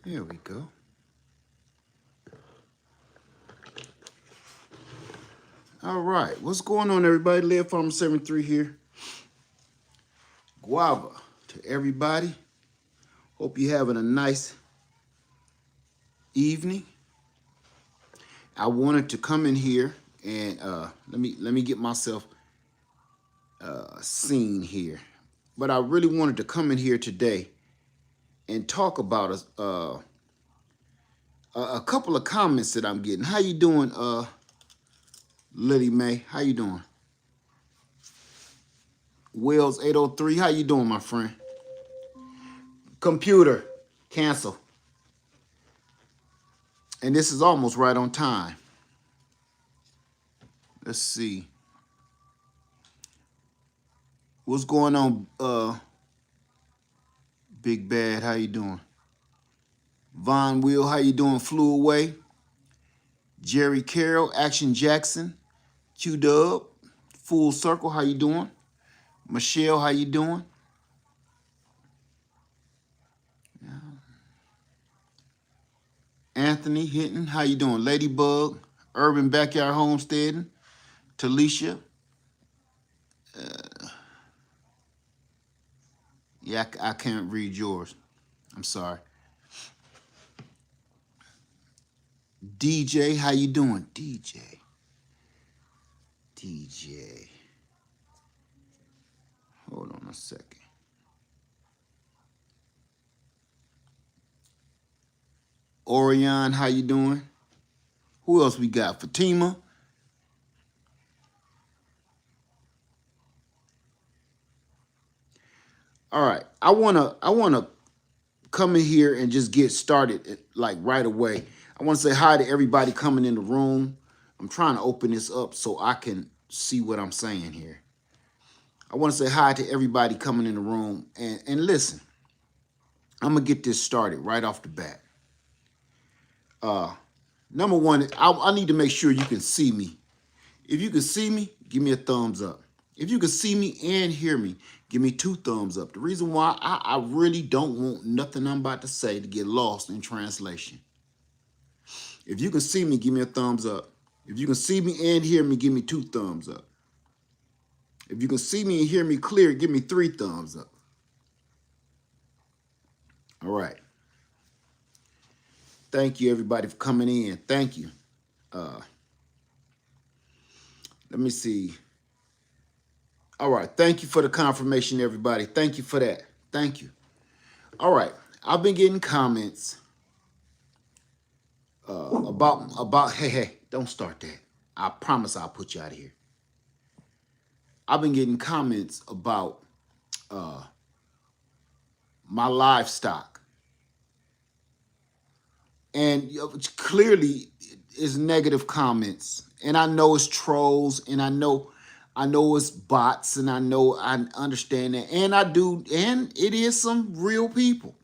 Here we go. All right. What's going on, everybody? Live Farmer 73 here. Guava to everybody. Hope you're having a nice evening. I wanted to come in here and let me get myself seen here. But I really wanted to come in here today and talk about a couple of comments that I'm getting. How you doing, Lily Mae? How you doing? Wells 803. How you doing, my friend? Computer, cancel. And this is almost right on time. Let's see. What's going on, Big Bad? How you doing? Von Will, how you doing? Flew away. Jerry Carroll, Action Jackson, Q Dub, Full Circle, how you doing? Michelle, how you doing? Anthony Hinton, how you doing? Ladybug, Urban Backyard Homesteading, Talisha. Yeah, I can't read yours. I'm sorry. DJ, how you doing? DJ. Hold on a second. Orion, how you doing? Who else we got? Fatima. All right. I wanna come in here and just get started like right away. I want to say hi to everybody coming in the room. I'm trying to open this up so I can see what I'm saying here. I want to say hi to everybody coming in the room and listen. I'm gonna get this started right off the bat. Number one, I need to make sure you can see me. If you can see me, give me a thumbs up. If you can see me and hear me, give me 2 thumbs up. The reason why I really don't want nothing I'm about to say to get lost in translation. If you can see me, give me a thumbs up. If you can see me and hear me, give me 2 thumbs up. If you can see me and hear me clear, give me 3 thumbs up. All right. Thank you, everybody, for coming in. Thank you. Let me see. All right. Thank you for the confirmation, everybody. Thank you for that. Thank you. All right. I've been getting comments about hey, don't start that. I promise I'll put you out of here. I've been getting comments about my livestock. And clearly it's negative comments. And I know it's trolls, and I know it's bots, and I understand that. And I do, and it is some real people.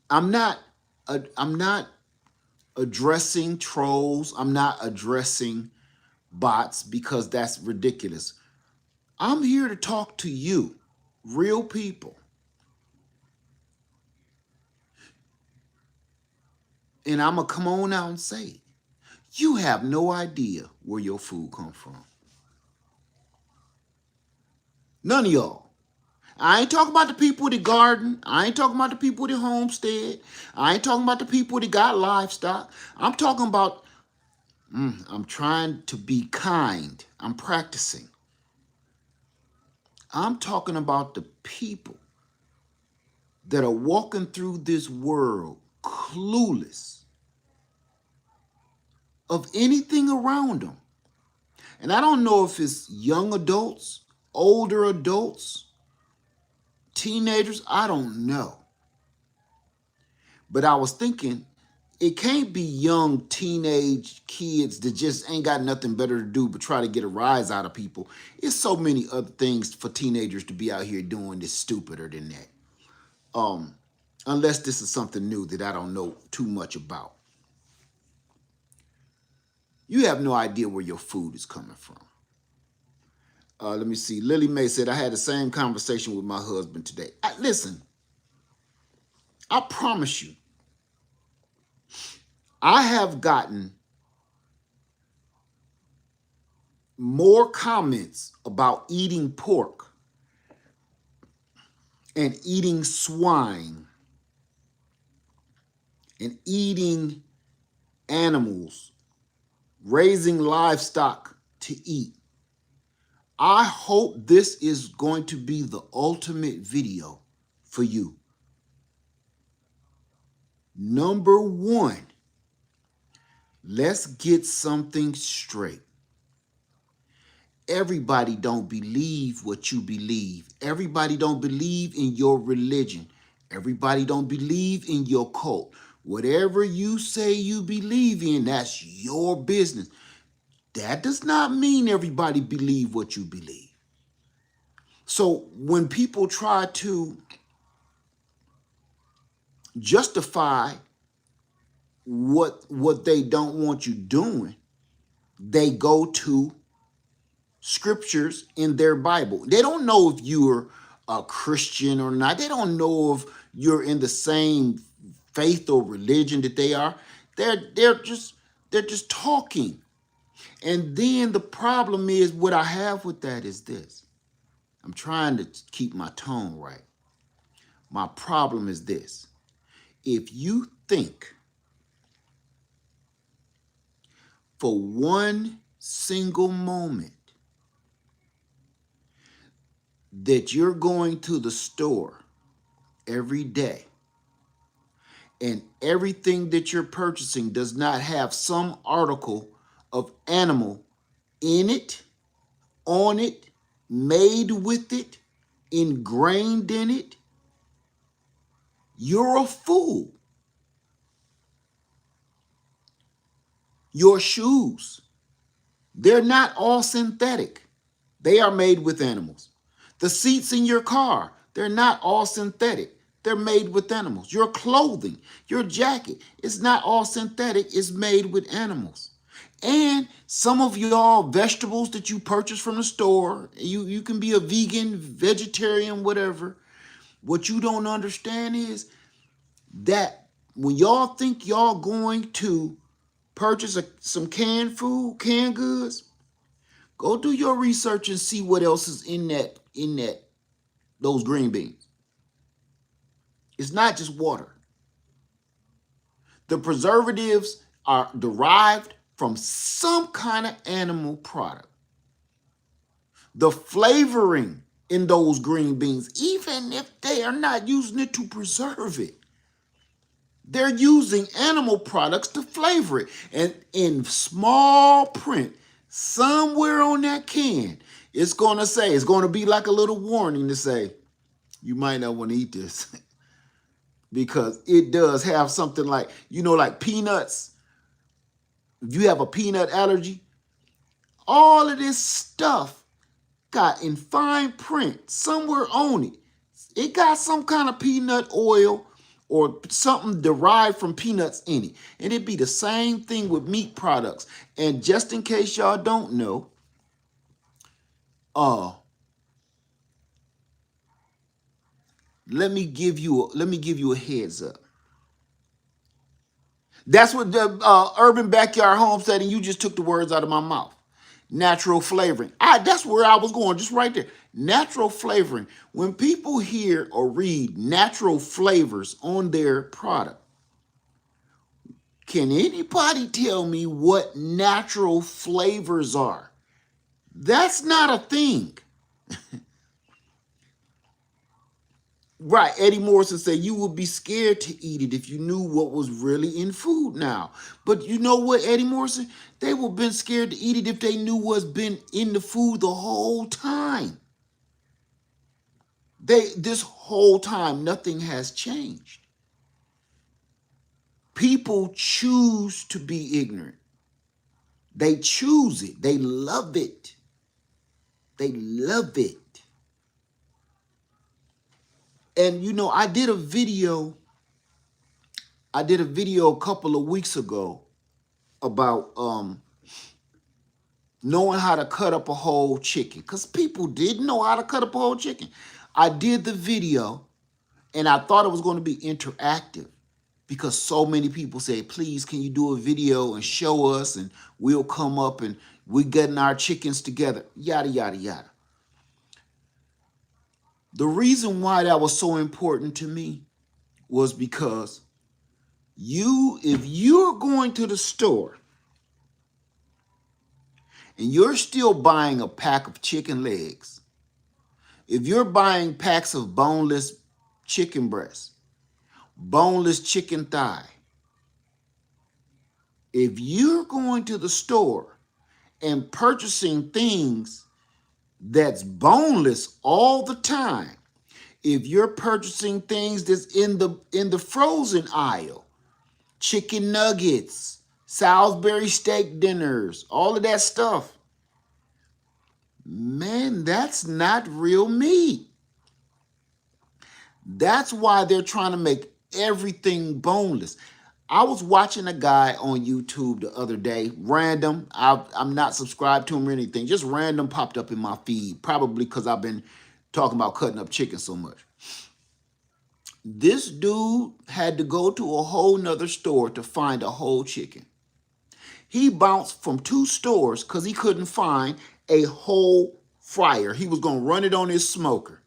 I'm not addressing trolls. I'm not addressing bots because that's ridiculous. I'm here to talk to you, real people. And I'm going to come on out and say it. You have no idea where your food comes from. None of y'all. I ain't talking about the people that garden. I ain't talking about the people that homestead. I ain't talking about the people that got livestock. I'm talking about, I'm trying to be kind. I'm practicing. I'm talking about the people that are walking through this world clueless of anything around them. And I don't know if it's young adults, older adults, teenagers, I don't know. But I was thinking, it can't be young teenage kids that just ain't got nothing better to do but try to get a rise out of people. It's so many other things for teenagers to be out here doing that's stupider than that. Unless this is something new that I don't know too much about. You have no idea where your food is coming from. Let me see. Lily Mae said, I had the same conversation with my husband today. Listen, I promise you, I have gotten more comments about eating pork and eating swine and eating animals, raising livestock to eat. I hope this is going to be the ultimate video for you. Number one, let's get something straight. Everybody don't believe what you believe. Everybody don't believe in your religion. Everybody don't believe in your cult. Whatever you say you believe in, that's your business. That does not mean everybody believe what you believe. So when people try to justify what they don't want you doing, they go to scriptures in their Bible. They don't know if you're a Christian or not. They don't know if you're in the same faith or religion that they are. They're just talking. And then the problem is, what I have with that is this. I'm trying to keep my tone right. My problem is this. If you think for one single moment that you're going to the store every day and everything that you're purchasing does not have some article of animal in it, on it, made with it, ingrained in it, you're a fool. Your shoes, they're not all synthetic. They are made with animals. The seats in your car, they're not all synthetic. They're made with animals. Your clothing, your jacket, it's not all synthetic. It's made with animals. And some of y'all vegetables that you purchase from the store, you can be a vegan, vegetarian, whatever. What you don't understand is that when y'all think y'all going to purchase some canned food, canned goods, go do your research and see what else is in those green beans. It's not just water. The preservatives are derived from some kind of animal product. The flavoring in those green beans, even if they are not using it to preserve it, they're using animal products to flavor it. And in small print, somewhere on that can, it's going to be like a little warning to say, you might not want to eat this because it does have something like, like peanuts. If you have a peanut allergy, all of this stuff got in fine print somewhere on it. It got some kind of peanut oil or something derived from peanuts in it. And it'd be the same thing with meat products. And just in case y'all don't know, let me give you a heads up. That's what the Urban Backyard Homesteading, you just took the words out of my mouth. Natural flavoring. That's where I was going, just right there. Natural flavoring. When people hear or read natural flavors on their product, can anybody tell me what natural flavors are? That's not a thing. Right, Eddie Morrison said you would be scared to eat it if you knew what was really in food now. But you know what, Eddie Morrison? They would have been scared to eat it if they knew what's been in the food the whole time. This whole time, nothing has changed. People choose to be ignorant. They choose it. They love it. They love it. And I did a video a couple of weeks ago about knowing how to cut up a whole chicken, because people didn't know how to cut up a whole chicken. I did the video, And I thought it was going to be interactive because so many people say, please, can you do a video and show us, and we'll come up and we're getting our chickens together, yada, yada, yada. The reason why that was so important to me was because if you're going to the store and you're still buying a pack of chicken legs, if you're buying packs of boneless chicken breast, boneless chicken thigh, if you're going to the store and purchasing things that's boneless all the time, if you're purchasing things that's in the frozen aisle, chicken nuggets, Salisbury steak dinners, all of that stuff, man, that's not real meat. That's why they're trying to make everything boneless. I was watching a guy on YouTube the other day, random. I'm not subscribed to him or anything. Just random popped up in my feed, probably because I've been talking about cutting up chicken so much. This dude had to go to a whole nother store to find a whole chicken. He bounced from 2 stores because he couldn't find a whole fryer. He was going to run it on his smoker.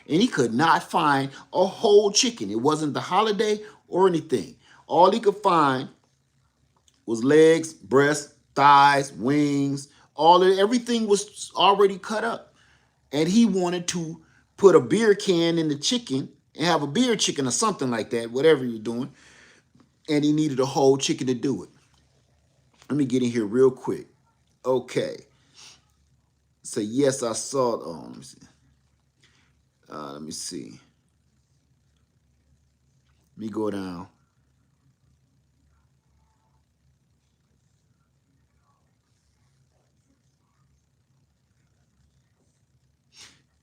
And he could not find a whole chicken. It wasn't the holiday or anything. All he could find was legs, breasts, thighs, wings, everything was already cut up. And he wanted to put a beer can in the chicken and have a beer chicken or something like that, whatever you're doing. And he needed a whole chicken to do it. Let me get in here real quick. Okay. So yes, I saw it. Oh, let me see. Let me see. Let me go down.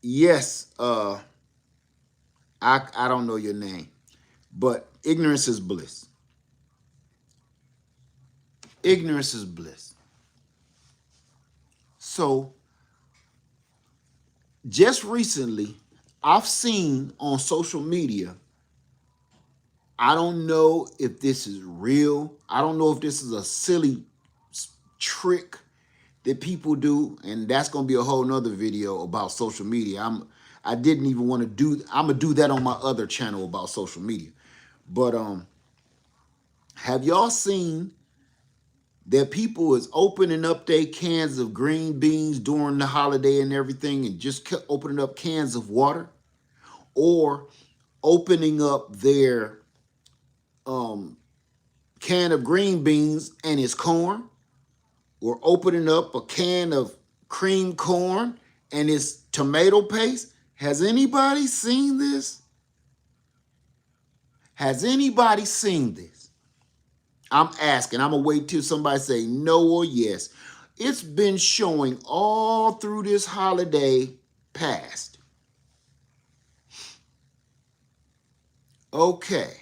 Yes, I don't know your name, but ignorance is bliss. Ignorance is bliss. So just recently, I've seen on social media, I don't know if this is real. I don't know if this is a silly trick that people do, and that's gonna be a whole nother video about social media. I didn't even want to do. I'm gonna do that on my other channel about social media. But have y'all seen that people is opening up their cans of green beans during the holiday and everything, and just opening up cans of water, or opening up their can of green beans and it's corn, or opening up a can of cream corn and it's tomato paste? Has anybody seen this? Has anybody seen this? I'm asking. I'm going to wait till somebody say no or yes. It's been showing all through this holiday past. Okay.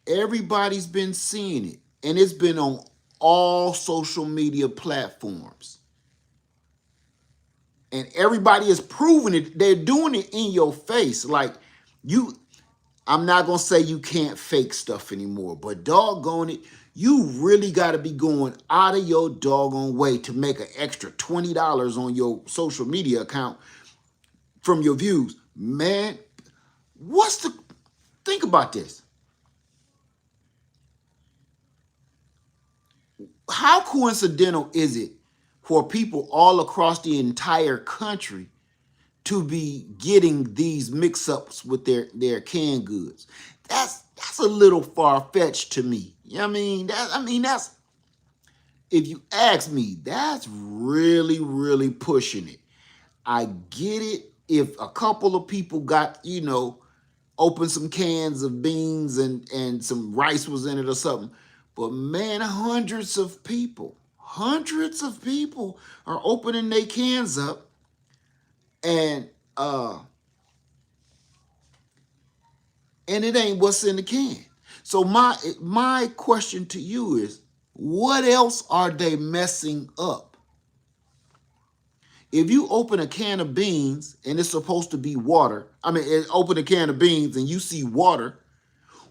Everybody's been seeing it, and it's been on all social media platforms. And everybody is proving it. They're doing it in your face. Like, I'm not going to say you can't fake stuff anymore, but doggone it, you really got to be going out of your doggone way to make an extra $20 on your social media account from your views. Man, think about this. How coincidental is it for people all across the entire country to be getting these mix-ups with their canned goods? That's a little far-fetched to me. You know what I mean? That's, if you ask me, that's really, really pushing it. I get it if a couple of people got, open some cans of beans and some rice was in it or something. But man, hundreds of people are opening their cans up, and it ain't what's in the can. So my question to you is, what else are they messing up? If you open a can of beans and it's supposed to be water, open a can of beans and you see water,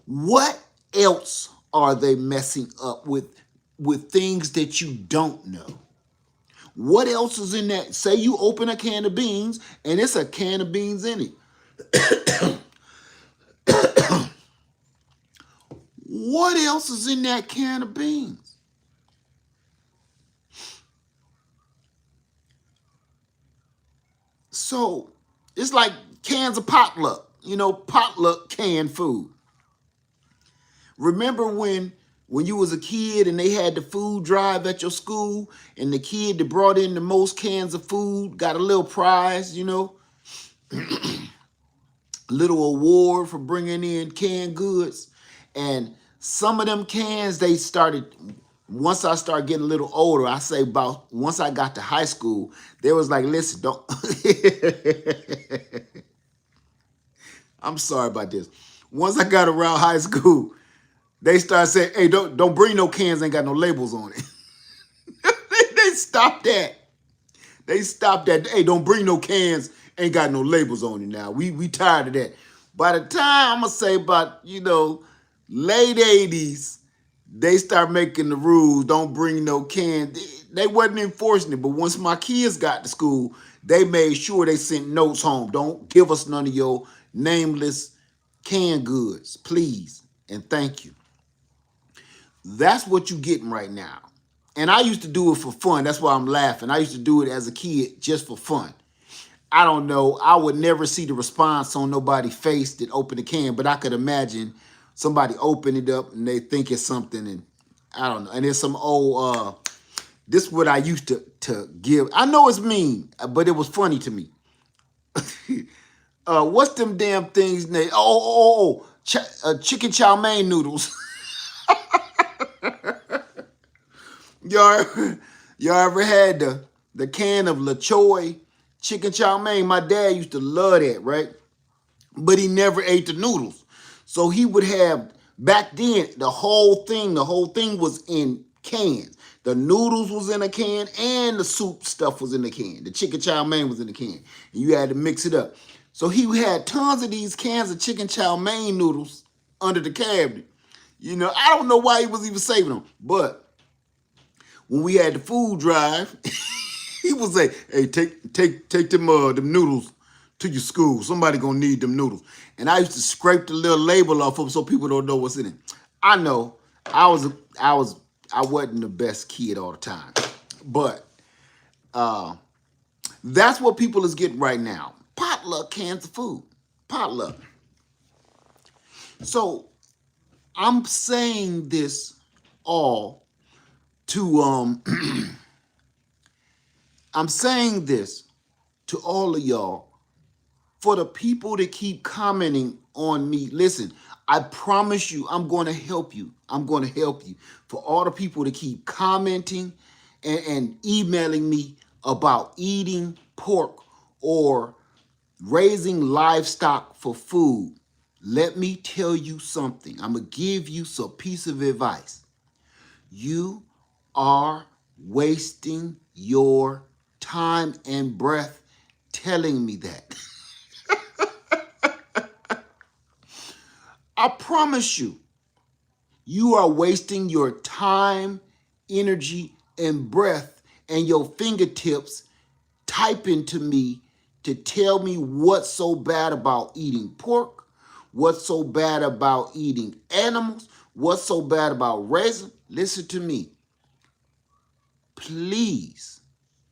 what else are they messing up with things that you don't know? What else is in that? Say you open a can of beans and it's a can of beans in it. What else is in that can of beans? So it's like cans of potluck, potluck canned food. Remember when you was a kid and they had the food drive at your school and the kid that brought in the most cans of food got a little prize, a little award for bringing in canned goods. And some of them cans, they started, once I started getting a little older, I say about once I got to high school, they was like, listen, don't, I'm sorry about this. Once I got around high school, they started saying, hey, don't bring no cans, ain't got no labels on it. They stopped that. They stopped that. Hey, don't bring no cans, ain't got no labels on it now. We tired of that. By the time I'm gonna say about, late 80s, they start making the rules, don't bring no cans. They wasn't enforcing it, but once my kids got to school, they made sure they sent notes home. Don't give us none of your nameless canned goods, please, and thank you. That's what you getting right now. And I used to do it for fun. That's why I'm laughing. I used to do it as a kid just for fun. I don't know. I would never see the response on nobody's face that opened the can, but I could imagine somebody open it up and they think it's something, and I don't know. And it's some old this is what I used to give. I know it's mean, but it was funny to me. What's them damn things name? Chicken chow mein noodles. Y'all, y'all ever had the can of La Choy chicken chow mein? My dad used to love that, right? But he never ate the noodles. So he would have, back then, the whole thing was in cans. The noodles was in a can and the soup stuff was in the can. The chicken chow mein was in the can. And you had to mix it up. So he had tons of these cans of chicken chow mein noodles under the cabinet. I don't know why he was even saving them. But when we had the food drive, he would say, hey, take them noodles to your school. Somebody gonna need them noodles. And I used to scrape the little label off of them so people don't know what's in it. I know I wasn't the best kid all the time. But that's what people is getting right now. Potluck cans of food. Potluck. So I'm saying this all to I'm saying this to all of y'all for the people that keep commenting on me. Listen, I promise you, I'm going to help you. I'm going to help you. For all the people that keep commenting and emailing me about eating pork or raising livestock for food, let me tell you something. I'm going to give you some piece of advice. You are wasting your time and breath telling me that. I promise you, you are wasting your time, energy, and breath and your fingertips typing to me to tell me what's so bad about eating pork, what's so bad about eating animals, what's so bad about raising. Listen to me. Please,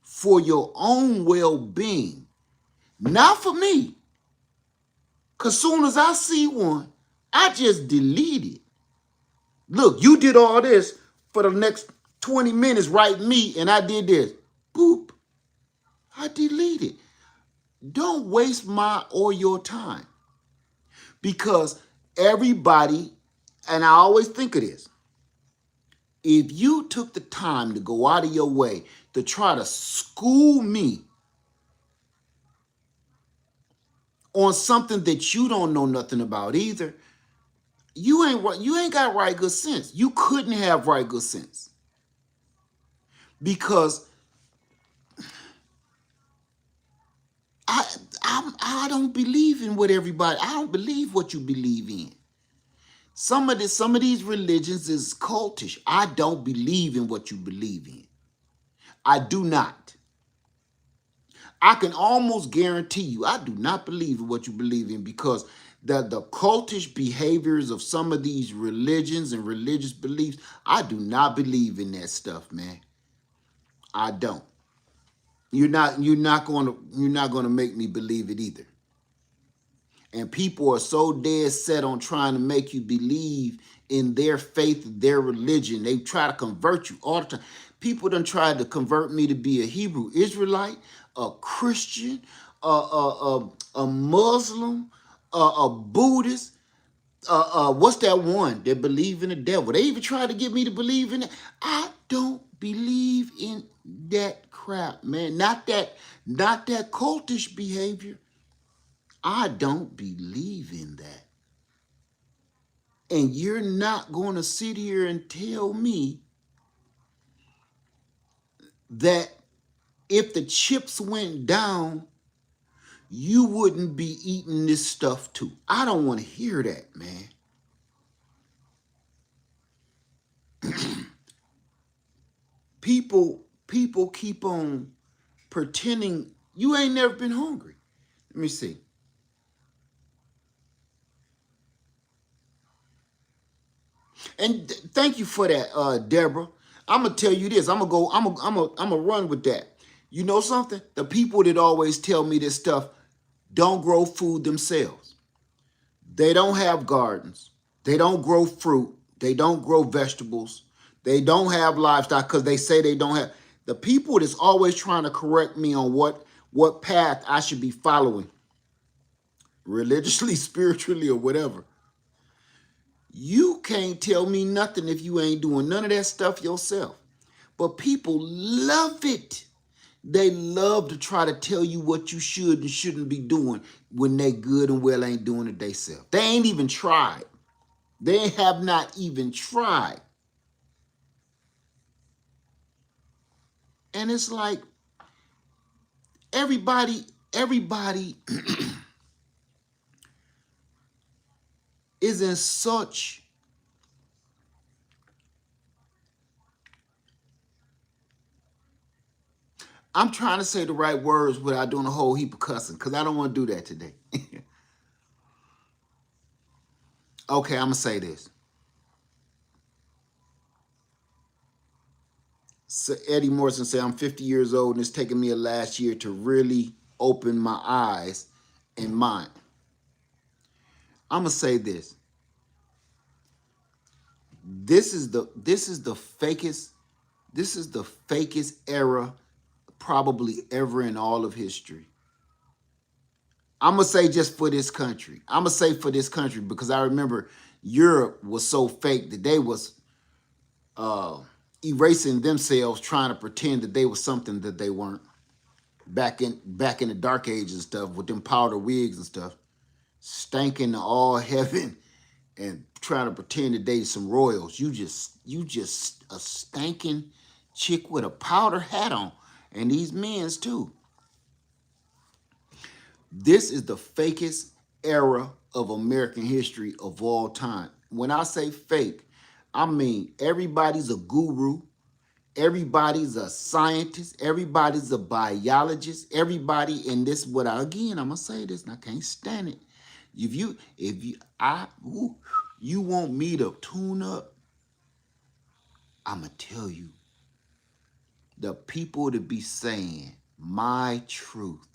for your own well-being, not for me. Because soon as I see one, I just delete it. Look, you did all this for the next 20 minutes writing me, and I did this. Boop. I delete it. Don't waste my or your time. Because everybody, and I always think of this, if you took the time to go out of your way to try to school me on something that you don't know nothing about either, you ain't got right good sense. You couldn't have right good sense. Because I I don't believe in what everybody. I don't believe what you believe in. Some of these religions is cultish. I don't believe in what you believe in. I do not. I can almost guarantee you, I do not believe in what you believe in because the cultish behaviors of some of these religions and religious beliefs, I do not believe in that stuff, man. I don't. You're not going to make me believe it either. And people are so dead set on trying to make you believe in their faith, their religion. They try to convert you all the time. People done tried to convert me to be a Hebrew Israelite, a Christian, a Muslim, a Buddhist. What's that one that believe in the devil? They even tried to get me to believe in it. I don't believe in that crap, man. Not that cultish behavior. I don't believe in that. And you're not going to sit here and tell me that if the chips went down, you wouldn't be eating this stuff too. I don't want to hear that, man. People keep on pretending you ain't never been hungry. Let me see. And thank you for that, Deborah. I'm gonna tell you this. I'm gonna go. I'm gonna run with that. You know something? The people that always tell me this stuff don't grow food themselves. They don't have gardens. They don't grow fruit. They don't grow vegetables. They don't have livestock because they say they don't have. The people that's always trying to correct me on what path I should be following, religiously, spiritually, or whatever. You can't tell me nothing if you ain't doing none of that stuff yourself. But people love it. They love to try to tell you what you should and shouldn't be doing when they good and well ain't doing it themselves. They ain't even tried. They have not even tried. And it's like everybody is in such, I'm trying to say the right words without doing a whole heap of cussing because I don't want to do that today. Okay, I'm going to say this. So Eddie Morrison said, I'm 50 years old and it's taken me a last year to really open my eyes and mind. I'm going to say this. This is the fakest era probably ever in all of history. I'm gonna say just for this country. I'm gonna say for this country because I remember Europe was so fake that they was uh, erasing themselves, trying to pretend that they was something that they weren't. Back in the dark ages and stuff with them powder wigs and stuff, stanking to all heaven and trying to pretend that they some royals. You just a stanking chick with a powder hat on, and these men's too. This is the fakest era of American history of all time. When I say fake, I mean everybody's a guru, everybody's a scientist, everybody's a biologist, everybody, and this what I again I'm gonna say this, and I can't stand it. If you want me to tune up, I'm gonna tell you the people to be saying my truth.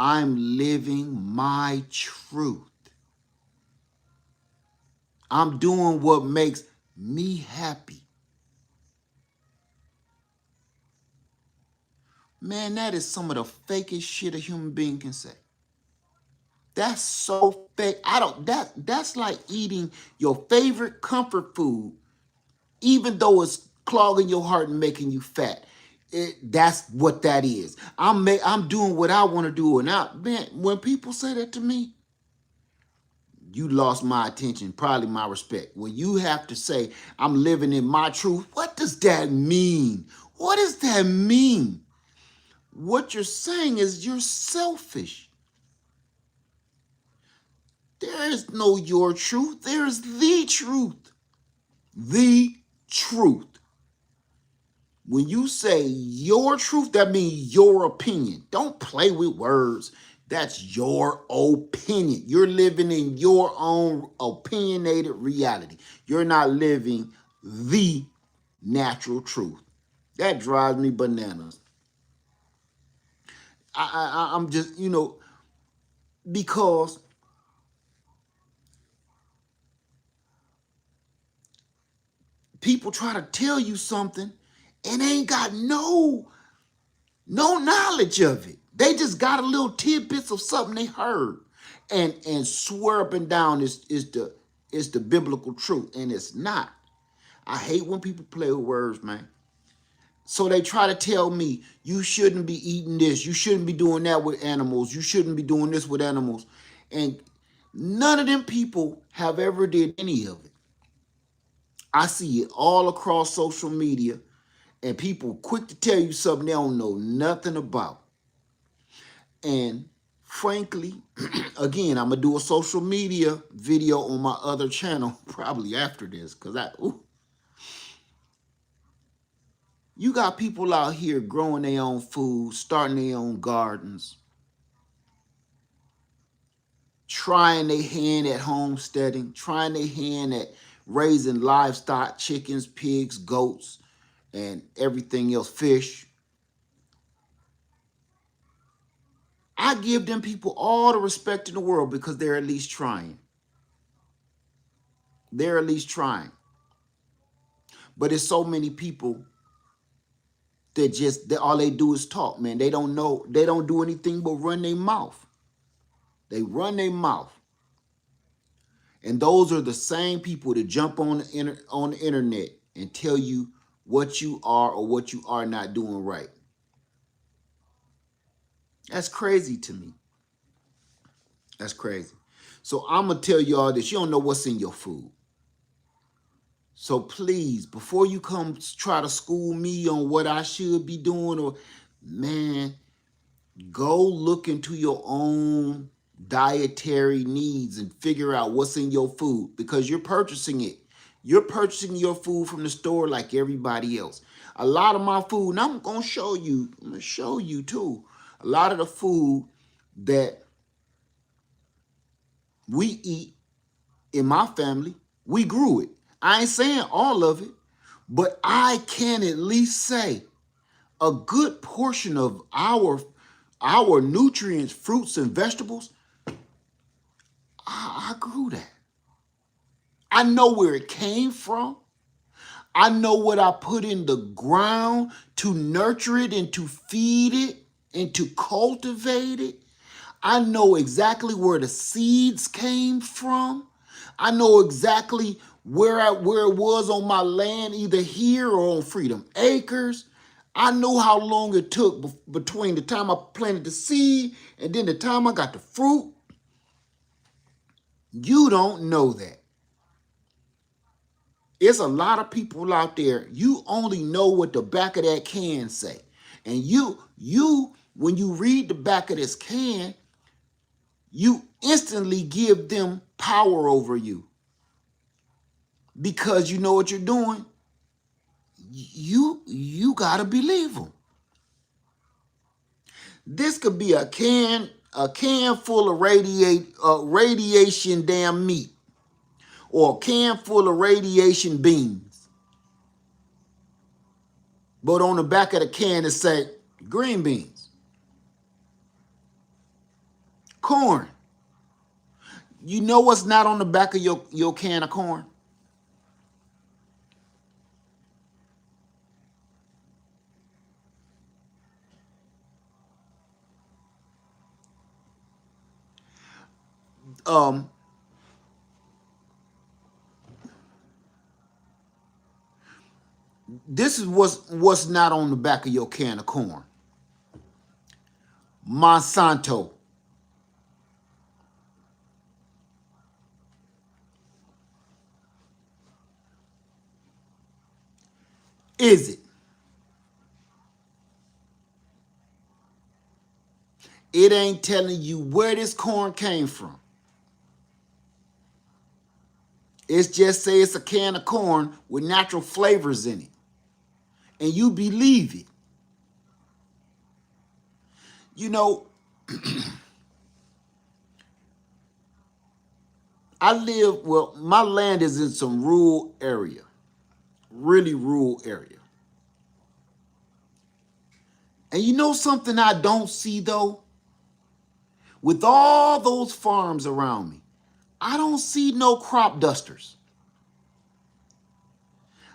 I'm living my truth. I'm doing what makes me happy. Man, that is some of the fakest shit a human being can say. That's so fake. I don't that's like eating your favorite comfort food, even though it's clogging your heart and making you fat. That's what that is. I'm doing what I want to do. And man, when people say that to me, you lost my attention, probably my respect. When you have to say, I'm living in my truth, what does that mean? What does that mean? what you're saying is you're selfish. There is no your truth. There is the truth. The truth. When you say your truth, that means your opinion. Don't play with words. That's your opinion. You're living in your own opinionated reality. You're not living the natural truth. That drives me bananas. I'm just, because people try to tell you something and they ain't got no knowledge of it. They just got a little tidbits of something they heard and swear up and down is the biblical truth, and it's not. I hate when people play with words, man. So they try to tell me you shouldn't be eating this, you shouldn't be doing that with animals, you shouldn't be doing this with animals, and none of them people have ever did any of it. I see it all across social media, and people quick to tell you something they don't know nothing about. And frankly, again, I'm gonna do a social media video on my other channel probably after this, because you got people out here growing their own food, starting their own gardens, trying their hand at homesteading, trying their hand at raising livestock, chickens, pigs, goats, and everything else, fish. I give them people all the respect in the world because they're at least trying. They're at least trying. But it's so many people that all they do is talk, man. They don't know, they don't do anything but run their mouth. They run their mouth. And those are the same people that jump on on the internet and tell you what you are or what you are not doing right. That's crazy to me. That's crazy. So I'm gonna tell you all this. You don't know what's in your food. So please, before you come try to school me on what I should be doing, or man, go look into your own dietary needs and figure out what's in your food, because you're purchasing it. You're purchasing your food from the store like everybody else. A lot of my food, and I'm gonna show you, I'm gonna show you too. A lot of the food that we eat in my family, we grew it. I ain't saying all of it, but I can at least say a good portion of our nutrients, fruits and vegetables, I grew that. I know where it came from. I know what I put in the ground to nurture it and to feed it and to cultivate it. I know exactly where the seeds came from. I know exactly where it was on my land, either here or on Freedom Acres. I know how long it took between the time I planted the seed and then the time I got the fruit. You don't know that. It's a lot of people out there. You only know what the back of that can say. And when you read the back of this can, you instantly give them power over you. Because you know what you're doing. You gotta believe them. This could be a can full of radiation damn meat, or a can full of radiation beans. But on the back of the can it say green beans, corn. You know what's not on the back of your can of corn? Um, this is what's not on the back of your can of corn. Monsanto. Is it? It ain't telling you where this corn came from. It's just say it's a can of corn with natural flavors in it. And you believe it. You know, my land is in some rural area, really rural area. And you know something I don't see though? With all those farms around me, I don't see no crop dusters.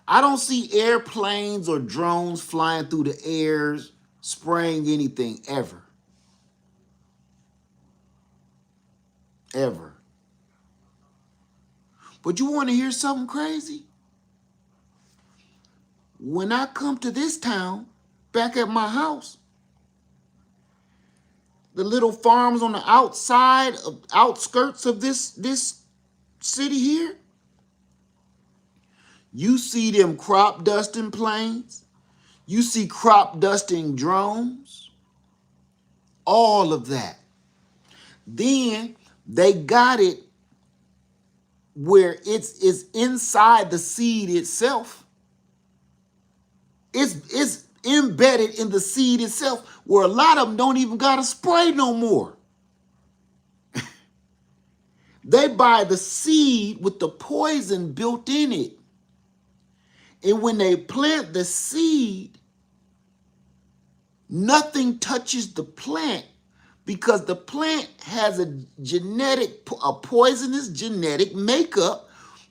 I don't see airplanes or drones flying through the airs spraying anything ever. Ever. But you want to hear something crazy? When I come to this town, back at my house, the little farms on the outskirts of this city here, you see them crop dusting planes, you see crop dusting drones, all of that. Then they got it where it's inside the seed itself. It's embedded in the seed itself, where a lot of them don't even gotta spray no more. They buy the seed with the poison built in it. And when they plant the seed, nothing touches the plant because the plant has a poisonous genetic makeup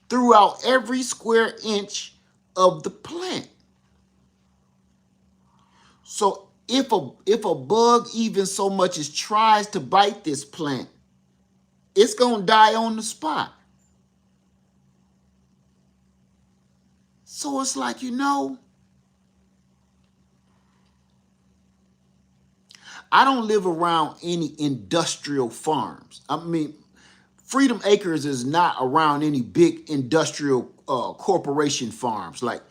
throughout every square inch of the plant. So if a bug even so much as tries to bite this plant, it's gonna die on the spot. So it's like, I don't live around any industrial farms. I mean, Freedom Acres is not around any big industrial corporation farms, like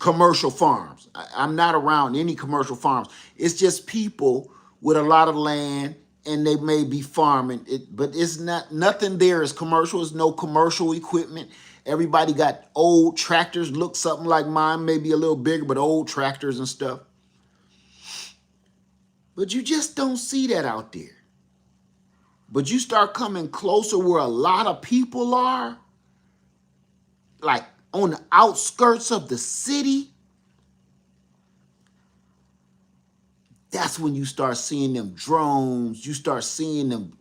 commercial farms. I'm not around any commercial farms. It's just people with a lot of land and they may be farming it, but it's nothing there is commercial. There's no commercial equipment. Everybody got old tractors, look something like mine, maybe a little bigger, but old tractors and stuff. But you just don't see that out there. But you start coming closer where a lot of people are, like on the outskirts of the city, that's when you start seeing them drones. You start seeing them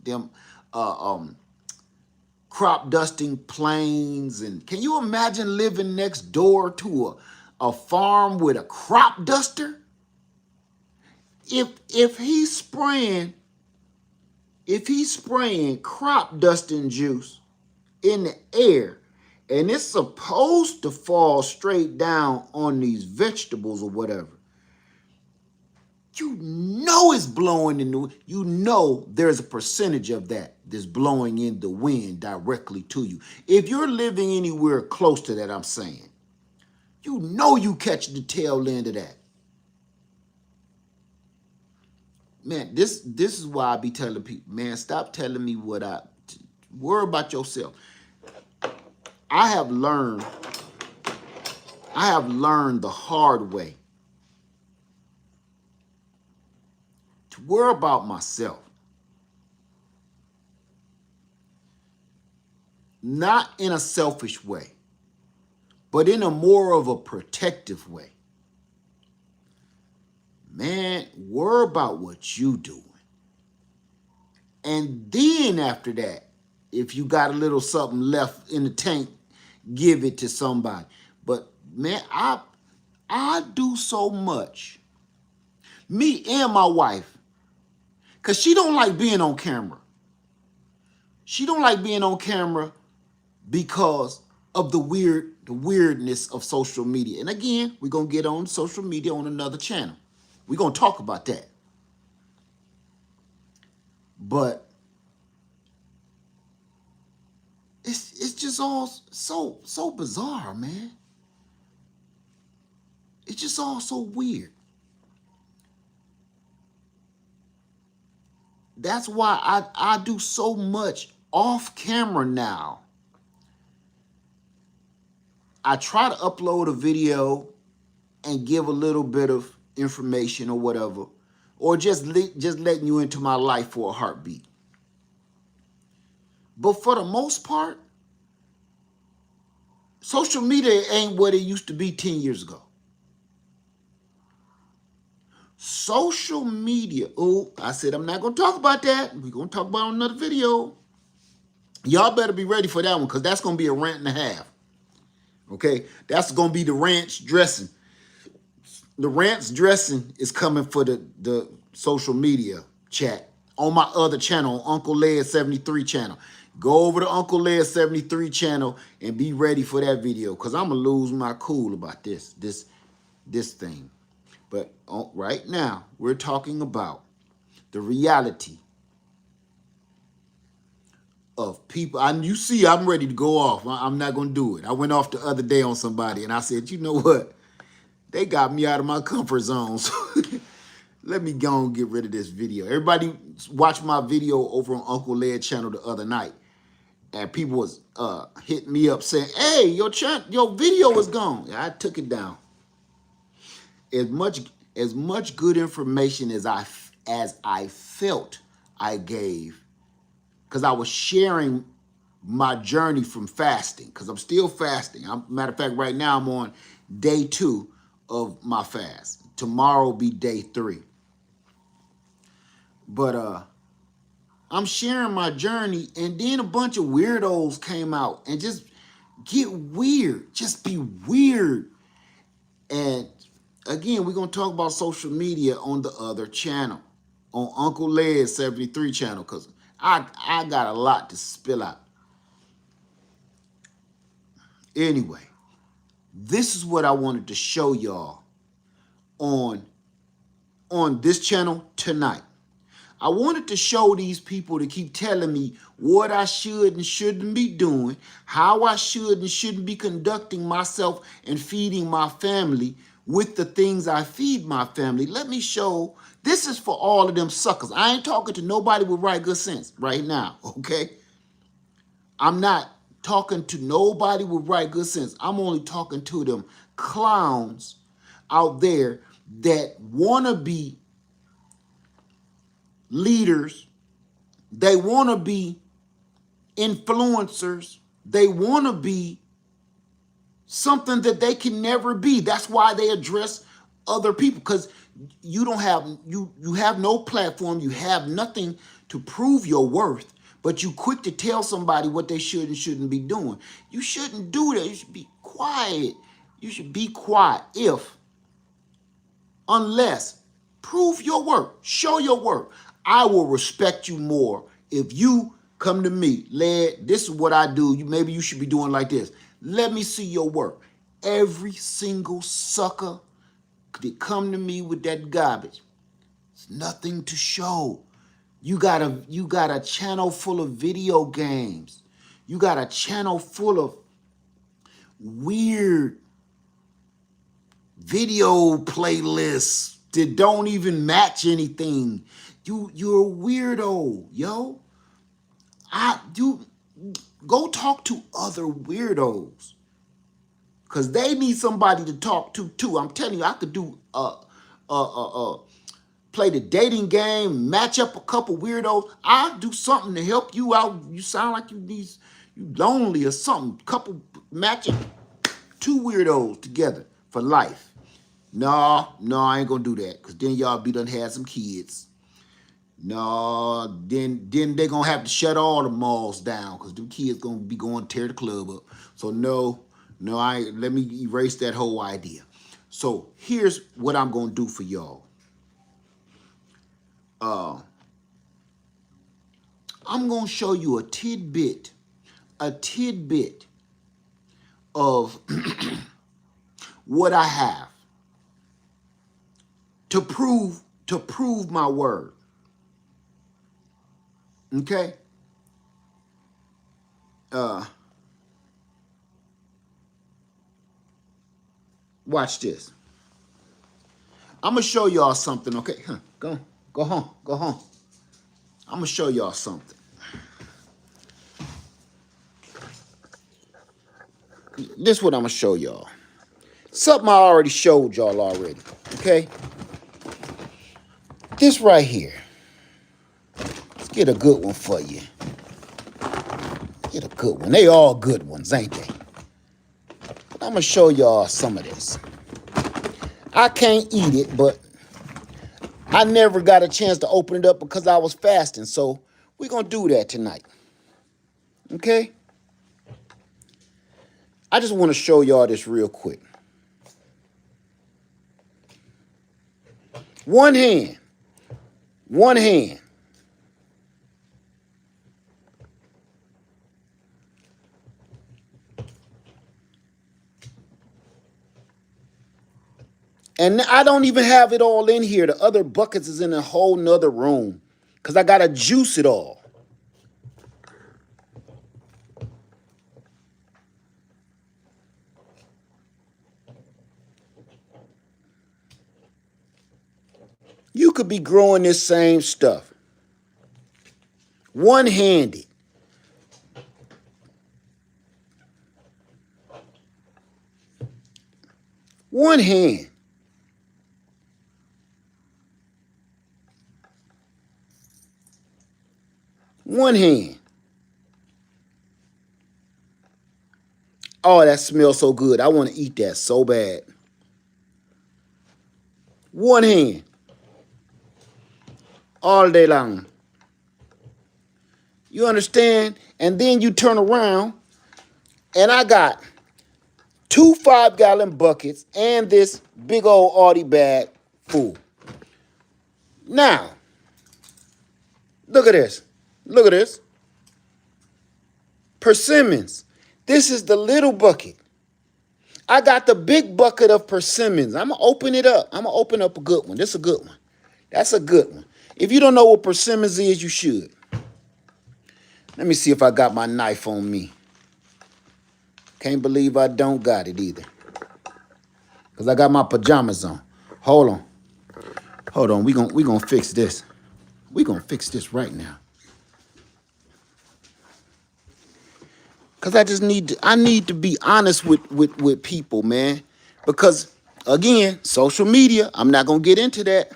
crop dusting planes. And can you imagine living next door to a farm with a crop duster? If he's spraying crop dusting juice in the air, and it's supposed to fall straight down on these vegetables or whatever, you know it's blowing in the, there's a percentage of that that's blowing in the wind directly to you. If you're living anywhere close to that, I'm saying, you catch the tail end of that. Man, this is why I be telling people, man, stop telling me worry about yourself. I have learned the hard way to worry about myself. Not in a selfish way, but in a more of a protective way. Man, worry about what you doing. And then after that, if you got a little something left in the tank, give it to somebody. But man, I do so much. Me and my wife, because she don't like being on camera. She don't like being on camera because of the weirdness of social media. And again, we're going to get on social media on another channel. We're going to talk about that. But it's just all so bizarre, man. It's just all so weird. That's why I do so much off camera now. I try to upload a video and give a little bit of information or whatever, or just letting you into my life for a heartbeat. But for the most part, social media ain't what it used to be 10 years ago. Social media, oh, I said I'm not going to talk about that. We're going to talk about it on another video. Y'all better be ready for that one, because that's going to be a rant and a half. Okay? That's going to be the ranch dressing. The ranch dressing is coming for the social media chat on my other channel, Uncle Led 73 channel. Go over to Uncle Led 73 channel and be ready for that video, because I'm going to lose my cool about this thing. But right now, we're talking about the reality of people. You see, I'm ready to go off. I'm not going to do it. I went off the other day on somebody, and I said, you know what? They got me out of my comfort zone. So let me go and get rid of this video. Everybody watched my video over on Uncle Led channel the other night, and people was hitting me up saying, hey, your video is gone. I took it down. As much good information as I felt I gave, because I was sharing my journey from fasting, because I'm still fasting. Matter of fact, right now I'm on day 2 of my fast. Tomorrow will be day 3. But I'm sharing my journey, and then a bunch of weirdos came out and just get weird. Just be weird. And again, we're going to talk about social media on the other channel, on Uncle Led 73 channel, because I got a lot to spill out. Anyway, this is what I wanted to show y'all on this channel tonight. I wanted to show these people to keep telling me what I should and shouldn't be doing, how I should and shouldn't be conducting myself and feeding my family with the things I feed my family. Let me show. This is for all of them suckers. I ain't talking to nobody with right good sense right now, okay? I'm not talking to nobody with right good sense. I'm only talking to them clowns out there that want to be leaders. They want to be influencers. They want to be something that they can never be. That's why they address other people, because you don't have you have no platform. You have nothing to prove your worth, but you quick to tell somebody what they should and shouldn't be doing. You shouldn't do that. You should be quiet. You should be quiet unless prove your work, show your work. I will respect you more if you come to me, Led, this is what I do. Maybe you should be doing like this. Let me see your work. Every single sucker that come to me with that garbage, it's nothing to show. You got a channel full of video games. You got a channel full of weird video playlists that don't even match anything. You're a weirdo, yo. You go talk to other weirdos, because they need somebody to talk to too. I'm telling you, I could do play the dating game, match up a couple weirdos. I'll do something to help you out. You sound like you lonely or something. Couple matching 2 weirdos together for life. No, I ain't gonna do that, because then y'all be done had some kids. No, then they gonna have to shut all the malls down, because them kids gonna be going to tear the club up. So no, let me erase that whole idea. So here's what I'm gonna do for y'all. I'm gonna show you a tidbit of what I have to prove my word. Okay? Watch this. I'm gonna show y'all something, okay? Go home. I'm gonna show y'all something. This is what I'm gonna show y'all. Something I already showed y'all already. Okay? This right here. Let's get a good one for you. Get a good one. They all good ones, ain't they? But I'm gonna show y'all some of this. I can't eat it, but I never got a chance to open it up because I was fasting. So we're gonna do that tonight. Okay? I just want to show y'all this real quick. One hand. One hand. And I don't even have it all in here. The other buckets is in a whole nother room because I got to juice it all. You could be growing this same stuff. One-handed. One hand. One hand. Oh, that smells so good. I want to eat that so bad. One hand. All day long. You understand? And then you turn around and I got 2 5-gallon buckets and this big old Audi bag full. Now, look at this. Look at this. Persimmons. This is the little bucket. I got the big bucket of persimmons. I'm going to open it up. I'm going to open up a good one. This is a good one. That's a good one. If you don't know what persimmons is, you should. Let me see if I got my knife on me. Can't believe I don't got it either. Because I got my pajamas on. Hold on. Hold on. We gonna fix this. We gonna fix this right now. Because I need to be honest with people, man. Because, again, social media, I'm not going to get into that.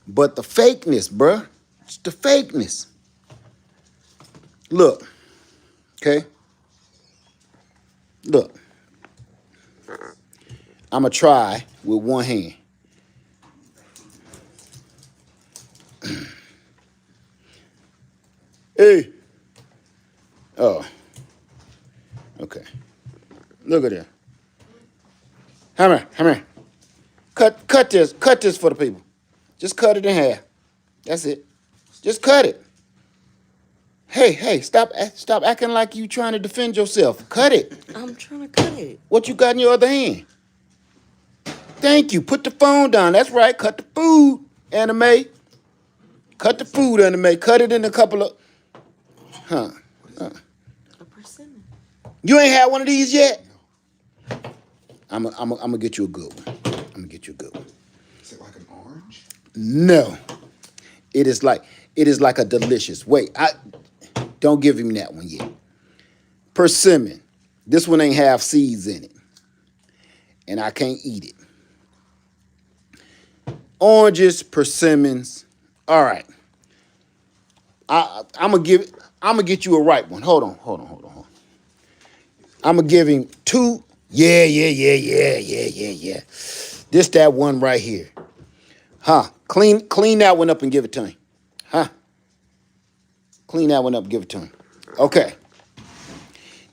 But the fakeness, bruh. It's the fakeness. Look. Okay? Look. I'm going to try with one hand. Hey. Oh. Okay. Look at that. Come here. Cut this for the people. Just cut it in half. That's it. Just cut it. Hey, stop acting like you trying to defend yourself. Cut it. I'm trying to cut it. What you got in your other hand? Thank you. Put the phone down. That's right. Cut the food, Anime. Cut the food, Anime. Cut it in a couple of... A persimmon. You ain't had one of these yet? I'm gonna get you a good one. Is it like an orange? No. It is like a delicious. Wait, don't give him that one yet. Persimmon. This one ain't have seeds in it. And I can't eat it. Oranges, persimmons. All right. I'm gonna get you a ripe one. Hold on. I'm gonna give him 2. Yeah. This that one right here. Huh. Clean that one up and give it to him. Huh. Clean that one up and give it to him. Okay.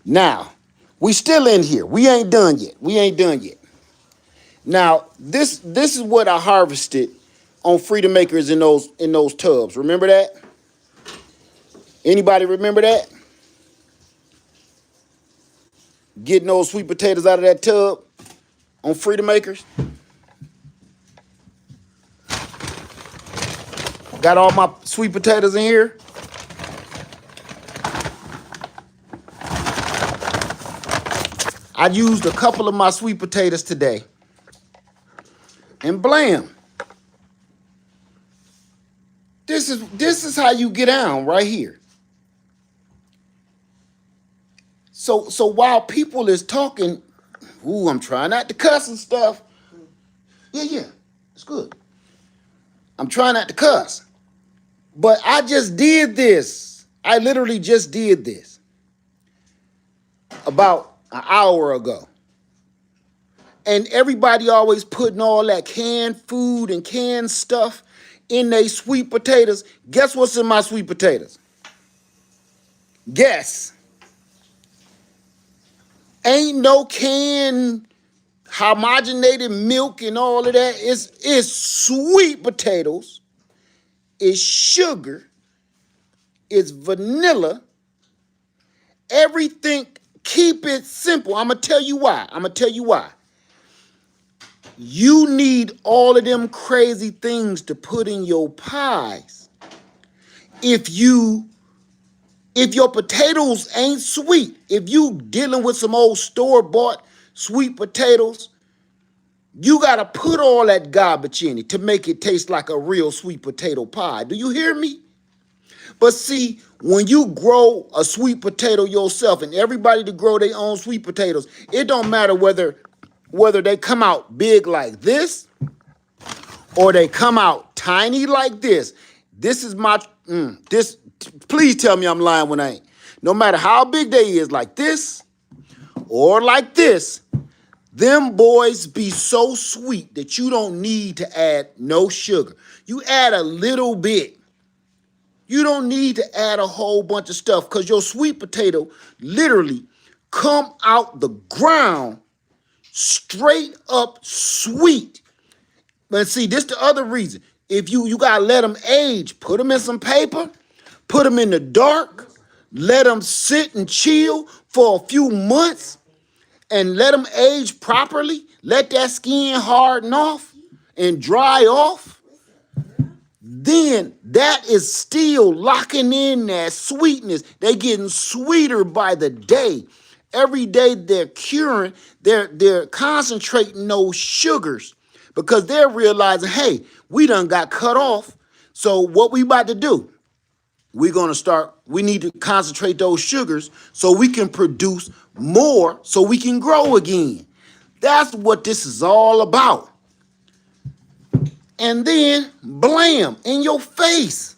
Now, we still in here. We ain't done yet. Now, this is what I harvested on Freedom Makers in those tubs. Remember that? Anybody remember that? Getting those sweet potatoes out of that tub on Freedom Makers. Got all my sweet potatoes in here. I used a couple of my sweet potatoes today. And blam. This is how you get down right here. So while people is talking, ooh, I'm trying not to cuss and stuff. Yeah, it's good. I'm trying not to cuss. But I just did this. I literally just did this about an hour ago. And everybody always putting all that canned food and canned stuff in they sweet potatoes. Guess what's in my sweet potatoes? Guess. Ain't no canned homogenated milk and all of that. It's sweet potatoes. It's sugar. It's vanilla. Everything. Keep it simple. I'm gonna tell you why. You need all of them crazy things to put in your pies. If your potatoes ain't sweet, if you dealing with some old store-bought sweet potatoes, you gotta put all that garbage in it to make it taste like a real sweet potato pie. Do you hear me? But see, when you grow a sweet potato yourself, and everybody to grow their own sweet potatoes, it don't matter whether they come out big like this or they come out tiny like this. This is my this. Please tell me I'm lying when I ain't. No matter how big they is, like this or like this, them boys be so sweet that you don't need to add no sugar. You add a little bit. You don't need to add a whole bunch of stuff because your sweet potato literally come out the ground straight up sweet. But see, this the other reason. If you gotta let them age, put them in some paper, put them in the dark, let them sit and chill for a few months, and let them age properly. Let that skin harden off and dry off. Then that is still locking in that sweetness. They getting sweeter by the day. Every day they're curing, they're concentrating those sugars because they're realizing, hey, we done got cut off. So what we about to do? We need to concentrate those sugars so we can produce more so we can grow again. That's what this is all about. And then, blam, in your face.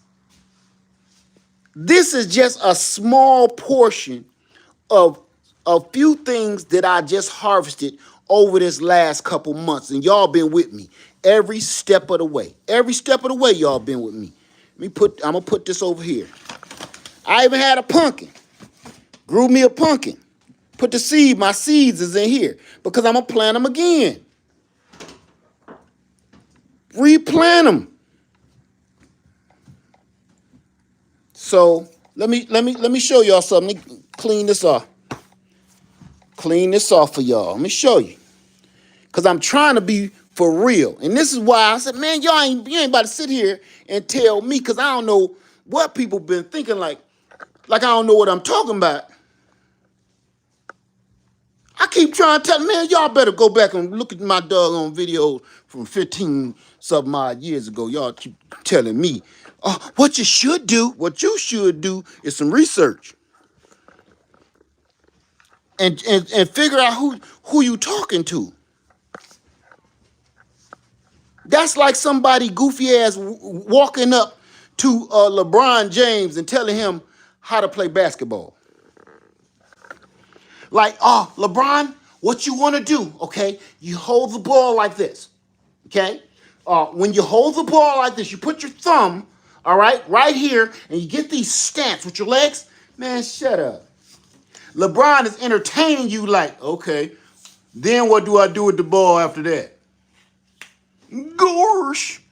This is just a small portion of a few things that I just harvested over this last couple months. And y'all been with me every step of the way. Every step of the way, y'all been with me. I'm gonna put this over here. I even had a pumpkin. Grew me a pumpkin. Put the seed, my seeds is in here because I'm gonna plant them again. Replant them. So let me show y'all something. Let me clean this off. Clean this off for y'all. Let me show you. Cause I'm trying to be for real. And this is why I said, man, you ain't about to sit here and tell me, cause I don't know what people been thinking like I don't know what I'm talking about. I keep trying to tell them, man, y'all better go back and look at my doggone videos from 15 something odd years ago. Y'all keep telling me, oh, what you should do is some research. And figure out who you talking to. That's like somebody goofy ass walking up to LeBron James and telling him how to play basketball. Like, oh, LeBron, what you want to do, okay? You hold the ball like this, okay? When you hold the ball like this, you put your thumb, all right here, and you get these stance with your legs. Man, shut up. LeBron is entertaining you like, okay, then what do I do with the ball after that? Gosh.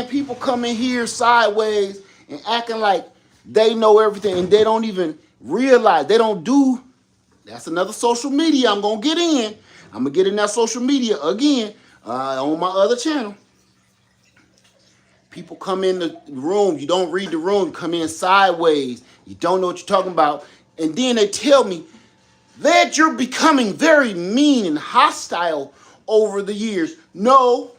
People come in here sideways and acting like they know everything and they don't even realize they don't do. That's another social media I'm gonna get in. I'm gonna get in that social media again on my other channel. People come in the room, you don't read the room, you come in sideways, you don't know what you're talking about, and then they tell me Led, you're becoming very mean and hostile over the years. No,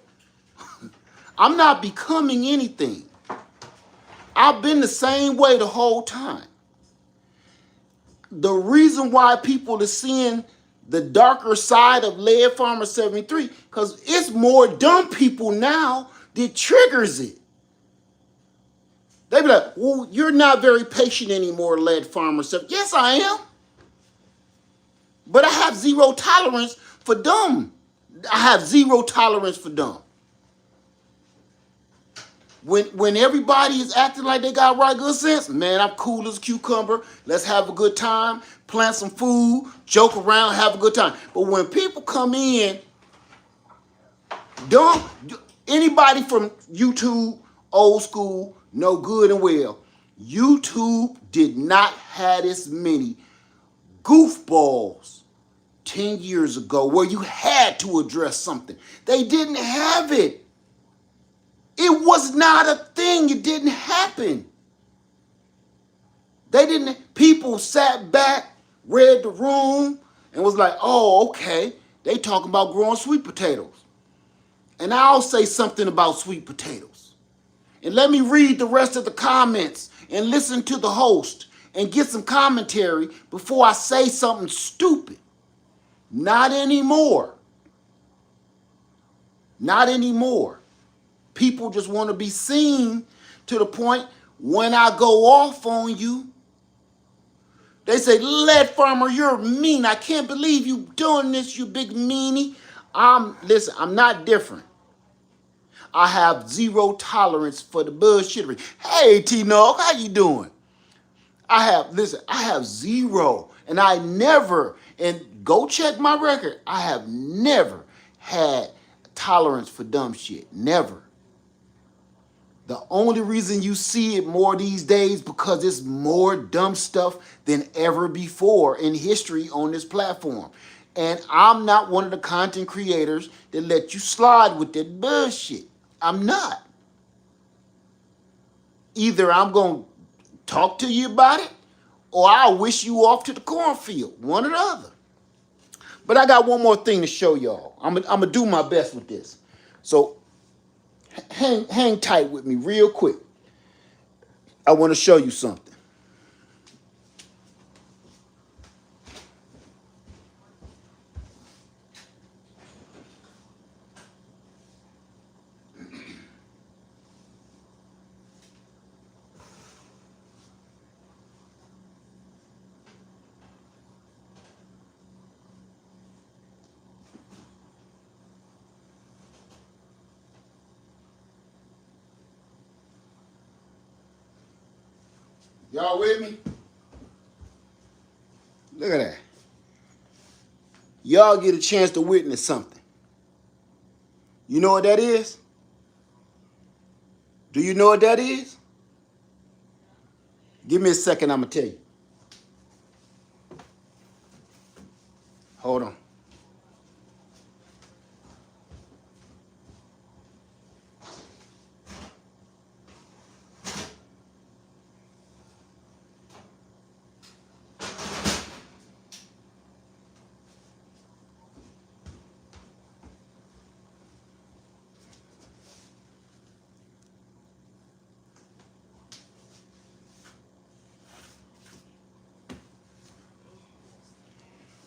I'm not becoming anything. I've been the same way the whole time. The reason why people are seeing the darker side of Lead Farmer 73, because it's more dumb people now that triggers it. They be like, well, you're not very patient anymore, Lead Farmer 73. Yes, I am. But I have zero tolerance for dumb. I have zero tolerance for dumb. When everybody is acting like they got right good sense, man, I'm cool as a cucumber. Let's have a good time, plant some food, joke around, have a good time. But when people come in, don't anybody from YouTube, old school, know good and well, YouTube did not have as many goofballs 10 years ago where you had to address something. They didn't have it. It was not a thing. It didn't happen. They didn't, people sat back, read the room, and was like, oh, okay. They talking about growing sweet potatoes. And I'll say something about sweet potatoes. And let me read the rest of the comments and listen to the host and get some commentary before I say something stupid. Not anymore. Not anymore. People just want to be seen to the point when I go off on you, they say, Lead Farmer, you're mean. I can't believe you doing this, you big meanie. Listen, I'm not different. I have zero tolerance for the bullshittery. Hey, T-Nog, how you doing? I have zero. And I never, and go check my record, I have never had tolerance for dumb shit. Never. The only reason you see it more these days because it's more dumb stuff than ever before in history on this platform. And I'm not one of the content creators that let you slide with that bullshit. I'm not. Either I'm going to talk to you about it or I'll wish you off to the cornfield. One or the other. But I got one more thing to show y'all. I'm going to do my best with this. So hang tight with me real quick. I want to show you something. Y'all with me? Look at that. Y'all get a chance to witness something. You know what that is? Do you know what that is? Give me a second, I'm going to tell you. Hold on.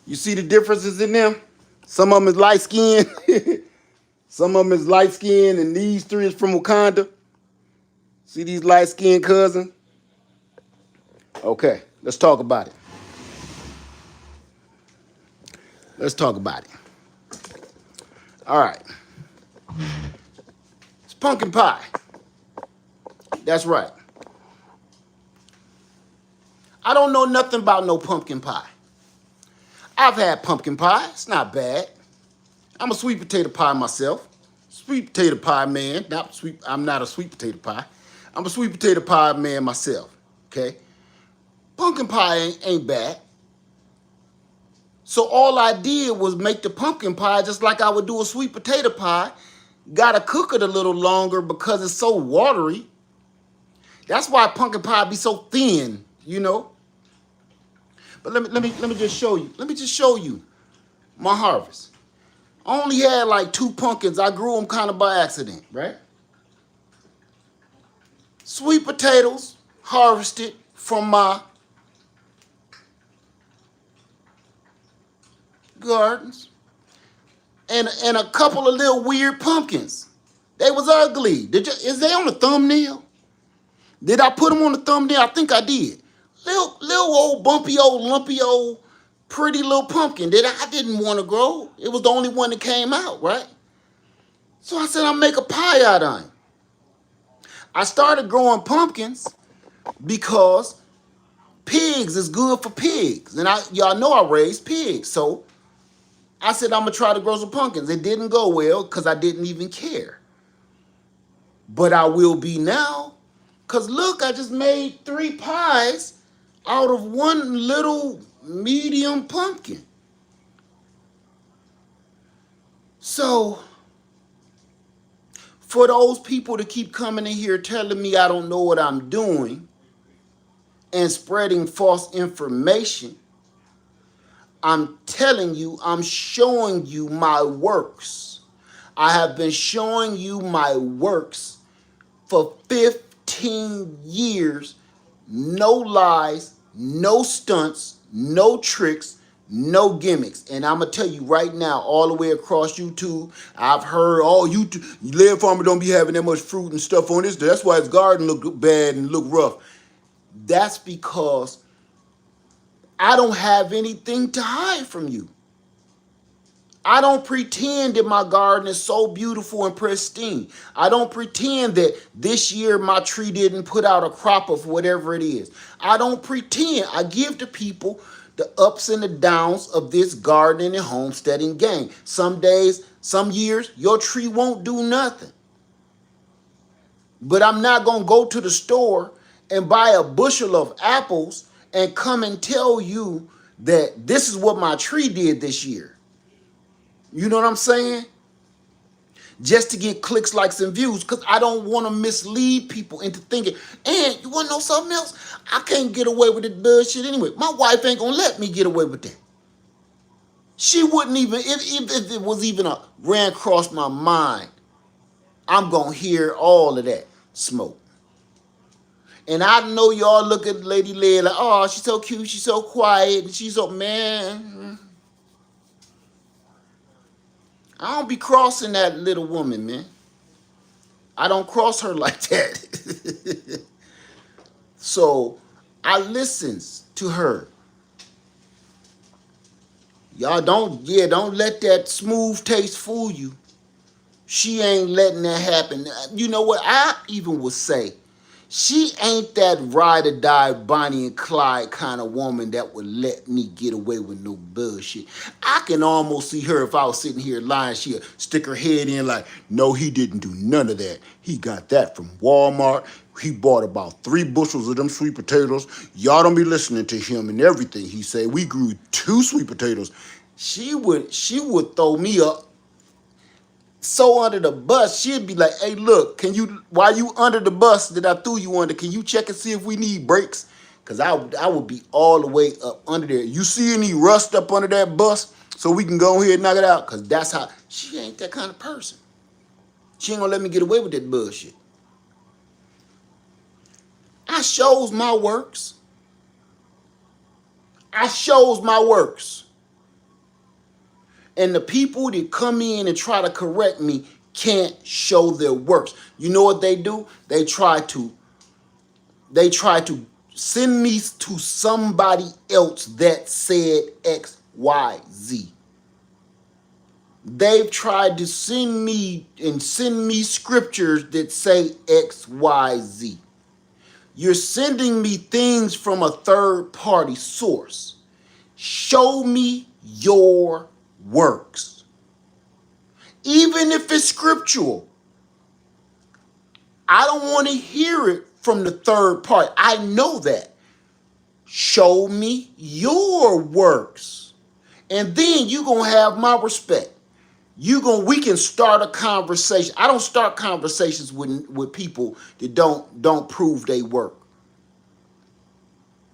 You see the differences in them? Some of them is light skinned. Some of them is light skinned, and these three is from Wakanda. See these light skinned cousins? Okay, let's talk about it. Let's talk about it. All right. It's pumpkin pie. That's right. I don't know nothing about no pumpkin pie. I've had pumpkin pie. It's not bad. I'm a sweet potato pie myself. Sweet potato pie man. Not sweet. I'm not a sweet potato pie. I'm a sweet potato pie man myself. Okay. Pumpkin pie ain't bad. So all I did was make the pumpkin pie just like I would do a sweet potato pie. Gotta cook it a little longer because it's so watery. That's why pumpkin pie be so thin, you know. But let me just show you. Let me just show you my harvest. I only had like 2 pumpkins. I grew them kind of by accident, right? Sweet potatoes harvested from my gardens, and a couple of little weird pumpkins. They was ugly. Is they on the thumbnail? Did I put them on the thumbnail? I think I did. Little old bumpy old lumpy old pretty little pumpkin that I didn't want to grow. It was the only one that came out, right? So I said I'll make a pie out of it. I started growing pumpkins because pigs is good for pigs. And y'all know I raised pigs. So I said I'm gonna try to grow some pumpkins. It didn't go well because I didn't even care. But I will be now. Cause look, I just made 3 pies out of one little medium pumpkin. So for those people to keep coming in here telling me I don't know what I'm doing and spreading false information, I'm telling you, I'm showing you my works. I have been showing you my works for 15 years. No lies, no stunts, no tricks, no gimmicks. And I'm going to tell you right now, all the way across YouTube, I've heard, oh, land farmer don't be having that much fruit and stuff on this. That's why his garden look bad and look rough. That's because I don't have anything to hide from you. I don't pretend that my garden is so beautiful and pristine. I don't pretend that this year my tree didn't put out a crop of whatever it is. I don't pretend. I give to people the ups and the downs of this gardening and homesteading game. Some days, some years, your tree won't do nothing. But I'm not going to go to the store and buy a bushel of apples and come and tell you that this is what my tree did this year. You know what I'm saying? Just to get clicks, likes, and views, because I don't want to mislead people into thinking, and you want to know something else? I can't get away with this bullshit anyway. My wife ain't going to let me get away with that. She wouldn't even, if it was even ran across my mind, I'm going to hear all of that smoke. And I know y'all look at Lady Leia like, oh, she's so cute, she's so quiet, and she's so, man. I don't be crossing that little woman, man. I don't cross her like that. So I listens to her. Y'all don't let that smooth taste fool you. She ain't letting that happen. You know what? I even would say she ain't that ride or die Bonnie and Clyde kind of woman that would let me get away with no bullshit. I can almost see her if I was sitting here lying. She'd stick her head in like, no, he didn't do none of that. He got that from Walmart. He bought about 3 bushels of them sweet potatoes. Y'all don't be listening to him and everything he say. We grew 2 sweet potatoes. She would throw me up so under the bus. She'd be like, hey, look, while you under the bus that I threw you under, can you check and see if we need brakes? Because I would be all the way up under there. You see any rust up under that bus so we can go ahead and knock it out? Because that's how, she ain't that kind of person. She ain't going to let me get away with that bullshit. I shows my works. I shows my works. And the people that come in and try to correct me can't show their works. You know what they do? They try to send me to somebody else that said X, Y, Z. They've tried to send me scriptures that say X, Y, Z. You're sending me things from a third party source. Show me your works. Even if it's scriptural, I don't want to hear it from the third party. I know that. Show me your works. And then you're going to have my respect. We can start a conversation. I don't start conversations with people that don't prove they work.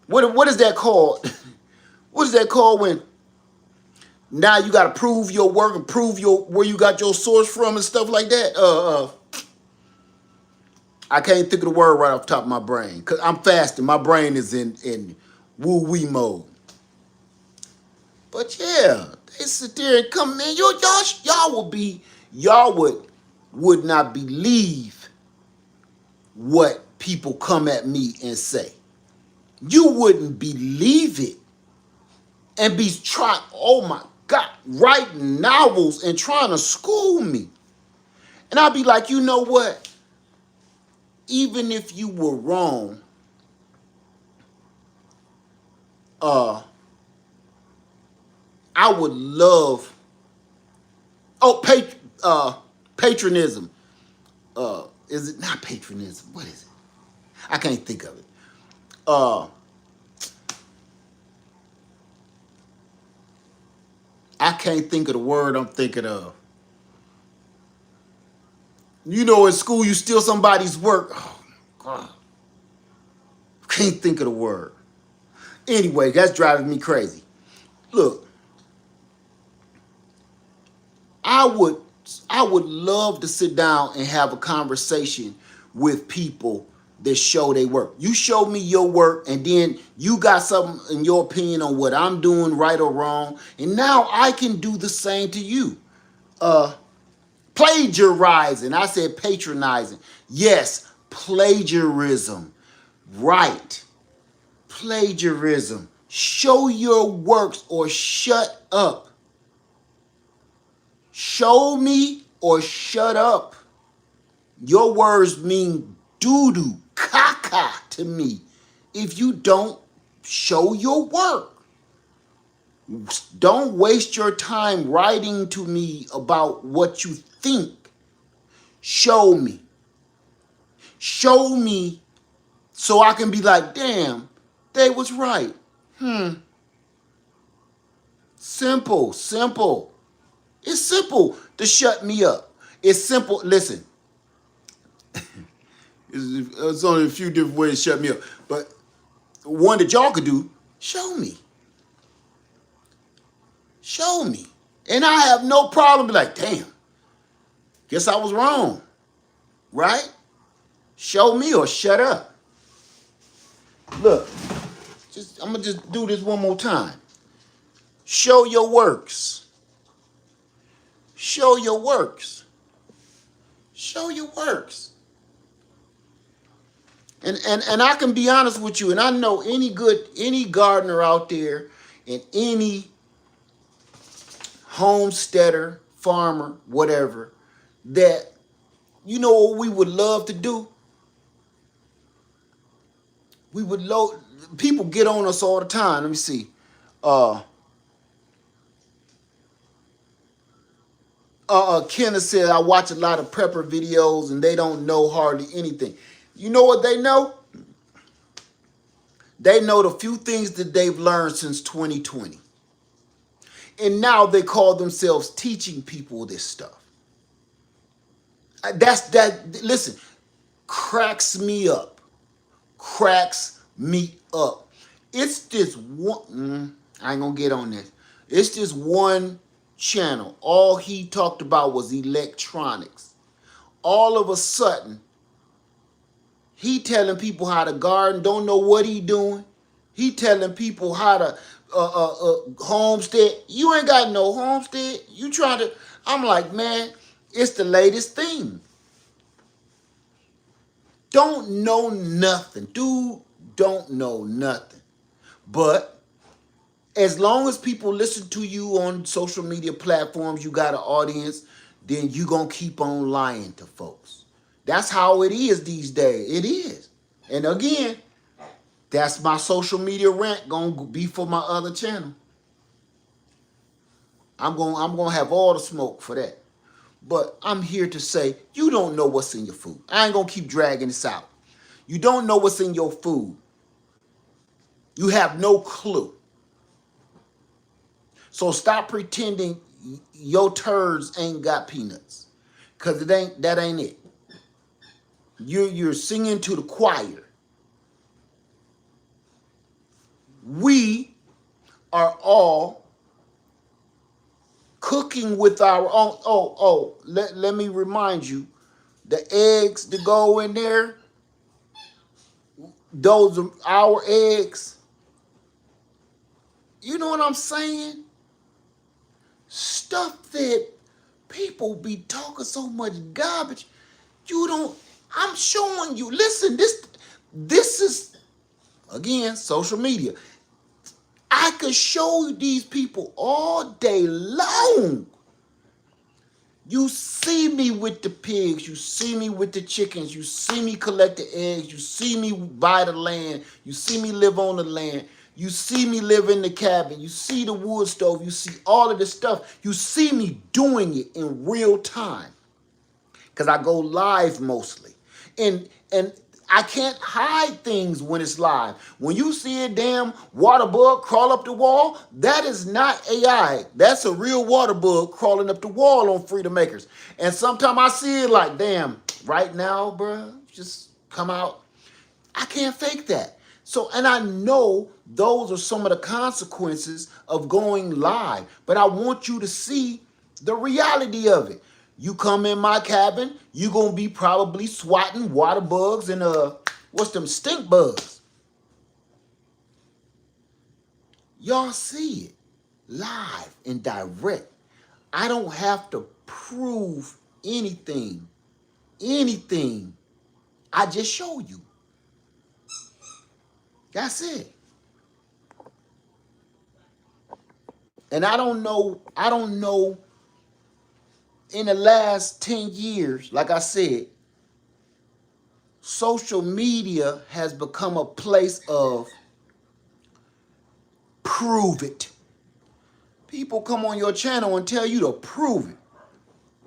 What is that called? what is that called when now you got to prove your work and prove your where you got your source from and stuff like that. I can't think of the word right off the top of my brain because I'm fasting. My brain is in woo wee mode. But yeah, they sit there and come in. Y'all would not believe what people come at me and say. You wouldn't believe it. And be trying, oh my God, writing novels and trying to school me. And I'd be like, you know what? Even if you were wrong, uh, I would love, oh, patronism. Is it not patronism? What is it? I can't think of it. Uh, I can't think of the word I'm thinking of. You know, in school, you steal somebody's work. Oh, God. Can't think of the word. Anyway, that's driving me crazy. Look, I would I would love to sit down and have a conversation with people that show their work. You show me your work and then you got something in your opinion on what I'm doing right or wrong. And now I can do the same to you. Uh Plagiarizing. I said patronizing. Yes, plagiarism. Right. Plagiarism. Show your works or shut up. Show me or shut up. Your words mean doo-doo, caca to me if you don't show your work. Don't waste your time writing to me about what you think. Show me. Show me so I can be like, damn, they was right. Simple, simple. It's simple to shut me up. It's simple. Listen, it's only a few different ways to shut me up. But one that y'all could do, show me. Show me. And I have no problem be like, damn, guess I was wrong. Right? Show me or shut up. Look, I'm gonna just do this one more time. Show your works. Show your works. Show your works. And I can be honest with you, and I know any gardener out there and any homesteader, farmer, whatever, that you know what we would love to do? We would love people get on us all the time. Let me see. Uh Kenneth said I watch a lot of prepper videos and they don't know hardly anything. You know what they know? They know the few things that they've learned since 2020. And now they call themselves teaching people this stuff. Listen, cracks me up. Cracks me up. It's this one, I ain't gonna get on this. It's this one channel. All he talked about was electronics. All of a sudden, he telling people how to garden, don't know what he doing. He telling people how to homestead. You ain't got no homestead. You trying to, I'm like, man, it's the latest thing. Don't know nothing. Dude, don't know nothing. But as long as people listen to you on social media platforms, you got an audience, then you going to keep on lying to folks. That's how it is these days. It is. And again, that's my social media rant going to be for my other channel. I'm going to have all the smoke for that. But I'm here to say, you don't know what's in your food. I ain't going to keep dragging this out. You don't know what's in your food. You have no clue. So stop pretending your turds ain't got peanuts. Cause that ain't it. You're singing to the choir. We are all cooking with our own. Let me remind you, the eggs that go in there, those are our eggs. You know what I'm saying? Stuff that people be talking so much garbage. You don't. I'm showing you. Listen, this is again social media. I could show you these people all day long. You see me with the pigs, you see me with the chickens, you see me collect the eggs, you see me buy the land, you see me live on the land, you see me live in the cabin, you see the wood stove, you see all of this stuff. You see me doing it in real time because I go live mostly. And I can't hide things when it's live. When you see a damn water bug crawl up the wall, that is not AI. That's a real water bug crawling up the wall on Freedom Makers. And sometimes I see it like, damn, right now, bruh, just come out. I can't fake that. So, and I know those are some of the consequences of going live, but I want you to see the reality of it. You come in my cabin, you gonna be probably swatting water bugs and what's them stink bugs. Y'all see it live and direct. I don't have to prove anything. Anything. I just show you. That's it. And I don't know in the last 10 years, like I said, social media has become a place of prove it. People come on your channel and tell you to prove it.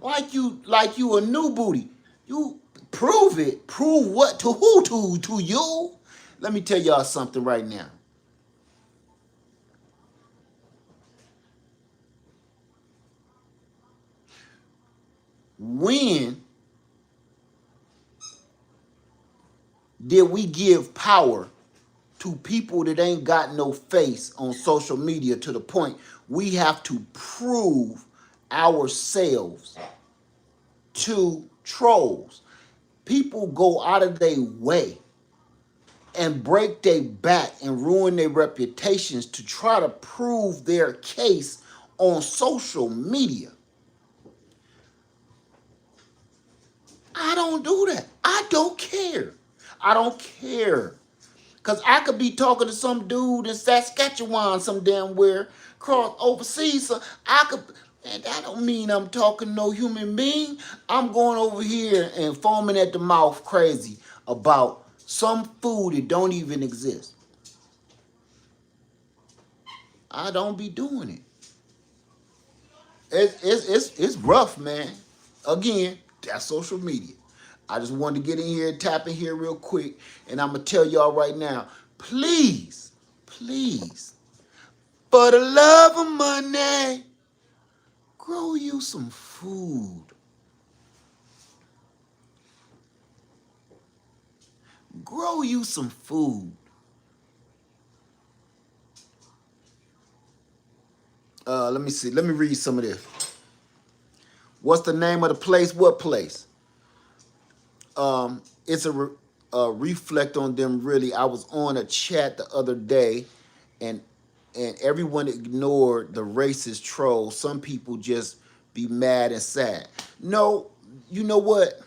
Like you a new booty. You prove it. Prove what to who to you? Let me tell y'all something right now. When did we give power to people that ain't got no face on social media to the point we have to prove ourselves to trolls? People go out of their way and break their back and ruin their reputations to try to prove their case on social media. I don't do that. I don't care. I don't care. Because I could be talking to some dude in Saskatchewan some damn where, across overseas. So I could, and that don't mean I'm talking no human being. I'm going over here and foaming at the mouth crazy about some food that don't even exist. I don't be doing it. It's rough, man. Again, that's social media. I just wanted to get in here and tap in here real quick, and I'm gonna tell y'all right now, please, please, for the love of money, grow you some food. Grow you some food. Let me see. Let me read some of this. What's the name of the place? What place? It's a reflect on them. Really, I was on a chat the other day, and everyone ignored the racist troll. Some people just be mad and sad. No, you know what?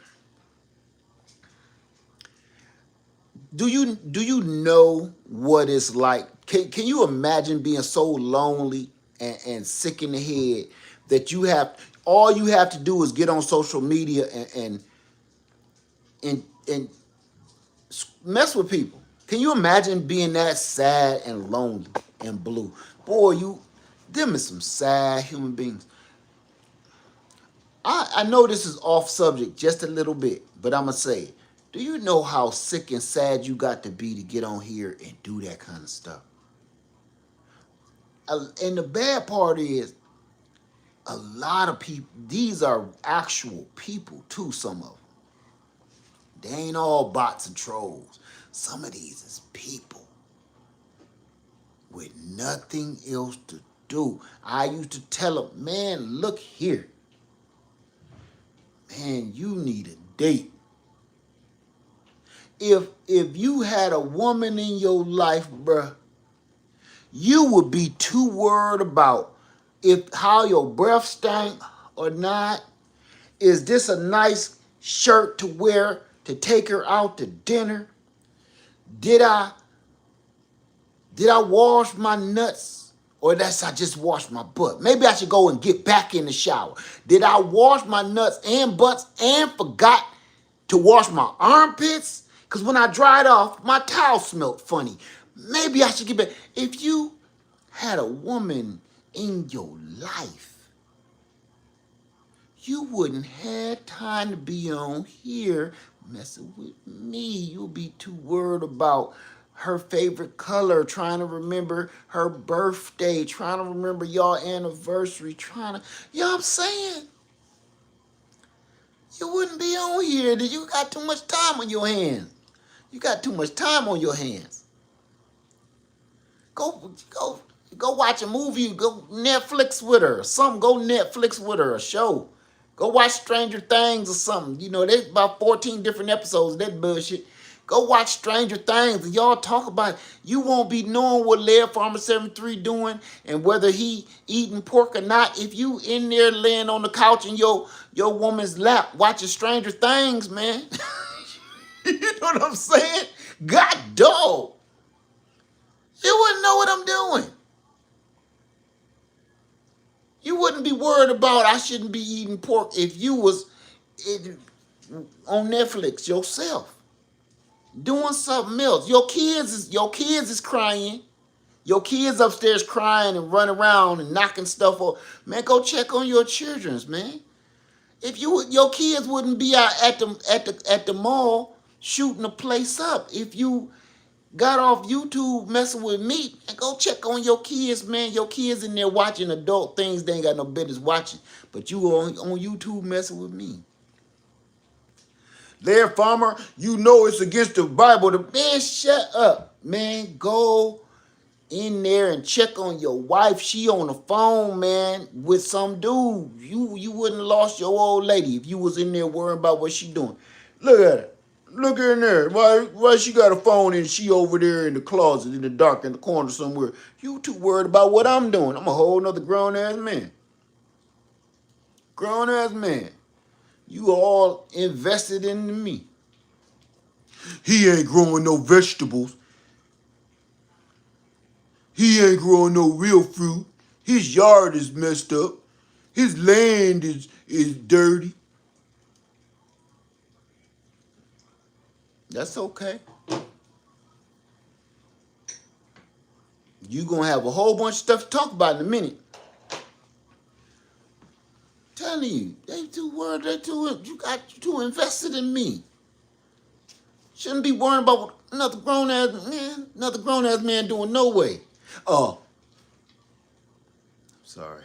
Do you know what it's like? Can you imagine being so lonely and sick in the head that all you have to do is get on social media and mess with people? Can you imagine being that sad and lonely and blue? Boy, them is some sad human beings. I know this is off subject just a little bit, but I'm gonna say it. Do you know how sick and sad you got to be to get on here and do that kind of stuff? And the bad part is, a lot of people, these are actual people too, some of them. They ain't all bots and trolls. Some of these is people. with nothing else to do. I used to tell him, man, look here. Man, you need a date. If you had a woman in your life, bruh, you would be too worried about if how your breath stank or not. Is this a nice shirt to wear to take her out to dinner? Did I wash my nuts? Or that's I just washed my butt. Maybe I should go and get back in the shower. Did I wash my nuts and butts and forgot to wash my armpits? Because when I dried off, my towel smelled funny. Maybe I should get back. If you had a woman in your life, you wouldn't have time to be on here messing with me. You'll be too worried about her favorite color, trying to remember her birthday, trying to remember y'all anniversary, you know what I'm saying? You wouldn't be on here. You got too much time on your hands. You got too much time on your hands. Go watch a movie. Go Netflix with her or something. Go Netflix with her, a show. Go watch Stranger Things or something. You know, there's about 14 different episodes of that bullshit. Go watch Stranger Things and y'all talk about it. You won't be knowing what Laird Farmer 73 doing and whether he eating pork or not. If you in there laying on the couch in your woman's lap watching Stranger Things, man. You know what I'm saying? God dog. You wouldn't know what I'm doing. You wouldn't be worried about I shouldn't be eating pork if you was on Netflix yourself doing something else. Your kids is crying. Your kids upstairs crying and running around and knocking stuff off. Man, go check on your children's, man. If your kids wouldn't be out at the mall shooting the place up if you got off YouTube messing with me, and go check on your kids, man. Your kids in there watching adult things they ain't got no business watching. But you on YouTube messing with me. There, farmer, you know it's against the Bible. Man, shut up. Man, go in there and check on your wife. She on the phone, man, with some dude. You wouldn't have lost your old lady if you was in there worrying about what she doing. Look at her. Look in there. Why she got a phone and she over there in the closet in the dark in the corner somewhere? You too worried about what I'm doing. I'm a whole nother grown ass man. Grown ass man. You all invested in me. He ain't growing no vegetables. He ain't growing no real fruit. His yard is messed up. His land is dirty. That's okay. You gonna have a whole bunch of stuff to talk about in a minute. Telling you, you got too invested in me. Shouldn't be worrying about what another grown ass man doing no way. Oh, sorry.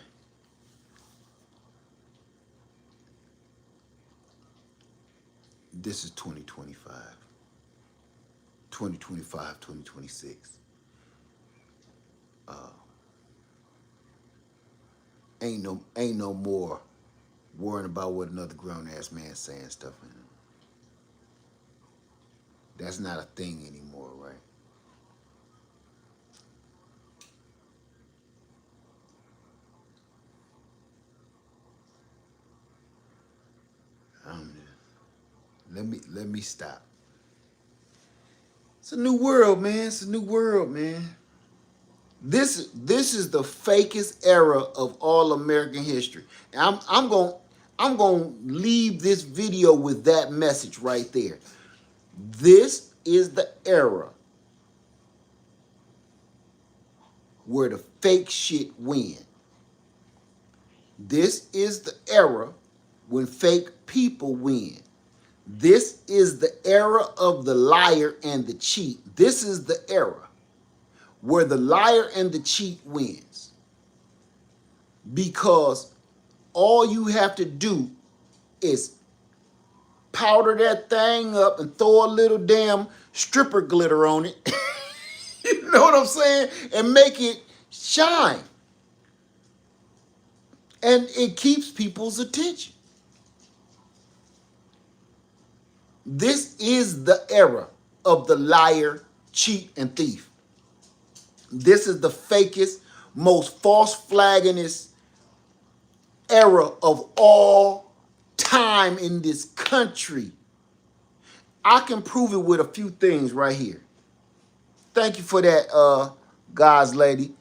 This is 2025. 2025, 2026. Ain't no more worrying about what another grown ass man saying stuff. That's not a thing anymore, right? Let me stop. It's a new world, man. It's a new world, man. This is the fakest era of all American history. And I'm going to leave this video with that message right there. This is the era where the fake shit win. This is the era when fake people win. This is the era of the liar and the cheat. This is the era where the liar and the cheat wins. Because all you have to do is powder that thing up and throw a little damn stripper glitter on it. You know what I'm saying? And make it shine. And it keeps people's attention. This is the era of the liar, cheat, and thief. This is the fakest, most false flaggingest era of all time in this country. I can prove it with a few things right here. Thank you for that, God's lady.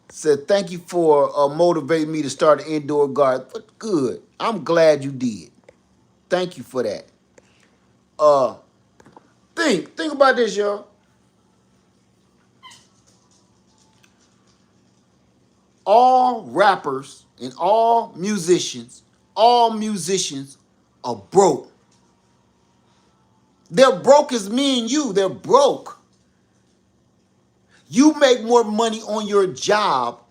Said thank you for motivating me to start an indoor garden. But good. I'm glad you did. Thank you for that. Uh, think about this, y'all. All rappers and all musicians are broke. They're broke as me and you. They're broke. You make more money on your job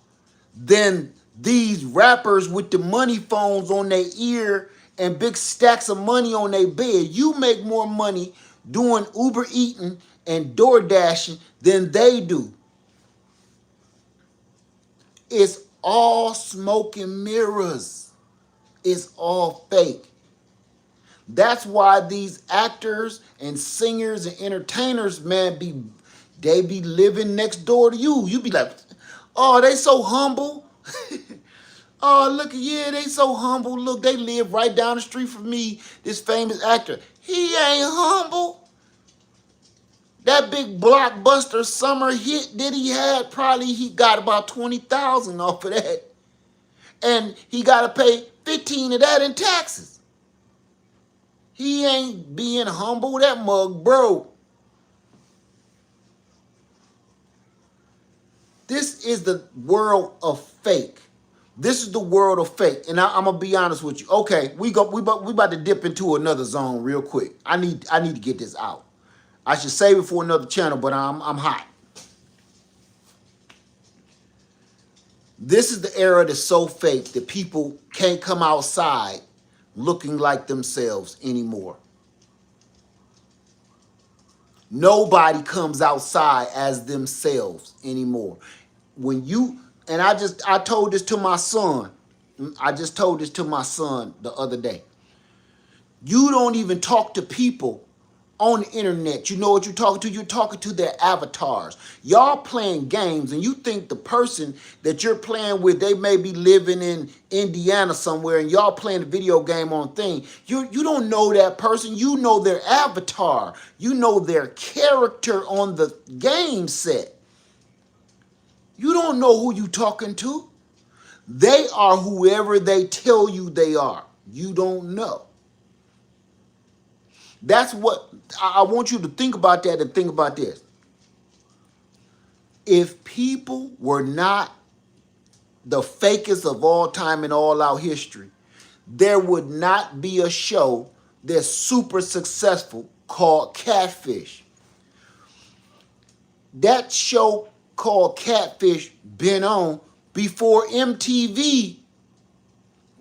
than these rappers with the money phones on their ear and big stacks of money on their bed. You make more money doing Uber eating and door dashing than they do. It's all smoke and mirrors. It's all fake. That's why these actors and singers and entertainers, man, they be living next door to you. You be like, oh, they so humble. Oh, look, yeah, they so humble. Look, they live right down the street from me, this famous actor. He ain't humble. That big blockbuster summer hit that he had, probably he got about 20,000 off of that. And he got to pay 15 of that in taxes. He ain't being humble. That mug broke. This is the world of fake. This is the world of fake. And I'm gonna be honest with you. Okay, we about to dip into another zone real quick. I need to get this out. I should save it for another channel, but I'm hot. This is the era that's so fake that people can't come outside looking like themselves anymore. Nobody comes outside as themselves anymore. When you, and I told this to my son. I just told this to my son the other day. You don't even talk to people on the internet. You know what you're talking to? You're talking to their avatars. Y'all playing games and you think the person that you're playing with, they may be living in Indiana somewhere and y'all playing a video game on thing. You don't know that person. You know their avatar. You know their character on the game set. You don't know who you talking to. They are whoever they tell you they are. You don't know. That's what I want you to think about that and think about this. If people were not the fakest of all time in all our history, there would not be a show that's super successful called Catfish. That show called Catfish been on before MTV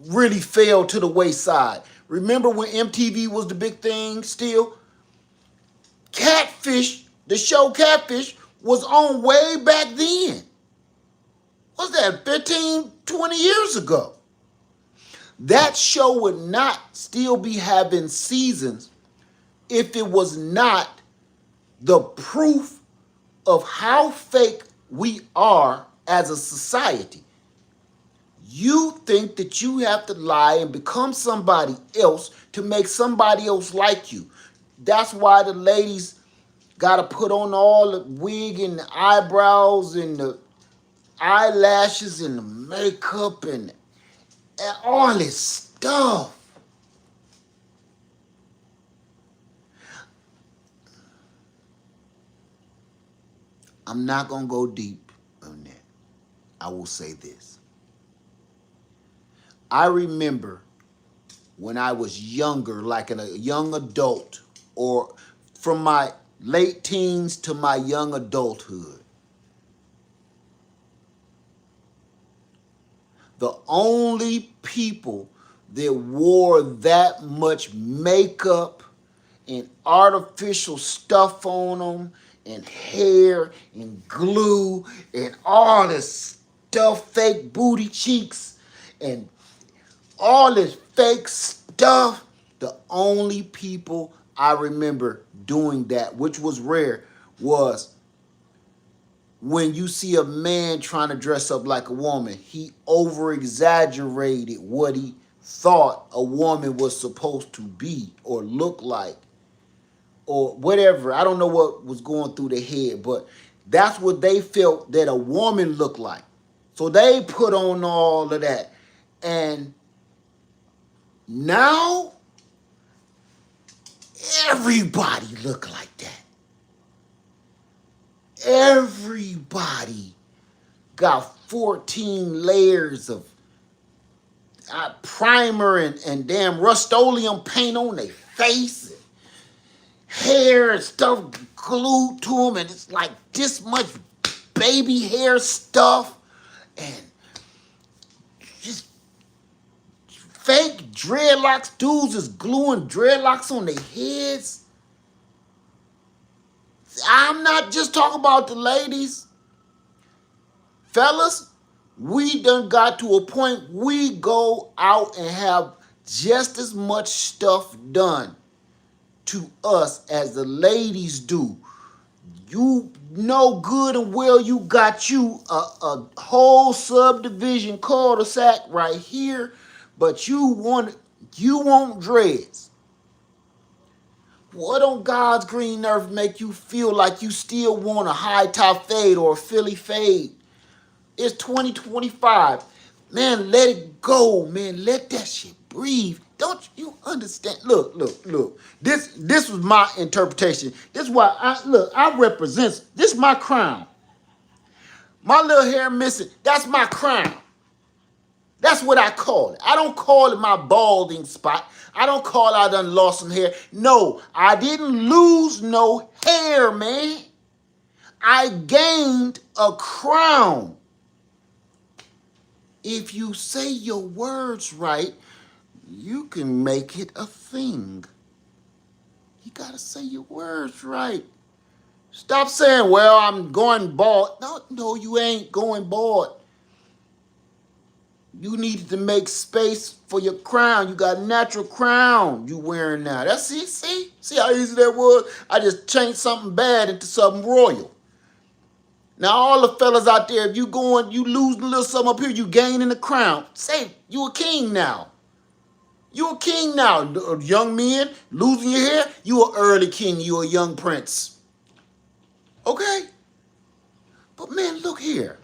really fell to the wayside. Remember when MTV was the big thing still? Catfish, the show Catfish, was on way back then. What's that, 15, 20 years ago? That show would not still be having seasons if it was not the proof of how fake we are as a society. You think that you have to lie and become somebody else to make somebody else like you. That's why the ladies got to put on all the wig and the eyebrows and the eyelashes and the makeup and all this stuff. I'm not going to go deep on that. I will say this. I remember when I was younger, like a young adult, or from my late teens to my young adulthood, the only people that wore that much makeup and artificial stuff on them and hair and glue and all this stuff, fake booty cheeks and all this fake stuff. The only people I remember doing that, which was rare, was when you see a man trying to dress up like a woman. He over exaggerated what he thought a woman was supposed to be or look like or whatever. I don't know what was going through their head, but that's what they felt that a woman looked like. So they put on all of that. And now everybody look like that. Everybody got 14 layers of primer and damn Rust-Oleum paint on their face, and hair and stuff glued to them, and it's like this much baby hair stuff, and just fake dreadlocks. Dudes is gluing dreadlocks on their heads. I'm not just talking about the ladies. Fellas, we done got to a point we go out and have just as much stuff done to us as the ladies do. You know good and well you got you a whole subdivision cul-de-sac right here, but you want dreads. What on God's green earth make you feel like you still want a high top fade or a Philly fade? It's 2025. Man, let it go, man. Let that shit breathe. Don't you understand? Look. This was my interpretation. This is why I represent. This is my crown. My little hair missing. That's my crown. That's what I call it. I don't call it my balding spot. I don't call it I done lost some hair. No, I didn't lose no hair, man. I gained a crown. If you say your words right, you can make it a thing. You gotta say your words right. Stop saying, well, I'm going bald. No, you ain't going bald. You needed to make space for your crown. You got a natural crown you wearing now. That's it, see? See how easy that was? I just changed something bad into something royal. Now, all the fellas out there, if you losing a little something up here, you gaining the crown. Say, you a king now. You a king now. Young men, losing your hair, you an early king, you a young prince. Okay? But man, look here.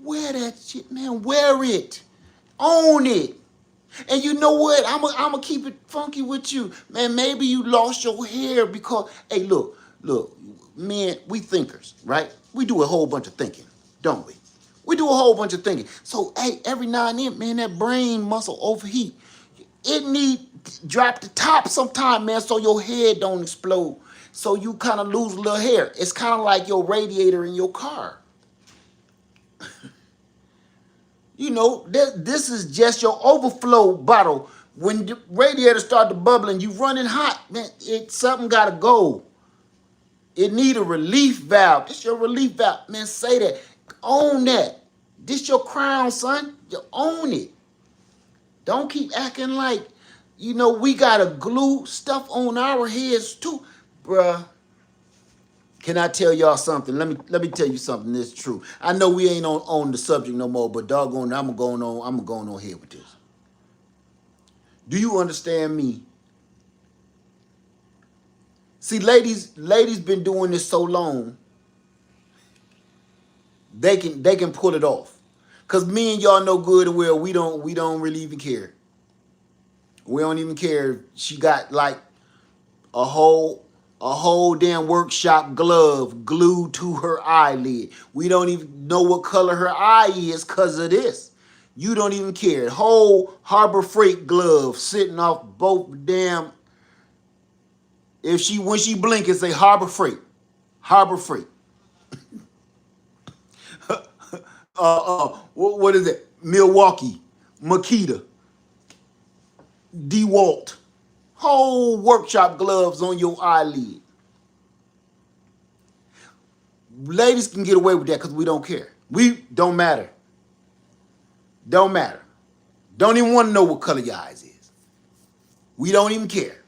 Wear that shit, man. Wear it. Own it. And you know what? I'm going to keep it funky with you. Man, maybe you lost your hair because, hey, look, man, we thinkers, right? We do a whole bunch of thinking, don't we? We do a whole bunch of thinking. So, hey, every now and then, man, that brain muscle overheat. It need drop the top sometime, man, so your head don't explode. So you kind of lose a little hair. It's kind of like your radiator in your car. You know, this is just your overflow bottle. When the radiator start to bubble and you running hot, man, something got to go. It need a relief valve. This your relief valve. Man, say that. Own that. This your crown, son. You own it. Don't keep acting like, we got to glue stuff on our heads too. Bruh, can I tell y'all something? Let me tell you something that's true. I know we ain't on the subject no more, but doggone, I'm going on here with this. Do you understand me? See, ladies been doing this so long, they can pull it off. Cause me and y'all know good and well we don't really even care. We don't even care. She got like a whole damn workshop glove glued to her eyelid. We don't even know what color her eye is because of this. You don't even care. Whole Harbor Freight glove sitting off both damn. When she blink, it say Harbor Freight. Harbor Freight. What is it? Milwaukee, Makita, DeWalt. Whole workshop gloves on your eyelid. Ladies can get away with that because we don't care. We don't matter. Don't matter. Don't even want to know what color your eyes is. We don't even care.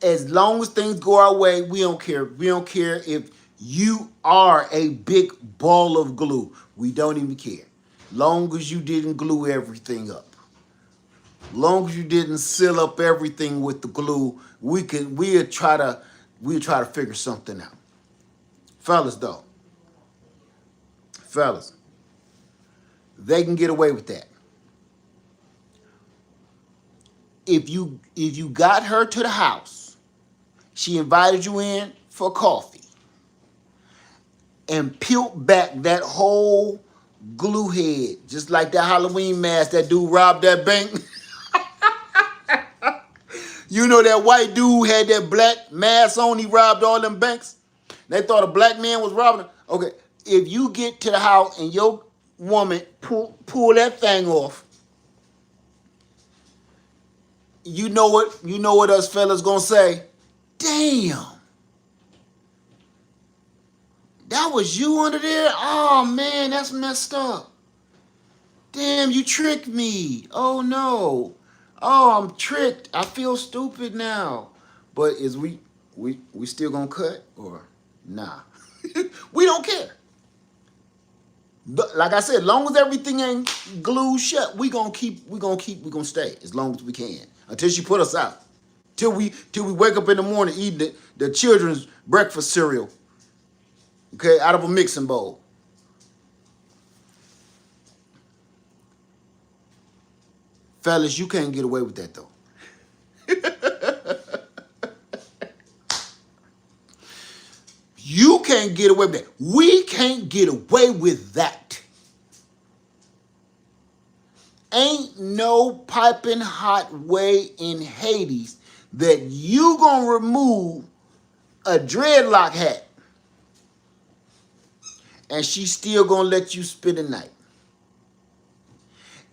As long as things go our way, we don't care. We don't care if you are a big ball of glue. We don't even care. Long as you didn't glue everything up. Long as you didn't seal up everything with the glue, we'll try to figure something out. Fellas though. Fellas. They can get away with that. If you got her to the house, she invited you in for coffee, and peeled back that whole glue head, just like that Halloween mask that dude robbed that bank. You know that white dude had that black mask on, he robbed all them banks. They thought a black man was robbing them. Okay, if you get to the house and your woman pull that thing off, you know what us fellas gonna say? Damn. That was you under there? Oh man, that's messed up. Damn, you tricked me. Oh no. Oh, I'm tricked. I feel stupid now. But is we still gonna cut or nah? We don't care. Like I said, long as everything ain't glued shut, we gonna stay as long as we can until she put us out. Till we wake up in the morning eating the children's breakfast cereal, okay, out of a mixing bowl. Fellas, you can't get away with that though. You can't get away with that. We can't get away with that. Ain't no piping hot way in Hades that you gonna remove a dreadlock hat and she still gonna let you spend the night.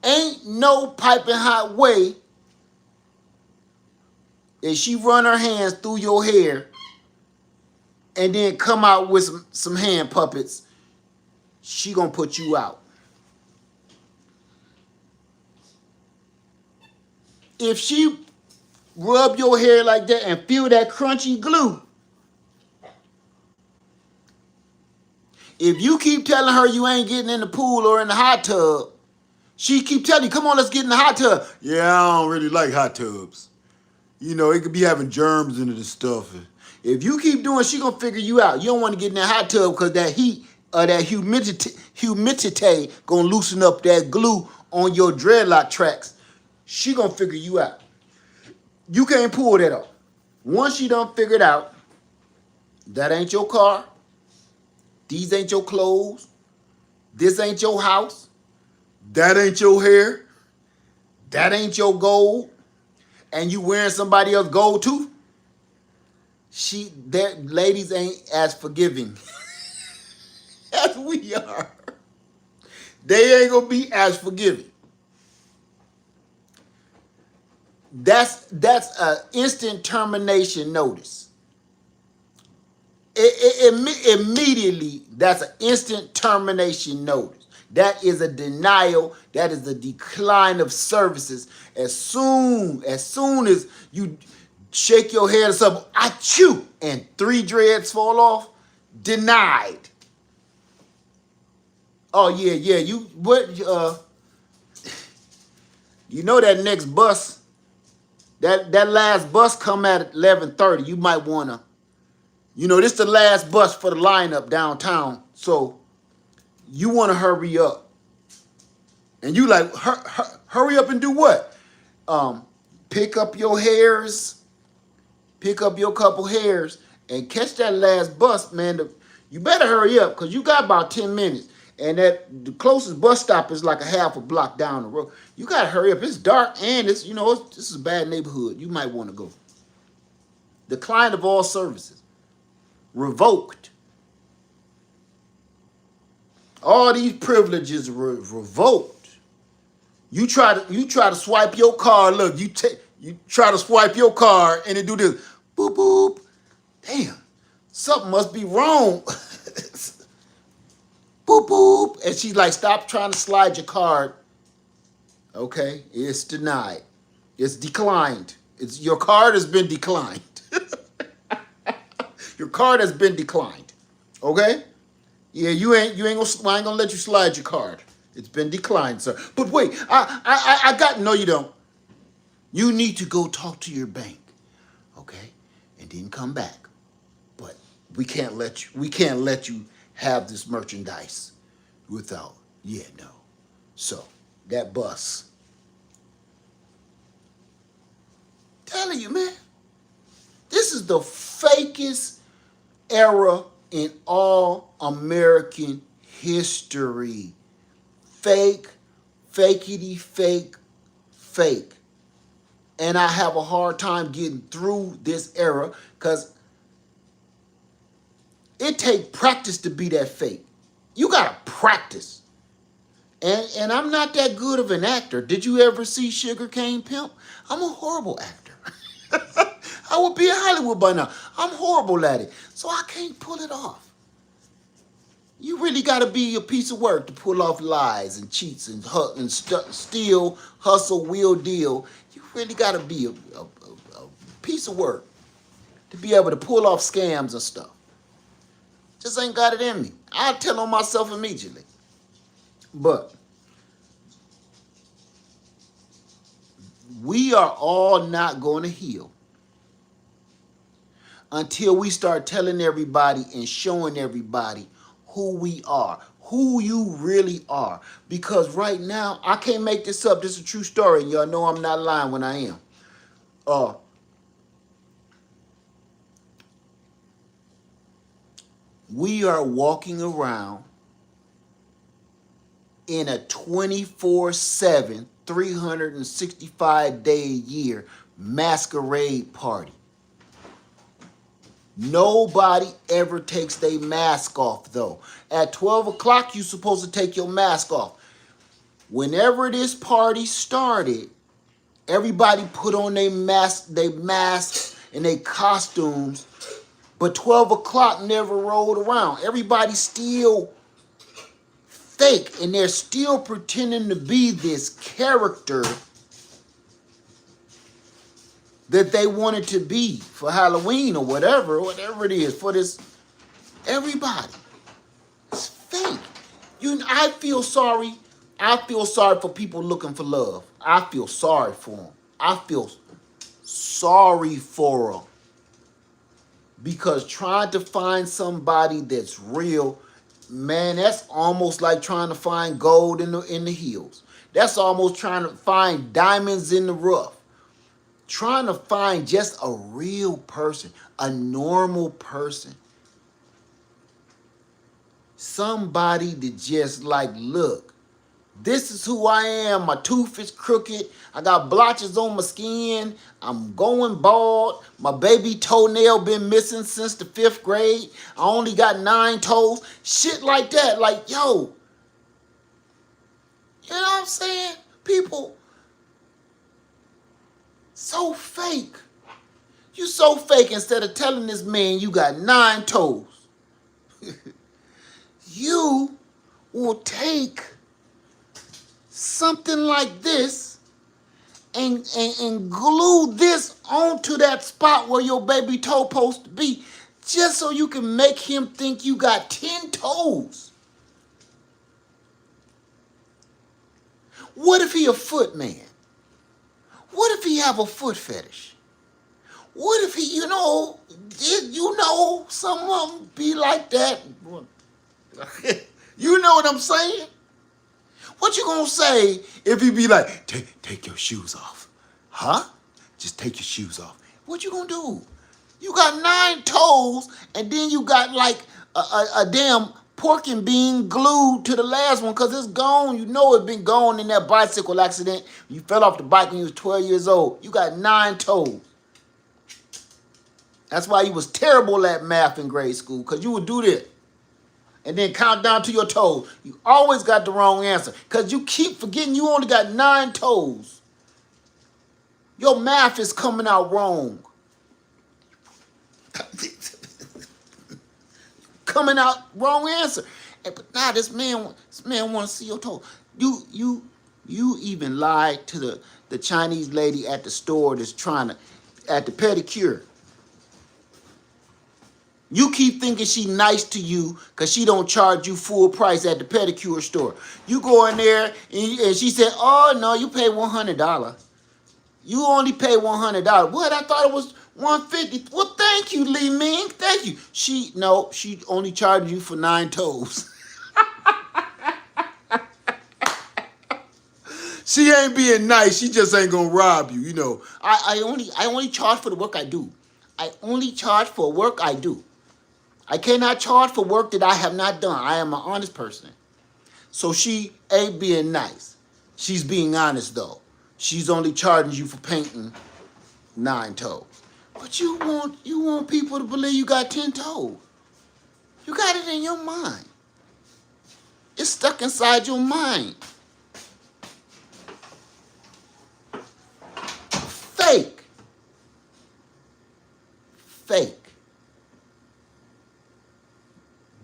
Ain't no piping hot way that she run her hands through your hair and then come out with some hand puppets. She gonna put you out. If she rub your hair like that and feel that crunchy glue, if you keep telling her you ain't getting in the pool or in the hot tub, she keep telling you, come on, let's get in the hot tub. Yeah, I don't really like hot tubs. You know, it could be having germs in it and stuff. If you keep doing, she gonna figure you out. You don't want to get in that hot tub because that heat or that humidity gonna loosen up that glue on your dreadlock tracks. She gonna figure you out. You can't pull that off. Once you done figured out that ain't your car, these ain't your clothes, this ain't your house, that ain't your hair, that ain't your gold, and you wearing somebody else's gold too, that ladies ain't as forgiving as we are. They ain't gonna be as forgiving. That's a instant termination notice. Immediately, that's an instant termination notice. That is a denial. That is a decline of services. As soon as you shake your head or something, I chew, and 3 dreads fall off, denied. Oh yeah, you know that next bus, that last bus come at 11:30. You might wanna, this the last bus for the lineup downtown, so you wanna hurry up. And you like, hurry up and do what? Pick up your hairs, pick up your couple hairs, and catch that last bus, man. You better hurry up because you got about 10 minutes. And the closest bus stop is like a half a block down the road. You got to hurry up. It's dark and this is a bad neighborhood. You might want to go. Decline of all services. Revoked. All these privileges revoked. You try to swipe your card. Look, you try to swipe your card and it do this. Boop, boop. Damn. something must be wrong. Boop, boop. And she's like, stop trying to slide your card. Okay, it's denied. It's declined. Your card has been declined. Your card has been declined. Okay? Yeah, I ain't gonna let you slide your card. It's been declined, sir. But wait, I got, no you don't. You need to go talk to your bank, okay? And then come back. But we can't let you have this merchandise without, yeah, no. So, that bus. Telling you, man, this is the fakest era in all American history. Fake, fakety fake, fake. And I have a hard time getting through this era because it takes practice to be that fake. You gotta practice. And I'm not that good of an actor. Did you ever see Sugar Cane Pimp? I'm a horrible actor. I would be in Hollywood by now. I'm horrible at it. So I can't pull it off. You really got to be a piece of work to pull off lies and cheats and steal, hustle, wheel, deal. You really got to be a piece of work to be able to pull off scams and stuff. Just ain't got it in me. I'll tell on myself immediately. But we are all not going to heal until we start telling everybody and showing everybody who we are, who you really are. Because right now, I can't make this up. This is a true story, and y'all know I'm not lying when I am. We are walking around in a 24/7, 365-day a year masquerade party. Nobody ever takes their mask off, though. At 12 o'clock, you're supposed to take your mask off. Whenever this party started, everybody put on their masks and their costumes, but 12 o'clock never rolled around. Everybody still fake, and they're still pretending to be this character that they wanted to be for Halloween or whatever it is, for this. Everybody. It's fake. I feel sorry. I feel sorry for people looking for love. I feel sorry for them. I feel sorry for them. Because trying to find somebody that's real, man, that's almost like trying to find gold in the hills. That's almost trying to find diamonds in the rough. Trying to find just a real person, a normal person. Somebody that just like, look, this is who I am. My tooth is crooked. I got blotches on my skin. I'm going bald. My baby toenail been missing since the 5th grade. I only got 9 toes. Shit like that. Like, yo. You know what I'm saying? People so fake. You so fake. Instead of telling this man you got 9 toes, you will take something like this and glue this onto that spot where your baby toe supposed to be, just so you can make him think you got 10 toes. What if he a foot man? What if he have a foot fetish? What if he, some of them be like that? You know what I'm saying? What you gonna say if he be like, take your shoes off? Huh? Just take your shoes off. What you gonna do? You got 9 toes, and then you got like a damn pork and bean glued to the last one because it's gone. You know it's been gone in that bicycle accident. You fell off the bike when you was 12 years old. You got 9 toes. That's why you was terrible at math in grade school, because you would do this and then count down to your toes. You always got the wrong answer because you keep forgetting you only got 9 toes. Your math is coming out wrong. coming out wrong answer. But now this man want to see your toe. You even lied to the Chinese lady at the store that's trying to at the pedicure. You keep thinking she nice to you because she don't charge you full price at the pedicure store. You go in there and she said, "Oh no, you pay $100. You only pay $100." What? I thought it was $150. Well, thank you, Lee Ming. Thank you. She only charged you for 9 toes. She ain't being nice. She just ain't gonna rob you. You know. I only charge for the work I do. I only charge for work I do. I cannot charge for work that I have not done. I am an honest person. So she ain't being nice. She's being honest though. She's only charging you for painting 9 toes. But you want people to believe you got 10 toes. You got it in your mind. It's stuck inside your mind. Fake. Fake.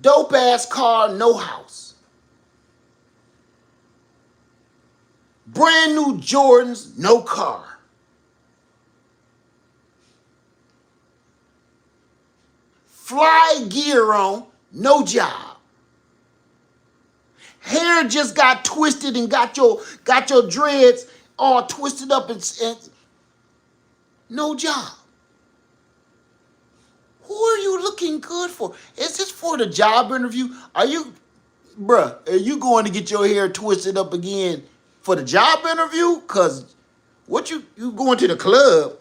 Dope ass car, no house. Brand new Jordans, no car. Fly gear on, no job. Hair just got twisted and got your dreads all twisted up and no job. Who are you looking good for? Is this for the job interview? Are you going to get your hair twisted up again for the job interview? Cause what you going to the club?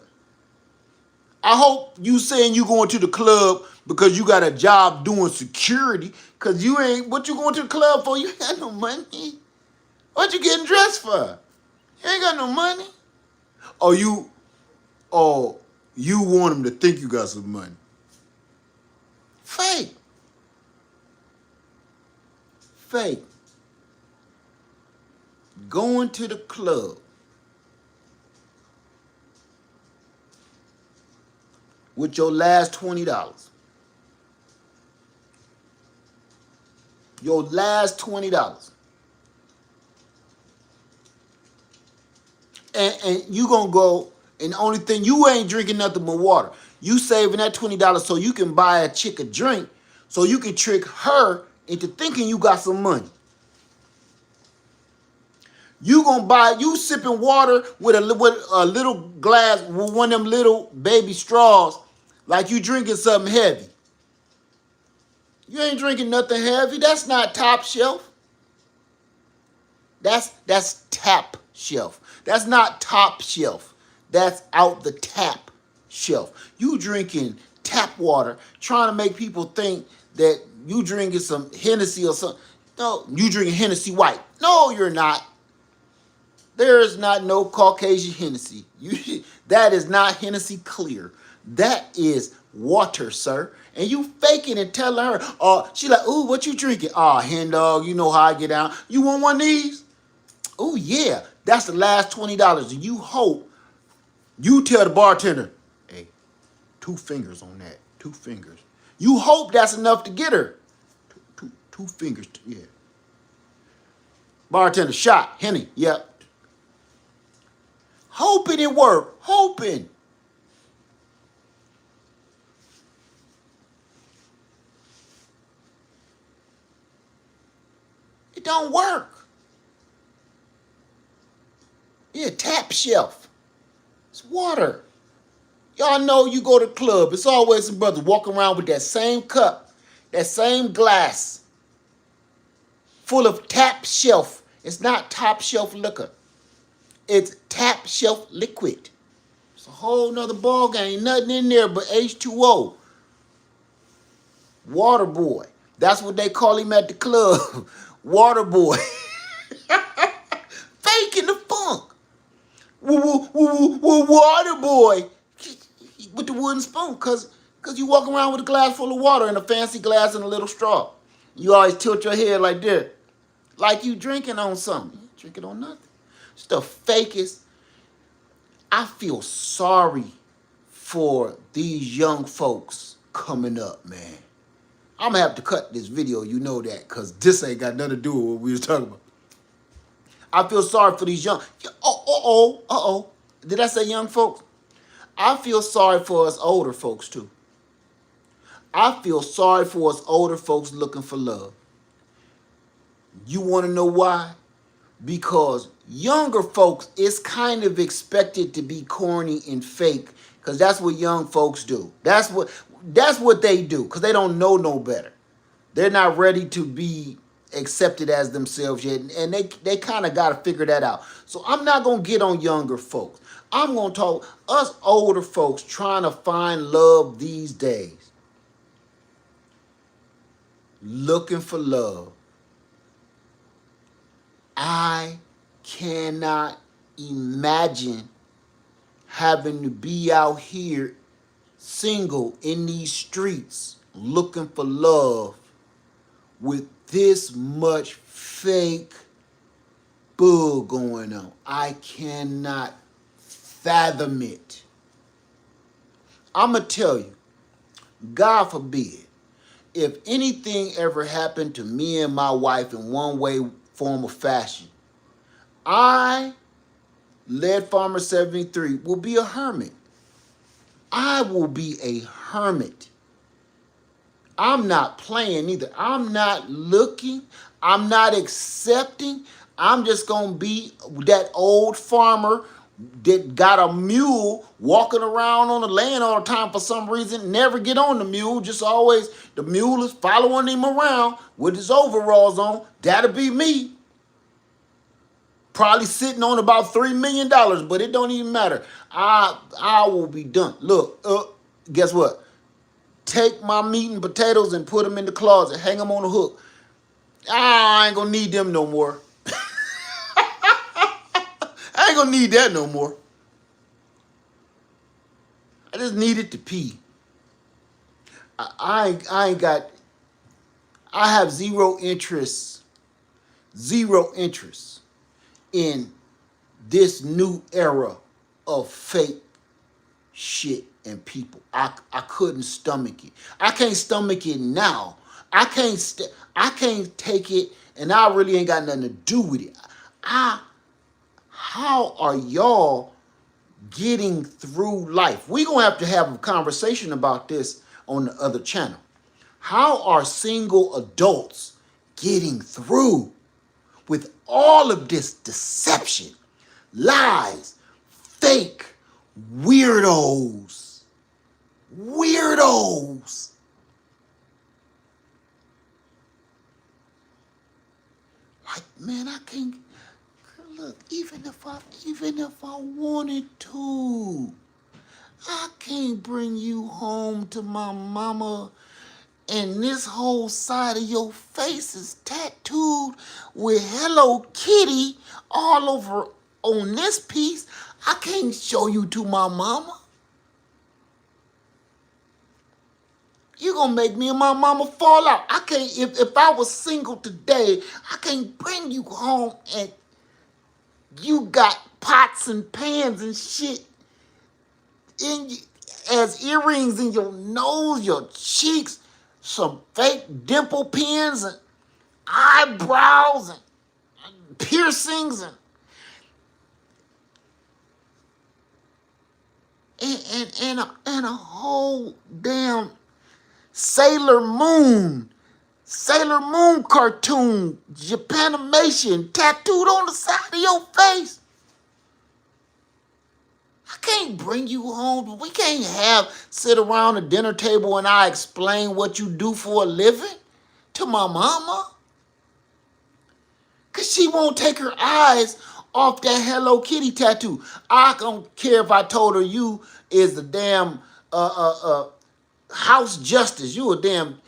I hope you saying you going to the club because you got a job doing security. Cause you ain't, what you going to the club for? You ain't got no money. What you getting dressed for? You ain't got no money. You want them to think you got some money. Fake. Fake. Going to the club with your last $20. Your last $20. And you gonna go, and the only thing, you ain't drinking nothing but water. You saving that $20 so you can buy a chick a drink, so you can trick her into thinking you got some money. You sipping water with a little glass with one of them little baby straws, like you drinking something heavy. You ain't drinking nothing heavy. That's not top shelf. That's tap shelf. That's not top shelf. That's out the tap shelf. You drinking tap water, trying to make people think that you drinking some Hennessy or something. No, you drinking Hennessy White. No, you're not. There is not no Caucasian Hennessy. That is not Hennessy Clear. That is water, sir. And you faking and telling her, she like, ooh, what you drinking? Hen dog, you know how I get down. You want one of these? Oh yeah, that's the last $20. And you hope, you tell the bartender, hey, 2 fingers on that, 2 fingers. You hope that's enough to get her. Two fingers, yeah. Bartender, shot, Henny, yep. Hoping it work, hoping. It don't work. Yeah, tap shelf. It's water. Y'all know you go to the club, it's always some brothers walking around with that same cup, that same glass, full of tap shelf. It's not top shelf liquor. It's tap shelf liquid. It's a whole nother ball game. Nothing in there but H2O. Water boy. That's what they call him at the club. Water boy. Faking the funk. Water boy. With the wooden spoon. Cause you walk around with a glass full of water and a fancy glass and a little straw. You always tilt your head like this. Like you drinking on something. You drinking on nothing. It's the fakest. I feel sorry for these young folks coming up, man. I'm gonna have to cut this video, you know that, because this ain't got nothing to do with what we was talking about. I feel sorry for these young, Did I say young folks? I feel sorry for us older folks too. I feel sorry for us older folks looking for love. You want to know why? Because younger folks, it's kind of expected to be corny and fake, because that's what young folks do. That's what they do, because they don't know no better. They're not ready to be accepted as themselves yet, and they kind of got to figure that out. So I'm not going to get on younger folks. I'm going to talk us older folks trying to find love these days. Looking for love. I cannot imagine having to be out here single in these streets looking for love with this much fake bull going on. I cannot fathom it. I'm going to tell you, God forbid, if anything ever happened to me and my wife in one way, form, or fashion, I, Lead Farmer 73, will be a hermit. I will be a hermit. I'm not playing either. I'm not looking. I'm not accepting. I'm just going to be that old farmer that got a mule walking around on the land all the time for some reason, never get on the mule, just always, the mule is following him around with his overalls on. That'll be me. Probably sitting on about $3 million, but it don't even matter. I will be done. Look, guess what? Take my meat and potatoes and put them in the closet, hang them on a hook. I ain't gonna need them no more. I ain't gonna need that no more. I just needed to pee. I ain't got, I have zero interest in this new era of fake shit and people. I couldn't stomach it. I can't stomach it now. I can't take it, and I really ain't got nothing to do with it. How are y'all getting through life? We're gonna have to have a conversation about this on the other channel. How are single adults getting through with all of this deception, lies, fake, weirdos? Like, man, I can't look. Even if I wanted to, I can't bring you home to my mama, and this whole side of your face is tattooed with Hello Kitty all over on this piece. I can't show you to my mama. You gonna make me and my mama fall out. I can't, if I was single today, I can't bring you home and you got pots and pans and shit in as earrings in your nose, your cheeks, some fake dimple pins and eyebrows and piercings and a whole damn Sailor Moon cartoon, Japanimation tattooed on the side of your face. I can't bring you home. We can't sit around a dinner table and I explain what you do for a living to my mama. Because she won't take her eyes off that Hello Kitty tattoo. I don't care if I told her you is the damn House Justice. You a damn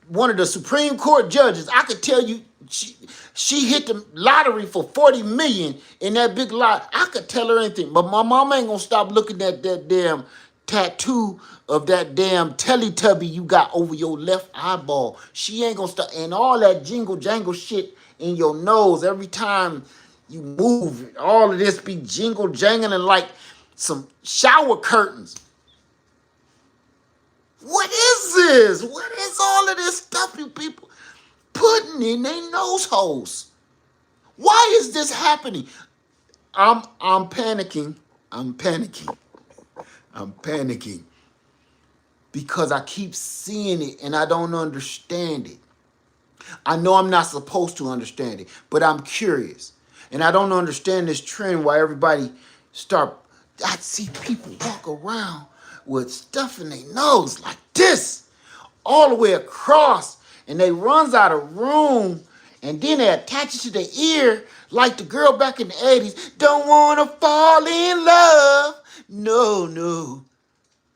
one of the Supreme Court judges. I could tell you she hit the lottery for 40 million in that big lot. I could tell her anything. But my mama ain't gonna stop looking at that damn tattoo of that damn Teletubby you got over your left eyeball. She ain't gonna stop. And all that jingle jangle shit in your nose every time you move. All of this be jingle jangling like some shower curtains. What is this? What is all of this stuff you people putting in their nose holes? Why is this happening? I'm panicking. I'm panicking. I'm panicking because I keep seeing it and I don't understand it. I know I'm not supposed to understand it, but I'm curious. And I don't understand this trend why everybody start. I see people walk around with stuff in their nose like this, all the way across, and they runs out of room, and then they attach it to their ear like the girl back in the 80s. Don't wanna fall in love. No, no.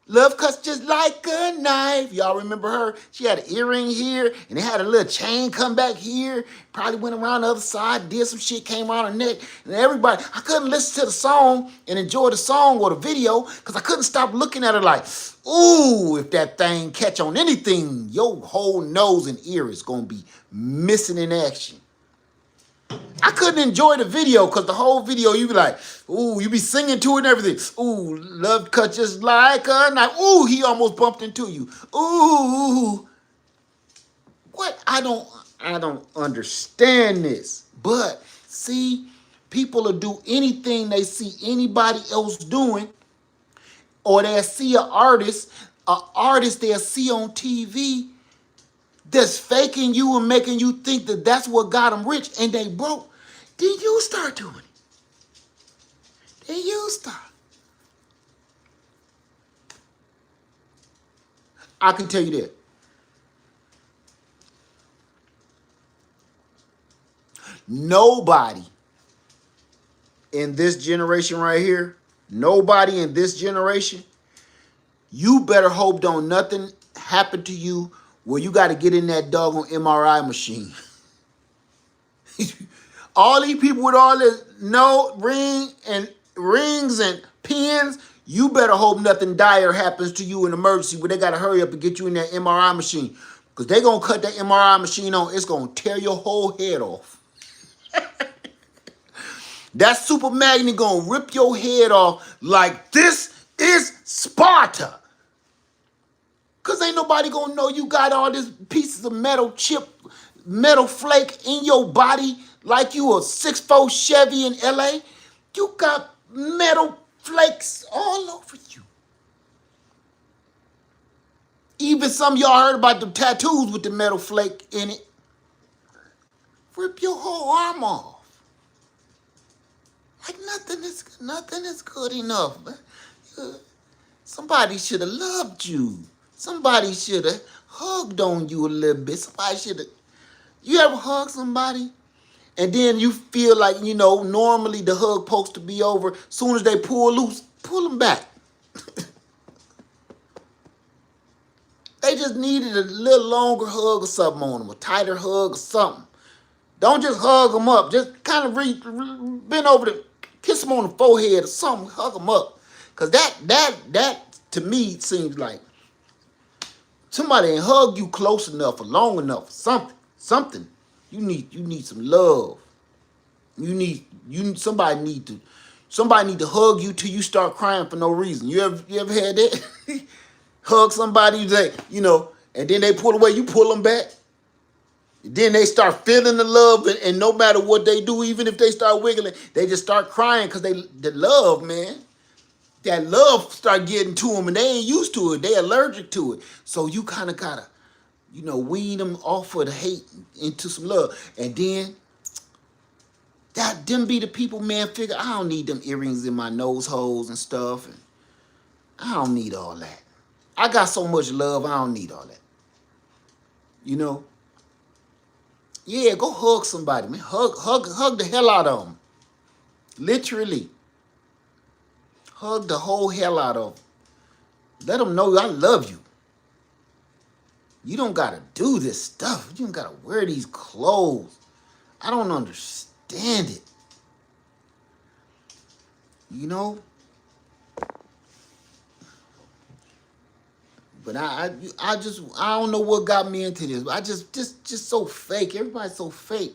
Love cuts just like a knife. Y'all remember her? She had an earring here, and it had a little chain come back here. Probably went around the other side, did some shit, came around her neck. And everybody, I couldn't listen to the song and enjoy the song or the video because I couldn't stop looking at her like, ooh, if that thing catch on anything, your whole nose and ear is going to be missing in action. I couldn't enjoy the video because the whole video you be like, ooh, you be singing to it and everything. Ooh, love cut just like a knife. Ooh, he almost bumped into you. Ooh, what? I don't understand this. But see, people will do anything they see anybody else doing, or they'll see an artist they'll see on TV that's faking you and making you think that that's what got them rich and they broke. Then you start doing it. Then you start. I can tell you that. Nobody in this generation right here, nobody in this generation, you better hope don't nothing happen to you where you got to get in that doggone MRI machine. All these people with all this rings and pins, you better hope nothing dire happens to you in emergency where they got to hurry up and get you in that MRI machine. Because they going to cut that MRI machine on. It's going to tear your whole head off. That super magnet going to rip your head off like this is Sparta. Because ain't nobody going to know you got all these pieces of metal flake in your body like you a 6'4" Chevy in LA. You got metal flakes all over you. Even some of y'all heard about the tattoos with the metal flake in it. Rip your whole arm off. Like nothing is good enough. Somebody should have loved you. Somebody should have hugged on you a little bit. Somebody should have. You ever hug somebody and then you feel like, normally the hug supposed to be over. Soon as they pull loose, pull them back. They just needed a little longer hug or something on them, a tighter hug or something. Don't just hug them up. Just kind of bend over to kiss them on the forehead or something. Hug them up. Because that to me seems like somebody ain't hug you close enough or long enough or something. Something. You need some love. Somebody need to hug you till you start crying for no reason. You ever had that? Hug somebody that, and then they pull away, you pull them back. Then they start feeling the love, and no matter what they do, even if they start wiggling, they just start crying because the love, man. That love start getting to them, and they ain't used to it. They allergic to it. So you kind of gotta, wean them off of the hate into some love. And then, them be the people, man, figure, I don't need them earrings in my nose holes and stuff. And I don't need all that. I got so much love, I don't need all that. Yeah, go hug somebody, man. Hug the hell out of them. Literally. Hug the whole hell out of them. Let them know I love you. You don't got to do this stuff. You don't got to wear these clothes. I don't understand it. But I don't know what got me into this. I just so fake. Everybody's so fake.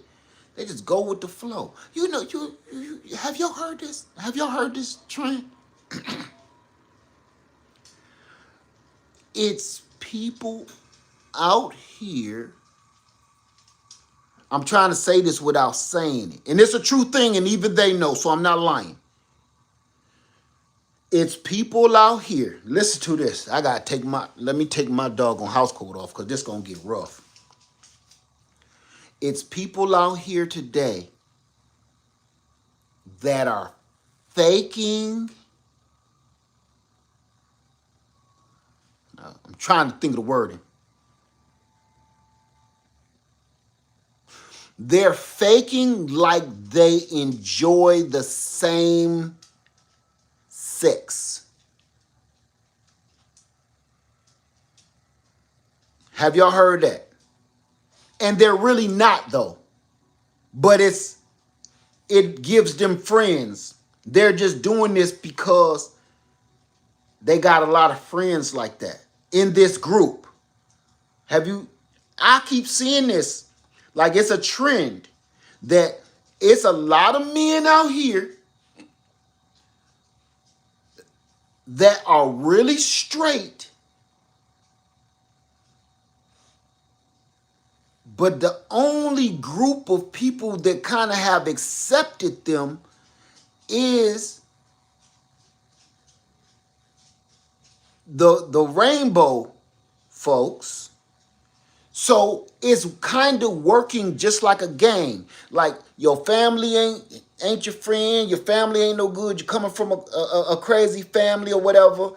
They just go with the flow. You have y'all heard this? Have y'all heard this trend? It's people out here, I'm trying to say this without saying it, and it's a true thing, and even they know, so I'm not lying. It's people out here. Listen to this. Let me take my doggone house coat off because this gonna get rough. It's people out here today that are faking. I'm trying to think of the wording. They're faking like they enjoy the same sex. Have y'all heard that? And they're really not though. But it gives them friends. They're just doing this because they got a lot of friends like that in this group. I keep seeing this. Like it's a trend that it's a lot of men out here that are really straight, but the only group of people that kind of have accepted them is the rainbow folks. So it's kind of working just like a game. Like your family ain't your friend. Your family ain't no good. You're coming from a crazy family or whatever,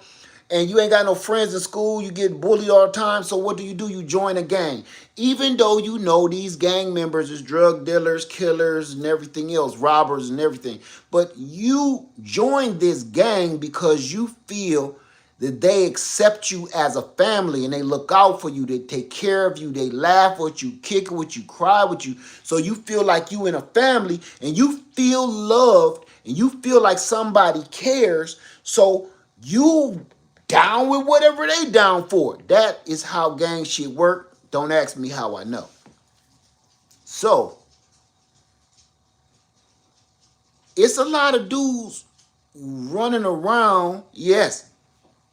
and you ain't got no friends in school. You get bullied all the time. So what do? You join a gang, even though you know these gang members is drug dealers, killers, and everything else, robbers and everything. But you join this gang because you feel that they accept you as a family and they look out for you, they take care of you, they laugh with you, kick with you, cry with you. So you feel like you in a family and you feel loved and you feel like somebody cares. So you down with whatever they down for. That is how gang shit work. Don't ask me how I know. So it's a lot of dudes running around, yes,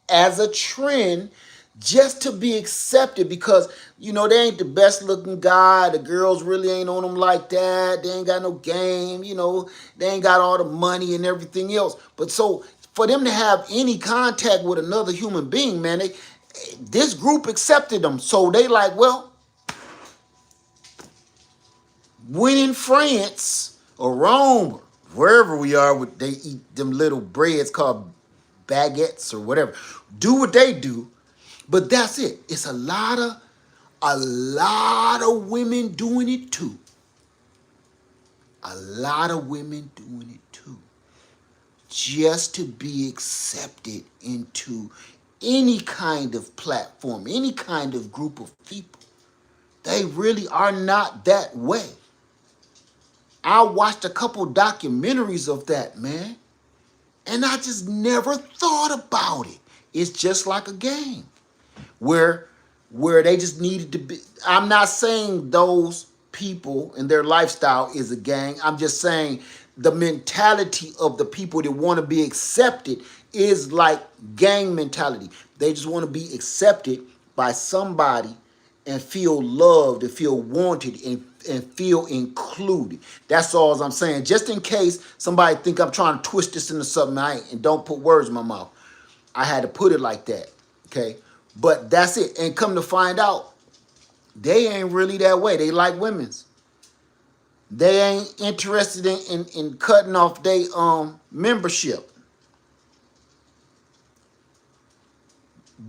as a trend just to be accepted because they ain't the best looking guy, the girls really ain't on them like that, they ain't got no game, they ain't got all the money and everything else. But so for them to have any contact with another human being, man, this group accepted them, so they like, well, when in France or Rome, wherever we are, they eat them little breads called baguettes or whatever, do what they do. But that's it. It's a lot of women doing it too. A lot of women doing it too. Just to be accepted into any kind of platform, any kind of group of people. They really are not that way. I watched a couple documentaries of that, man. And I just never thought about it. It's just like a game. where they just needed to be. I'm not saying those people and their lifestyle is a gang. I'm just saying the mentality of the people that want to be accepted is like gang mentality. They just want to be accepted by somebody and feel loved and feel wanted and feel included. That's all I'm saying. Just in case somebody think I'm trying to twist this into something I ain't, and don't put words in my mouth. I had to put it like that. Okay. But that's it. And come to find out, they ain't really that way. They like women's. They ain't interested in cutting off their membership.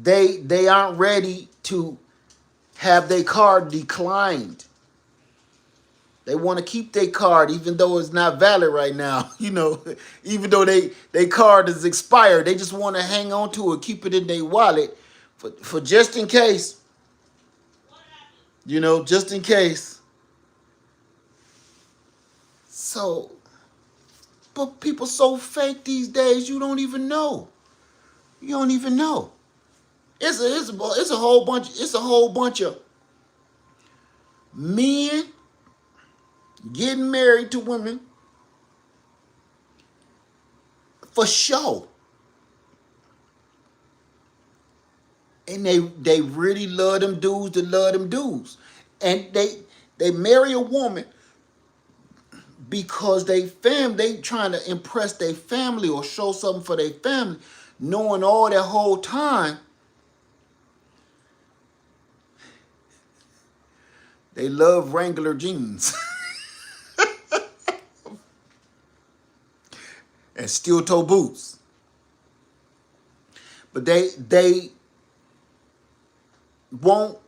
They aren't ready to have their card declined. They want to keep their card even though it's not valid right now. Even though they card is expired. They just want to hang on to it, keep it in their wallet for just in case. Just in case. So, but people so fake these days, you don't even know. You don't even know. It's a whole bunch of men getting married to women for show. And they really love them dudes that love them dudes. And they marry a woman because they trying to impress their family or show something for their family, knowing all that whole time they love Wrangler jeans and steel toe boots. But won't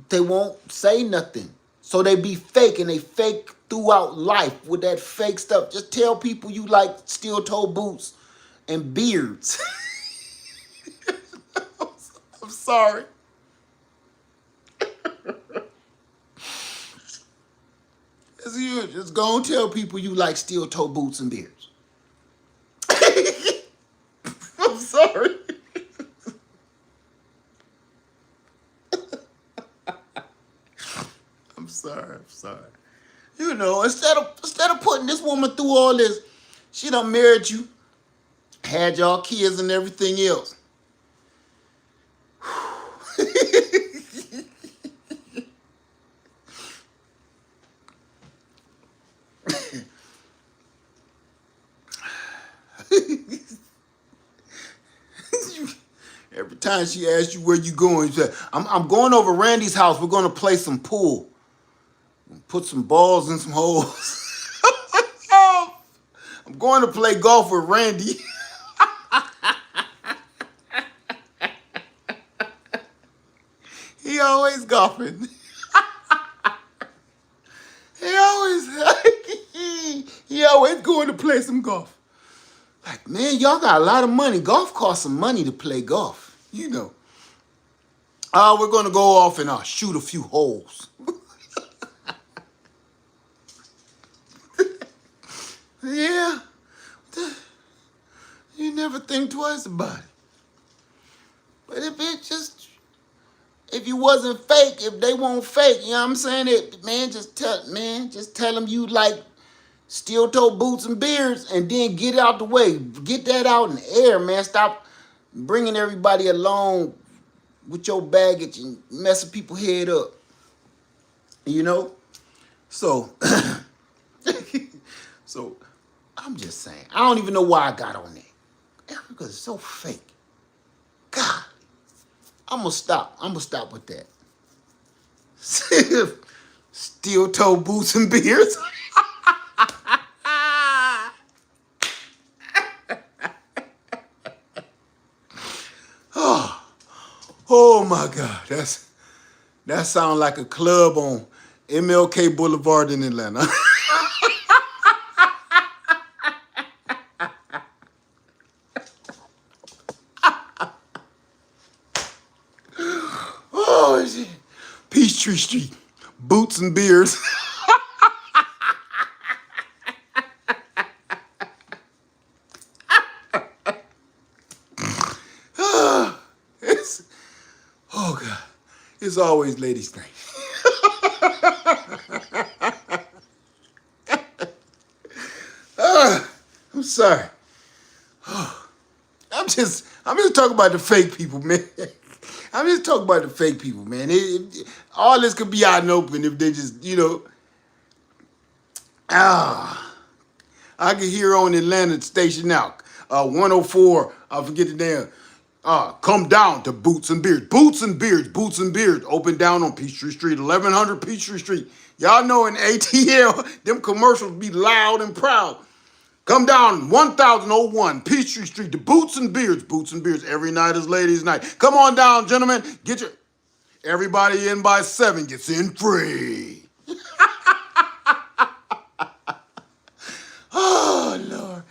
they won't say nothing. So they be fake, and they fake throughout life with that fake stuff. Just tell people you like steel toe boots and beards. I'm sorry. Just go and tell people you like steel toe boots and beards. I'm sorry. I'm sorry. I'm sorry. You know, instead of putting this woman through all this, she done married you, had y'all kids and everything else. Every time she asks you where you going, you say, I'm going over Randy's house. We're going to play some pool. Put some balls in some holes. I'm going to play golf with Randy. He always golfing. He always he always going to play some golf. Like, man, y'all got a lot of money. Golf costs some money to play golf. You know. We're going to go off and shoot a few holes. Yeah. You never think twice about it. But if you wasn't fake, if they won't fake, you know what I'm saying? Just tell them you like steel toe boots and beards, and then get it out the way. Get that out in the air, man. Stop bringing everybody along with your baggage and messing people's head up. You know? So, so I'm just saying. I don't even know why I got on that. Because it's so fake. God. I'm gonna stop with that. Steel toe boots and beards. Oh my God, that sounds like a club on MLK Boulevard in Atlanta. Oh shit, Peachtree Street, boots and beards. Oh God, it's always ladies' night. I'm sorry. I'm just talking about the fake people, man. I'm just talking about the fake people, man. All this could be out and open if they just, I can hear on Atlanta station now, 104. I forget the name. Come down to Boots and Beards. Boots and Beards. Boots and Beards. Open down on Peachtree Street, 1100 Peachtree Street. Y'all know in ATL, them commercials be loud and proud. Come down 1001 Peachtree Street to Boots and Beards. Boots and Beards. Every night is ladies' night. Come on down, gentlemen. Everybody in by 7 gets in free. Oh, Lord.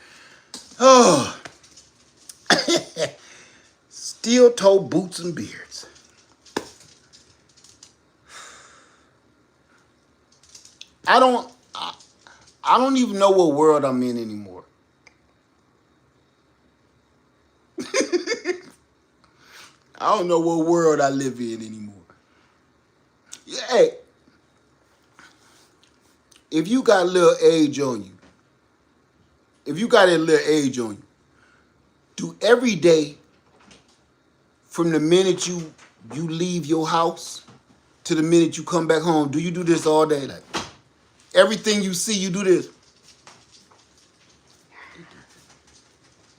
Oh. Steel toe boots and beards. I don't even know what world I'm in anymore. I don't know what world I live in anymore. Hey, if you got a little age on you, do every day from the minute you You leave your house to the minute you come back home. Do you do this all day? Like everything you see, you do this.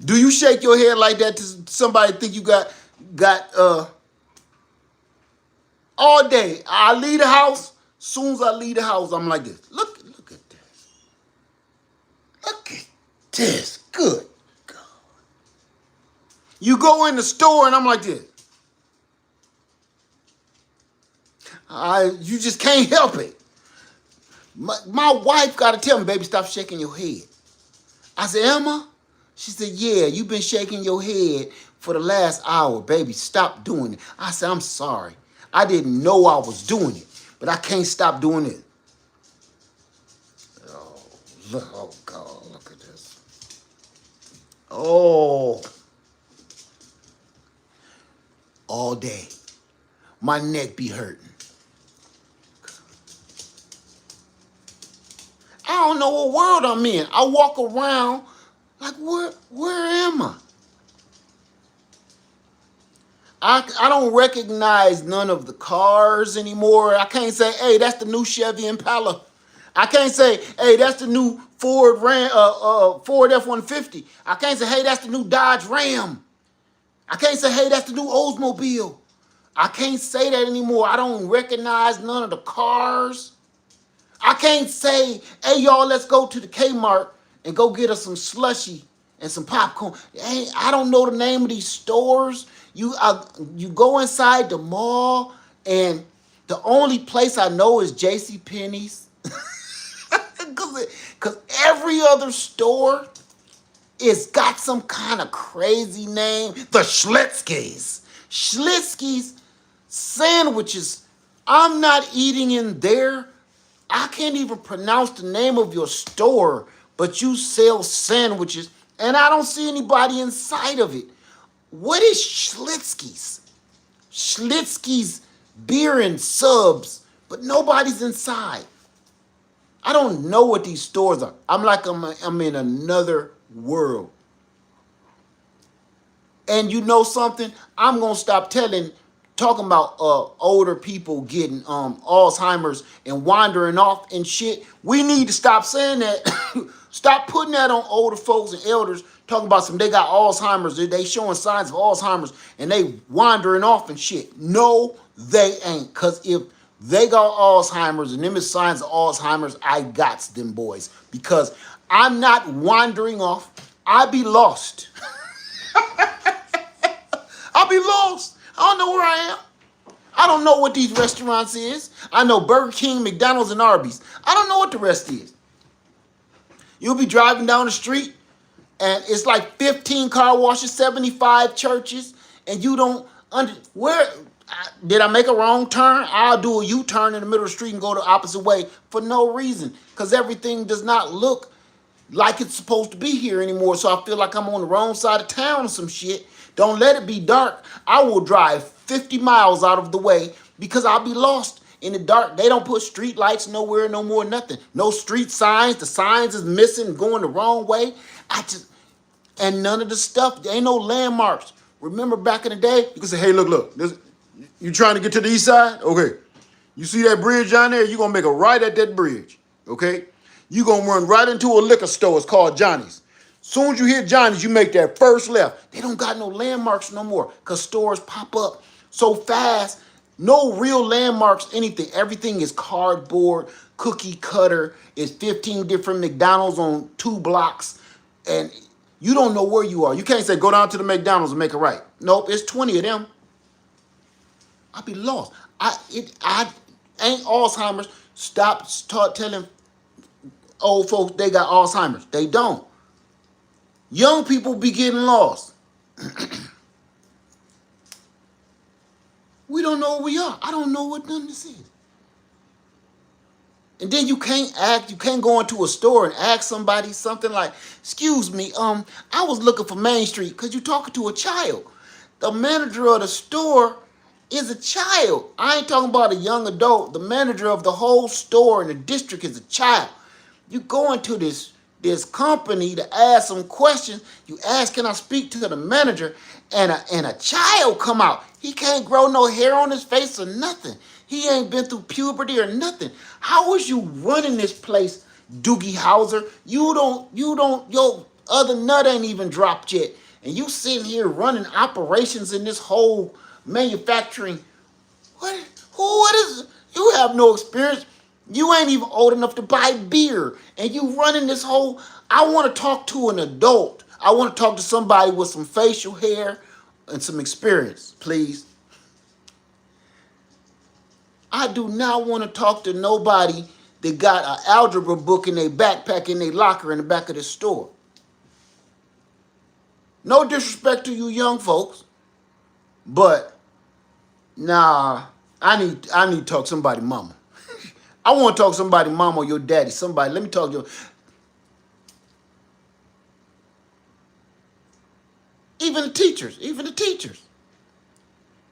Do you shake your head like that to somebody think you got all day? I leave the house. Soon as I leave the house, I'm like this. Look at this. Look at this. Good God. You go in the store and I'm like this. You just can't help it. My wife got to tell me, baby, stop shaking your head. I said, Emma? She said, yeah, you've been shaking your head for the last hour. Baby, stop doing it. I said, I'm sorry. I didn't know I was doing it, but I can't stop doing it. Oh, look, oh God, look at this. Oh. All day. My neck be hurting. I don't know what world I'm in. I walk around like, where am I? I don't recognize none of the cars anymore. I can't say, hey, that's the new Chevy Impala. I can't say, hey, that's the new Ford F-150. I can't say, hey, that's the new Dodge Ram. I can't say, hey, that's the new Oldsmobile. I can't say that anymore. I don't recognize none of the cars. I can't say, hey, y'all, let's go to the Kmart and go get us some slushy and some popcorn. Hey, I don't know the name of these stores. You go inside the mall, and the only place I know is J.C. Penney's. Because every other store is got some kind of crazy name. The Schlitzky's. Schlitzky's sandwiches. I'm not eating in there. I can't even pronounce the name of your store, but you sell sandwiches, and I don't see anybody inside of it. What is Schlitzky's? Schlitzky's beer and subs, but nobody's inside. I don't know what these stores are. I'm in another world. And you know something? I'm gonna stop talking about older people getting Alzheimer's and wandering off and shit. We need to stop saying that. Stop putting that on older folks and elders talking about they got Alzheimer's. They showing signs of Alzheimer's and they wandering off and shit. No, they ain't. Cause if they got Alzheimer's and them is signs of Alzheimer's, I got them boys. Because I'm not wandering off. I be lost. I'll be lost. I don't know where I am. I don't know what these restaurants is. I know Burger King, McDonald's, and Arby's. I don't know what the rest is. You'll be driving down the street, and it's like 15 car washes, 75 churches, and you don't did I make a wrong turn? I'll do a U-turn in the middle of the street and go the opposite way for no reason, because everything does not look like it's supposed to be here anymore. So I feel like I'm on the wrong side of town or some shit. Don't let it be dark. I will drive 50 miles out of the way because I'll be lost in the dark. They don't put street lights nowhere, no more, nothing. No street signs. The signs is missing, going the wrong way. And none of the stuff, there ain't no landmarks. Remember back in the day, you could say, hey, look, you trying to get to the east side? Okay. You see that bridge down there? You're going to make a right at that bridge. Okay? You're going to run right into a liquor store. It's called Johnny's. Soon as you hit Johnny's, you make that first left. They don't got no landmarks no more because stores pop up so fast. No real landmarks, anything. Everything is cardboard, cookie cutter. It's 15 different McDonald's on 2 blocks. And you don't know where you are. You can't say, go down to the McDonald's and make a right. Nope, it's 20 of them. I'll be lost. I ain't Alzheimer's. Start telling old folks they got Alzheimer's. They don't. Young people be getting lost. We don't know where we are. I don't know what none of this is. And then you can't go into a store and ask somebody something like, excuse me, I was looking for Main Street, because you're talking to a child. The manager of the store is a child. I ain't talking about a young adult. The manager of the whole store in the district is a child. You go into this this company to ask some questions. You ask, can I speak to the manager? And a child come out. He can't grow no hair on his face or nothing. He ain't been through puberty or nothing. How is you running this place, Doogie Howser? Your other nut ain't even dropped yet. And you sitting here running operations in this whole manufacturing. What is, you have no experience. You ain't even old enough to buy beer. And you running this whole, I want to talk to an adult. I want to talk to somebody with some facial hair and some experience, please. I do not want to talk to nobody that got an algebra book in their backpack in their locker in the back of the store. No disrespect to you young folks, but nah, I need to talk to somebody mama. I want to talk to somebody mama or your daddy, somebody. Let me talk to you. Even the teachers.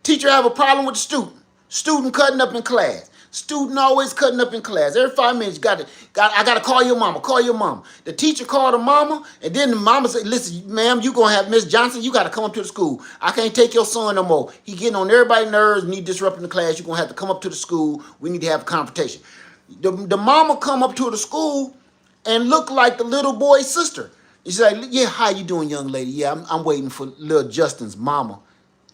Teacher have a problem with the student. Student cutting up in class. Student always cutting up in class. Every 5 minutes, I gotta call your mama. Call your mama. The teacher called the mama, and then the mama said, "Listen, ma'am, you gonna have Miss Johnson. You gotta come up to the school. I can't take your son no more. He getting on everybody's nerves, and he disrupting the class. You are gonna have to come up to the school. We need to have a confrontation." The mama come up to the school and look like the little boy's sister. She's like, "Yeah, how you doing, young lady? Yeah, I'm waiting for little Justin's mama."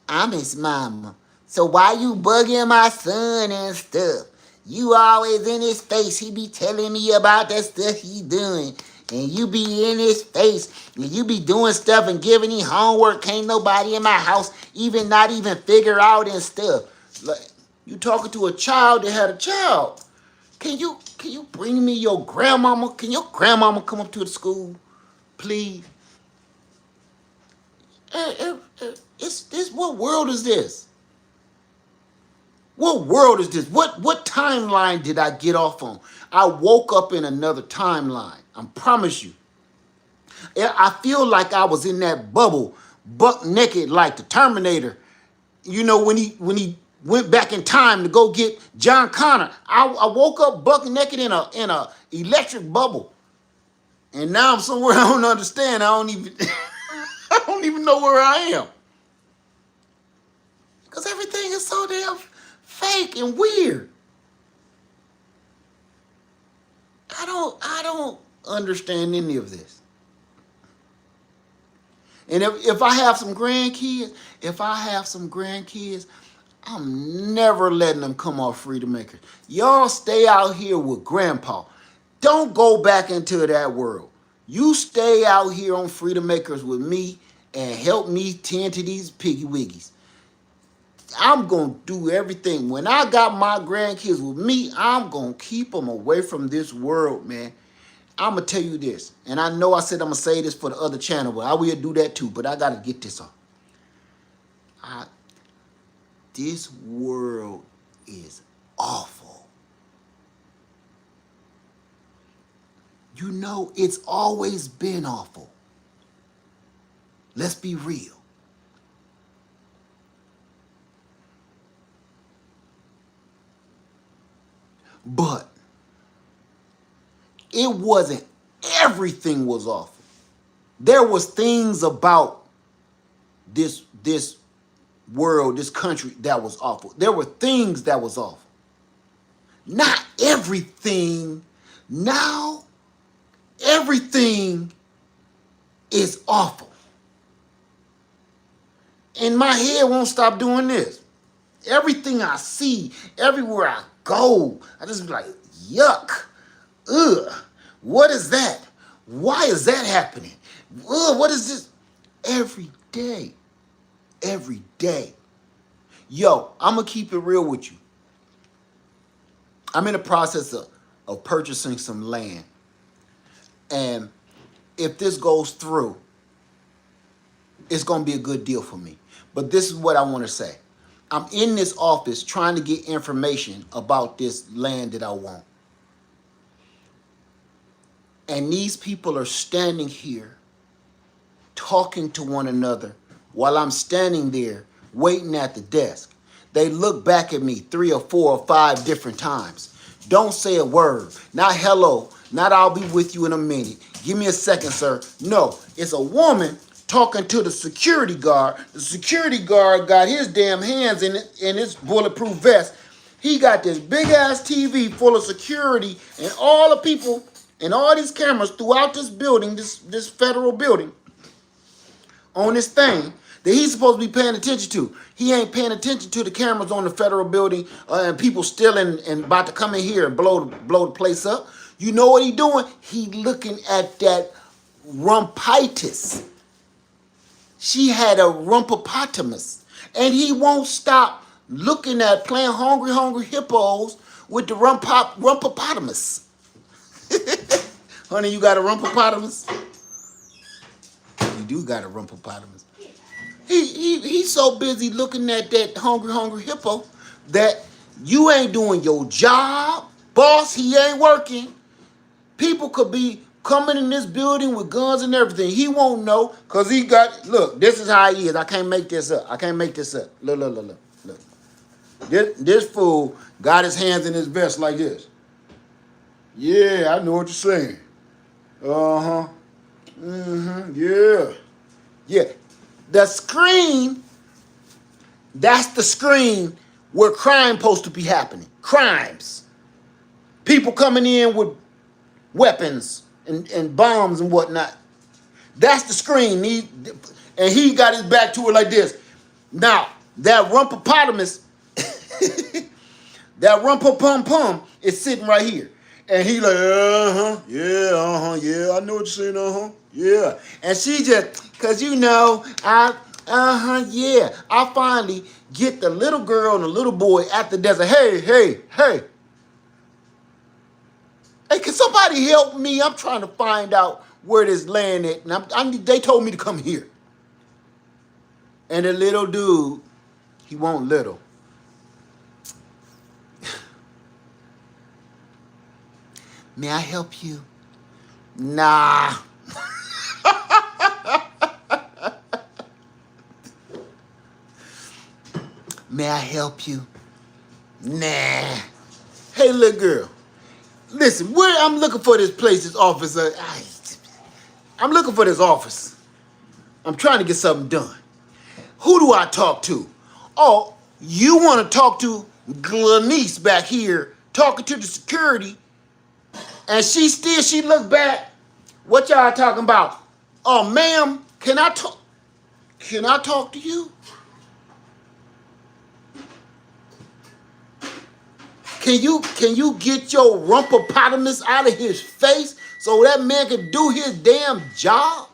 "I'm his mama. So why you bugging my son and stuff? You always in his face. He be telling me about that stuff he doing. And you be in his face. And you be doing stuff and giving him homework. Can't nobody in my house not even figure out and stuff." Like, you talking to a child that had a child. Can you bring me your grandmama? Can your grandmama come up to the school, please? It's this. What world is this? What world is this? What timeline did I get off on? I woke up in another timeline. I promise you. I feel like I was in that bubble, buck naked like the Terminator. You know, when he went back in time to go get John Connor. I woke up buck naked in a electric bubble. And now I'm somewhere I don't understand. I don't even I don't even know where I am. Because everything is so damn fake and weird. I don't understand any of this. And if I have some grandkids, I'm never letting them come off Freedom Makers. Y'all stay out here with Grandpa. Don't go back into that world. You stay out here on Freedom Makers with me and help me tend to these piggy wiggies. I'm going to do everything. When I got my grandkids with me, I'm going to keep them away from this world, man. I'm going to tell you this. And I know I said I'm going to say this for the other channel, but I will do that too. But I got to get this off. This world is awful. You know, it's always been awful. Let's be real. But it wasn't everything was awful. There was things about this world, this country that was awful. There were things that was awful. Not everything. Now, everything is awful. And my head won't stop doing this. Everything I see, everywhere I go, I just be like, yuck, ugh, what is that? Why is that happening? Ugh, what is this? Every day. Yo, I'm going to keep it real with you. I'm in the process of purchasing some land. And if this goes through, it's going to be a good deal for me. But this is what I want to say. I'm in this office trying to get information about this land that I want. And these people are standing here talking to one another while I'm standing there waiting at the desk. They look back at me 3 or 4 or 5 different times. Don't say a word. Not hello. Not I'll be with you in a minute. Give me a second, sir. No, it's a woman talking to the security guard. The security guard got his damn hands in his bulletproof vest. He got this big ass TV full of security and all the people and all these cameras throughout this building, this federal building, on this thing that he's supposed to be paying attention to. He ain't paying attention to the cameras on the federal building and people stealing and about to come in here and blow the place up. You know what he doing? He looking at that rumpitis. She had a rumpopotamus. And he won't stop looking at playing hungry hippos with the rumpopotamus. Honey, you got a rumpopotamus? You do got a rumpopotamus. He's so busy looking at that hungry hippo that you ain't doing your job. Boss, he ain't working. People could be coming in this building with guns and everything. He won't know because he got, look, this is how he is. I can't make this up. Look. This fool got his hands in his vest like this. Yeah, I know what you're saying. Uh-huh. Mm-hmm. Yeah. Yeah. The screen, that's the screen where crime supposed to be happening. Crimes. People coming in with weapons and bombs and whatnot. That's the screen. He got his back to it like this. Now, that rumpopotamus, that rumpopum is sitting right here. And he like, yeah, I know what you're saying, yeah. And she just, cause you know, yeah. I finally get the little girl and the little boy at the desert. Hey, can somebody help me? I'm trying to find out where this land is. And they told me to come here. And the little dude, he won't little. May I help you? Nah. May I help you? Nah. Hey, little girl. Listen, where I'm looking for this place, this office. I'm looking for this office. I'm trying to get something done. Who do I talk to? Oh, you want to talk to Glenice back here, talking to the security, and she look back. What y'all talking about? Oh, ma'am, can I talk to you? Can you get your rumpopotamus out of his face so that man can do his damn job?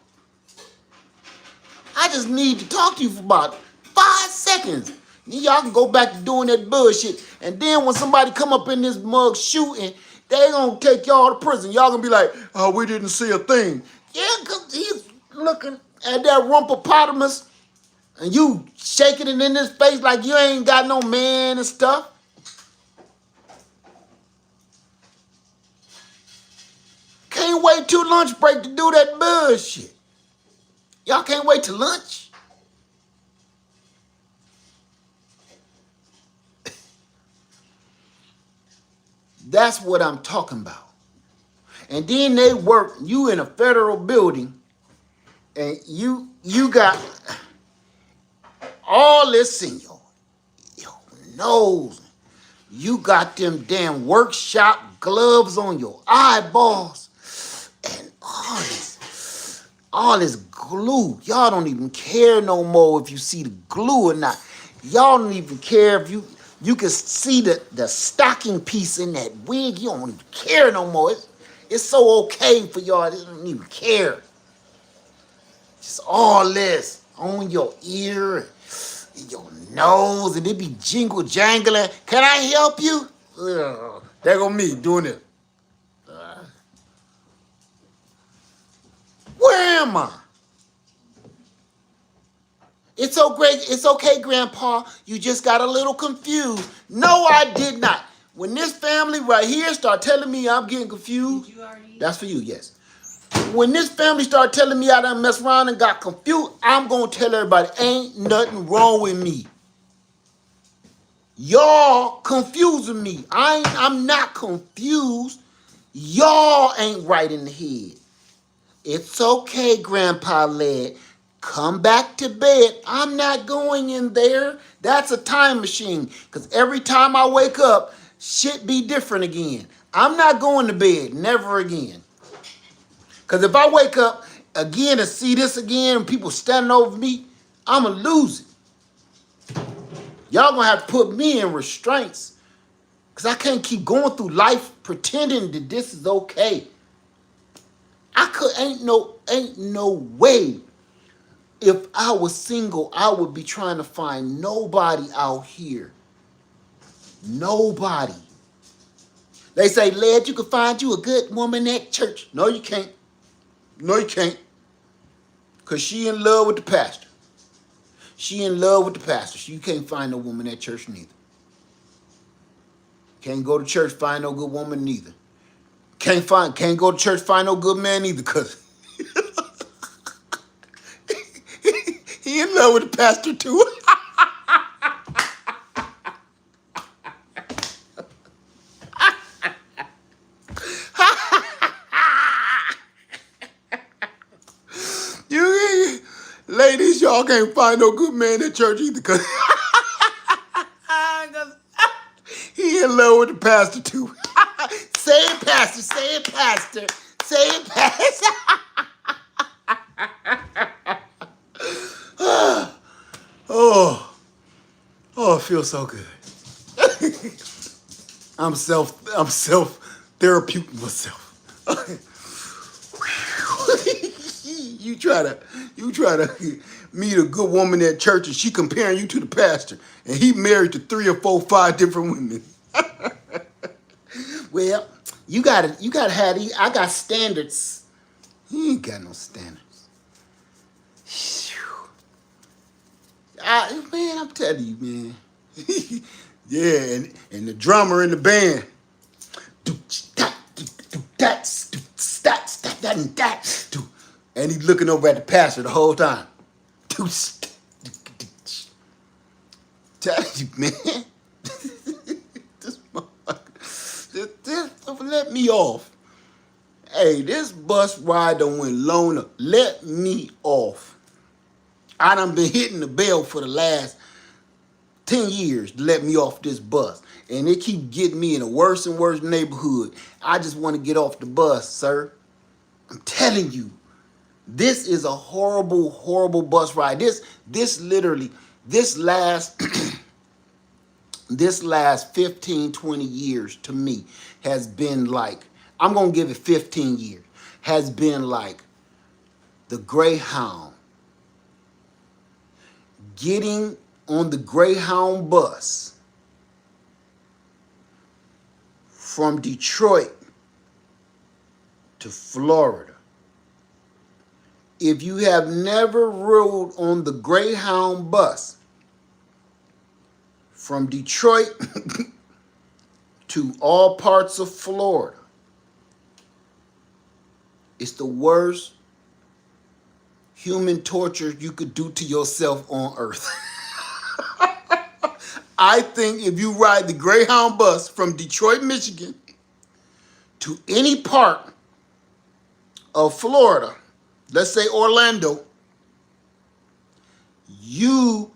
I just need to talk to you for about 5 seconds. Then y'all can go back to doing that bullshit. And then when somebody come up in this mug shooting, they gonna take y'all to prison. Y'all gonna be like, oh, we didn't see a thing. Yeah, because he's looking at that rumpopotamus and you shaking it in his face like you ain't got no man and stuff. Can't wait till lunch break to do that bullshit. Y'all can't wait till lunch? That's what I'm talking about. And then they work, you in a federal building, and you got all this in your nose. You got them damn workshop gloves on your eyeballs. And all this glue. Y'all don't even care no more if you see the glue or not. Y'all don't even care if you can see the stocking piece in that wig. You don't even care no more. It's so okay for y'all. You don't even care. Just all this on your ear, and your nose, and it be jingle jangling. Can I help you? There go me doing it. Where am I? It's so great. It's okay, Grandpa. You just got a little confused. No, I did not. When this family right here start telling me I'm getting confused, that's for you, yes. When this family start telling me I done messed around and got confused, I'm going to tell everybody ain't nothing wrong with me. Y'all confusing me. I'm not confused. Y'all ain't right in the head. It's okay, Grandpa Led. Come back to bed. I'm not going in there. That's a time machine. Because every time I wake up, shit be different again. I'm not going to bed. Never again. Because if I wake up again and see this again and people standing over me, I'm going to lose it. Y'all going to have to put me in restraints. Because I can't keep going through life pretending that this is okay. Ain't no way. If I was single, I would be trying to find nobody out here. Nobody. They say, Led, you can find you a good woman at church. No, you can't. No, you can't. Because she in love with the pastor. She in love with the pastor. You can't find no woman at church neither. Can't go to church, find no good woman neither. Can't go to church, find no good man either, because he in love with the pastor too. You ladies, y'all can't find no good man at church either, because he in love with the pastor too. Say it, pastor. Say it, pastor. Say it, pastor. Oh, it feels so good. I'm self therapeutic myself. you try to meet a good woman at church and she comparing you to the pastor, and he married to 3 or 4, 5 different women. Well, you gotta have these. I got standards. He ain't got no standards. Man, I'm telling you, man. Yeah, and the drummer in the band. And he's looking over at the pastor the whole time. Tell you, man. This let me off. Hey, this bus ride done went loner. Let me off. I done been hitting the bell for the last 10 years to let me off this bus. And it keep getting me in a worse and worse neighborhood. I just want to get off the bus, sir. I'm telling you. This is a horrible, horrible bus ride. This literally, this last this last 15, 20 years to me has been like, I'm going to give it 15 years, has been like the Greyhound. Getting on the Greyhound bus from Detroit to Florida. If you have never rode on the Greyhound bus from Detroit to all parts of Florida, it's the worst human torture you could do to yourself on earth. I think if you ride the Greyhound bus from Detroit, Michigan to any part of Florida, let's say Orlando, you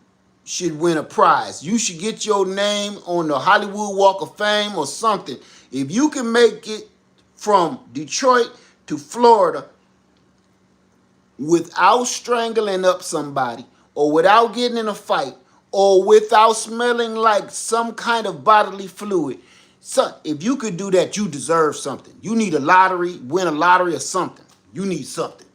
should win a prize. You should get your name on the Hollywood Walk of Fame or something. If you can make it from Detroit to Florida without strangling up somebody, or without getting in a fight, or without smelling like some kind of bodily fluid, so if you could do that, you deserve something. You need a lottery, win a lottery or something. You need something.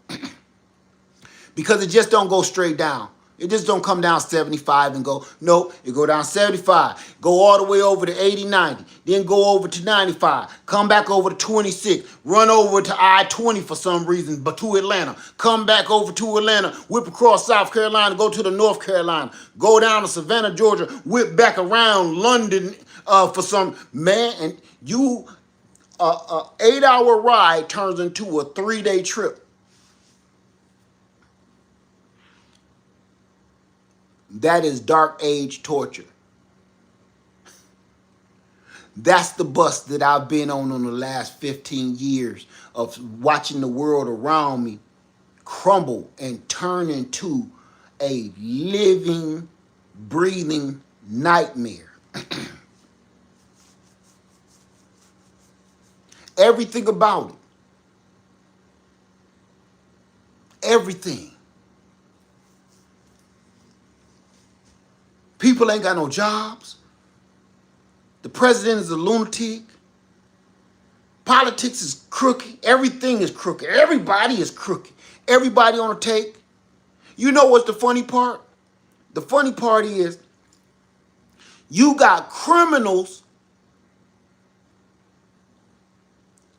Because it just don't go straight down. It just don't come down 75 and go, nope, it go down 75, go all the way over to 80, 90, then go over to 95, come back over to 26, run over to I-20 for some reason, but to Atlanta, come back over to Atlanta, whip across South Carolina, go to the North Carolina, go down to Savannah, Georgia, whip back around London for some, man, and you, 8-hour ride turns into a 3-day trip. That is dark age torture. That's the bus that I've been on the last 15 years of watching the world around me crumble and turn into a living, breathing nightmare. Everything about it. Everything. People ain't got no jobs. The president is a lunatic. Politics is crooked. Everything is crooked. Everybody is crooked. Everybody on the take. You know what's the funny part? The funny part is you got criminals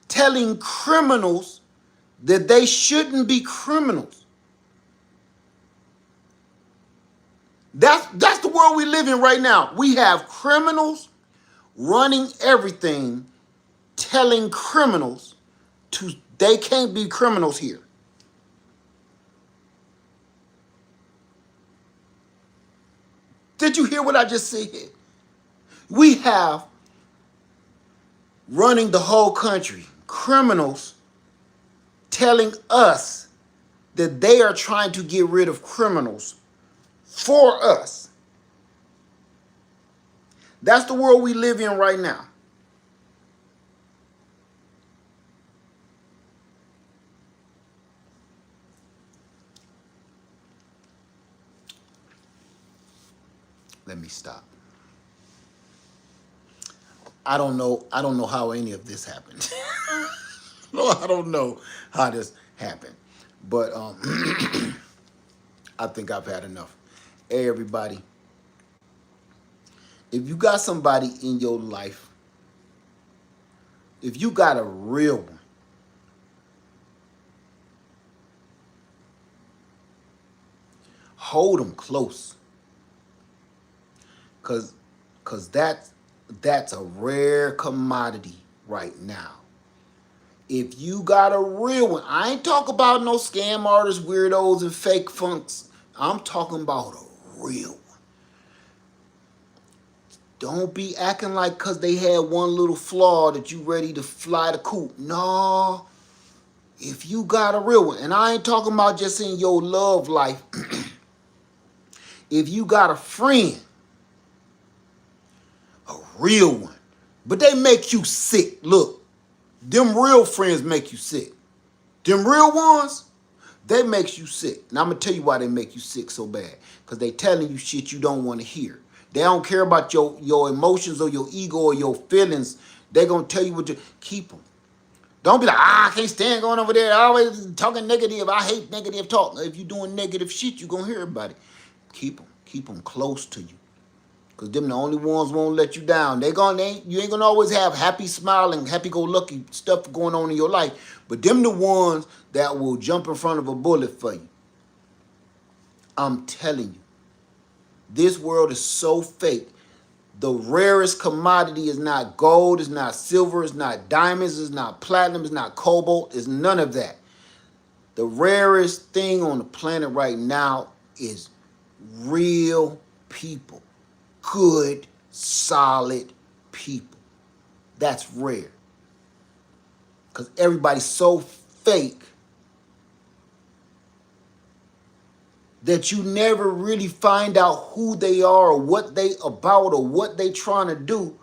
telling criminals that they shouldn't be criminals. That's the world we live in right now. We have criminals running everything, telling criminals to they can't be criminals here. Did you hear what I just said? We have running the whole country criminals telling us that they are trying to get rid of criminals for us. That's the world we live in right now. Let me stop. I don't know how any of this happened. No, I don't know how this happened. But I think I've had enough. Hey everybody. If you got somebody in your life, if you got a real one, hold them close. Cause that's a rare commodity right now. If you got a real one, I ain't talking about no scam artists, weirdos, and fake funks. I'm talking about a real one. Don't be acting like cause they had one little flaw that you ready to fly the coop. No. If you got a real one, and I ain't talking about just in your love life. If you got a friend, a real one, but they make you sick. Look, them real friends make you sick. Them real ones, they makes you sick. And I'm going to tell you why they make you sick so bad. Because they telling you shit you don't want to hear. They don't care about your emotions or your ego or your feelings. They going to tell you what to keep them. Don't be like, I can't stand going over there. Always talking negative. I hate negative talk. If you doing negative shit, you going to hear about it. Keep them. Keep them close to you. Because them the only ones won't let you down. You ain't going to always have happy, smiling, happy-go-lucky stuff going on in your life. But them the ones that will jump in front of a bullet for you. I'm telling you. This world is so fake. The rarest commodity is not gold, it's not silver, it's not diamonds, it's not platinum, it's not cobalt, it's none of that. The rarest thing on the planet right now is real people. Good, solid people. That's rare. Because everybody's so fake that you never really find out who they are or what they about or what they trying to do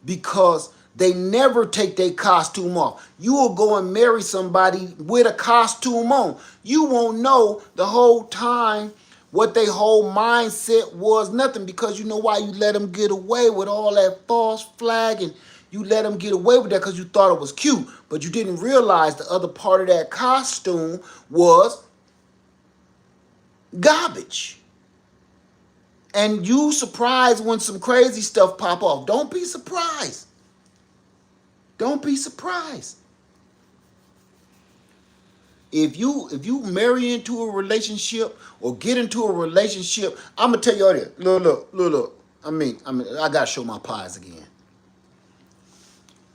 because they never take their costume off. You will go and marry somebody with a costume on. You won't know the whole time what their whole mindset was nothing because you know why you let them get away with all that false flag and you let them get away with that because you thought it was cute, but you didn't realize the other part of that costume was garbage. And you surprised when some crazy stuff pop off. Don't be surprised. Don't be surprised. If you marry into a relationship or get into a relationship, I'm gonna tell you all this. Look. I mean, I gotta show my pies again.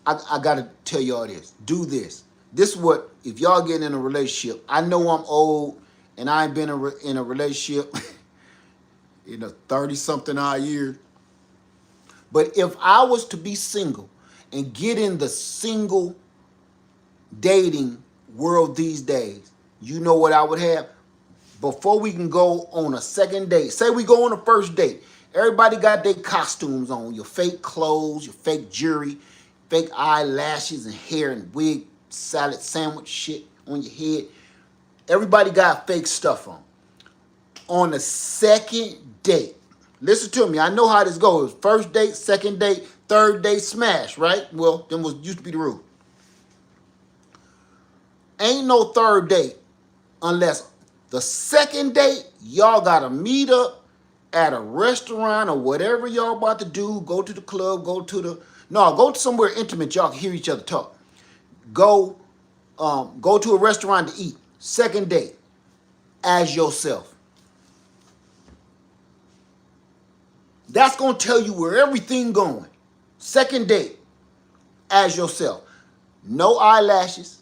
I gotta tell y'all this. Do this. This is what if y'all get in a relationship. I know I'm old and I ain't been in a relationship in a 30-something odd year. But if I was to be single, and get in the single dating world these days, you know what I would have? Before we can go on a second date, say we go on a first date, everybody got their costumes on, your fake clothes, your fake jewelry, fake eyelashes and hair and wig, salad sandwich shit on your head. Everybody got fake stuff on. On the second date, listen to me, I know how this goes. First date, second date, third date, smash, right? Well, then was used to be the rule. Ain't no third date unless the second date, y'all gotta meet up at a restaurant or whatever y'all about to do. Go to the club, go to somewhere intimate, y'all can hear each other talk. Go go to a restaurant to eat. Second date, as yourself. That's gonna tell you where everything going. Second date, as yourself. No eyelashes,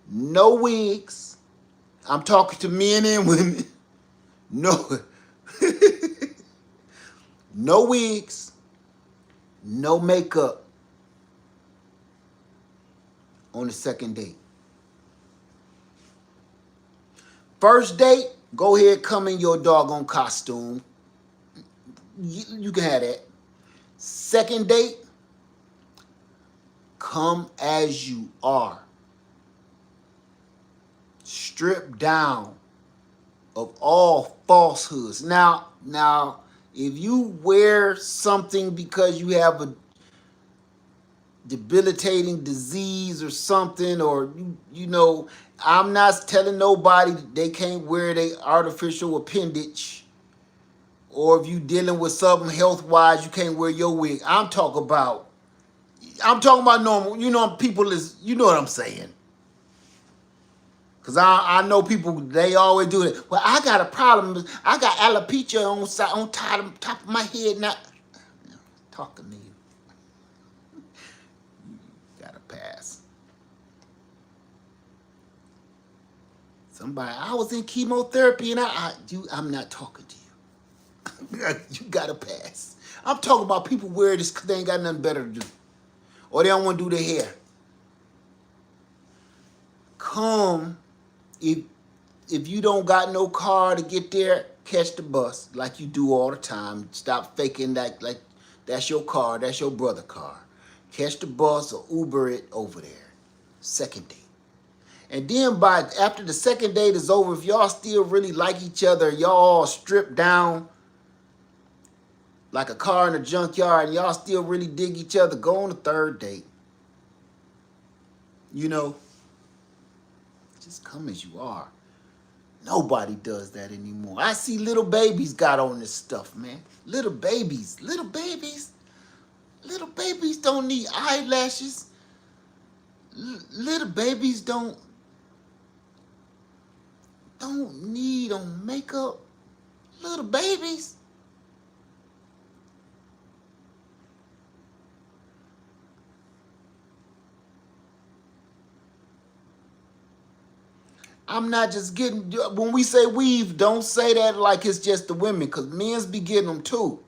no wigs. I'm talking to men and women. No, no wigs, no makeup on the second date. First date, go ahead, come in your doggone costume. You can have that. Second date, come as you are. Strip down of all falsehoods. Now, if you wear something because you have a debilitating disease or something, or you know, I'm not telling nobody they can't wear their artificial appendage, or if you dealing with something health wise, you can't wear your wig. I'm talking about normal. You know, people is, you know what I'm saying. Cause I know people, they always do it. Well, I got a problem. I got alopecia on top of my head. Now, talking to you, gotta pass. Somebody, I was in chemotherapy and I'm not talking to you. You gotta pass. I'm talking about people wear this because they ain't got nothing better to do, or they don't want to do their hair. Come, if you don't got no car to get there, catch the bus like you do all the time. Stop faking that like that's your car, that's your brother's car. Catch the bus or Uber it over there. Second date. And then after the second date is over, if y'all still really like each other, y'all all stripped down like a car in a junkyard, and y'all still really dig each other, go on the third date. You know, just come as you are. Nobody does that anymore. I see little babies got on this stuff, man. Little babies don't need eyelashes. Little babies don't need on makeup. Little babies. I'm not just getting, when we say weave, don't say that like it's just the women, because men's be getting them too.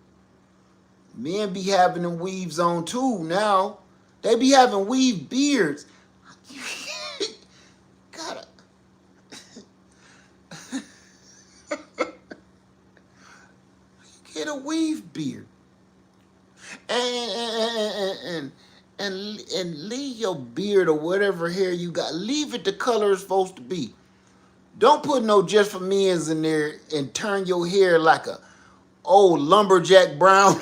Men be having them weaves on too now. They be having weave beards. Gotta. Get a weave beard. And leave your beard or whatever hair you got. Leave it the color it's supposed to be. Don't put no just for men's in there and turn your hair like a old lumberjack brown.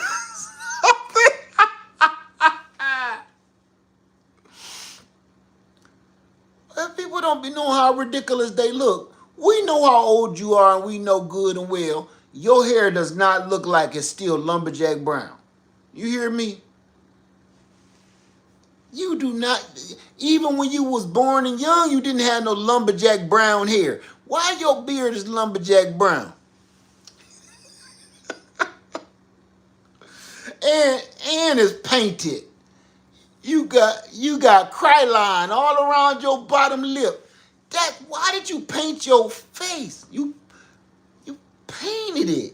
People don't be knowing how ridiculous they look. We know how old you are and we know good and well your hair does not look like it's still lumberjack brown. You hear me? You do not, even when you was born and young, you didn't have no lumberjack brown hair. Why your beard is lumberjack brown? And it's painted. You got cryline all around your bottom lip. Why did you paint your face? You painted it.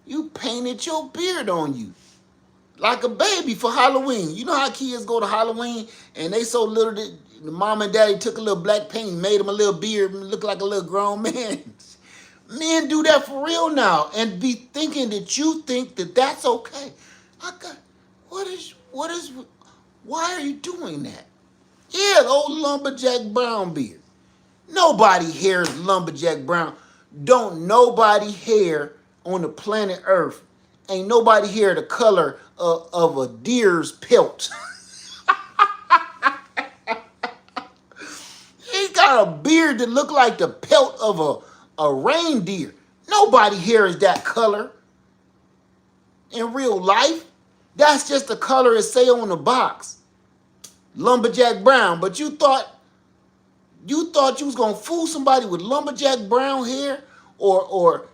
You painted your beard on you. like a baby for Halloween. You know how kids go to Halloween and they so little that the mom and daddy took a little black paint and made them a little beard and look like a little grown man. Men do that for real now and be thinking that you think that that's okay. I got, why are you doing that? Yeah, the old lumberjack brown beard. Nobody hair is lumberjack brown. Don't nobody hair on the planet Earth. Ain't nobody hair the color of a deer's pelt. He got a beard that look like the pelt of a reindeer. Nobody hair is that color in real life. That's just the color it say on the box. Lumberjack brown. But you thought you was gonna fool somebody with lumberjack brown hair or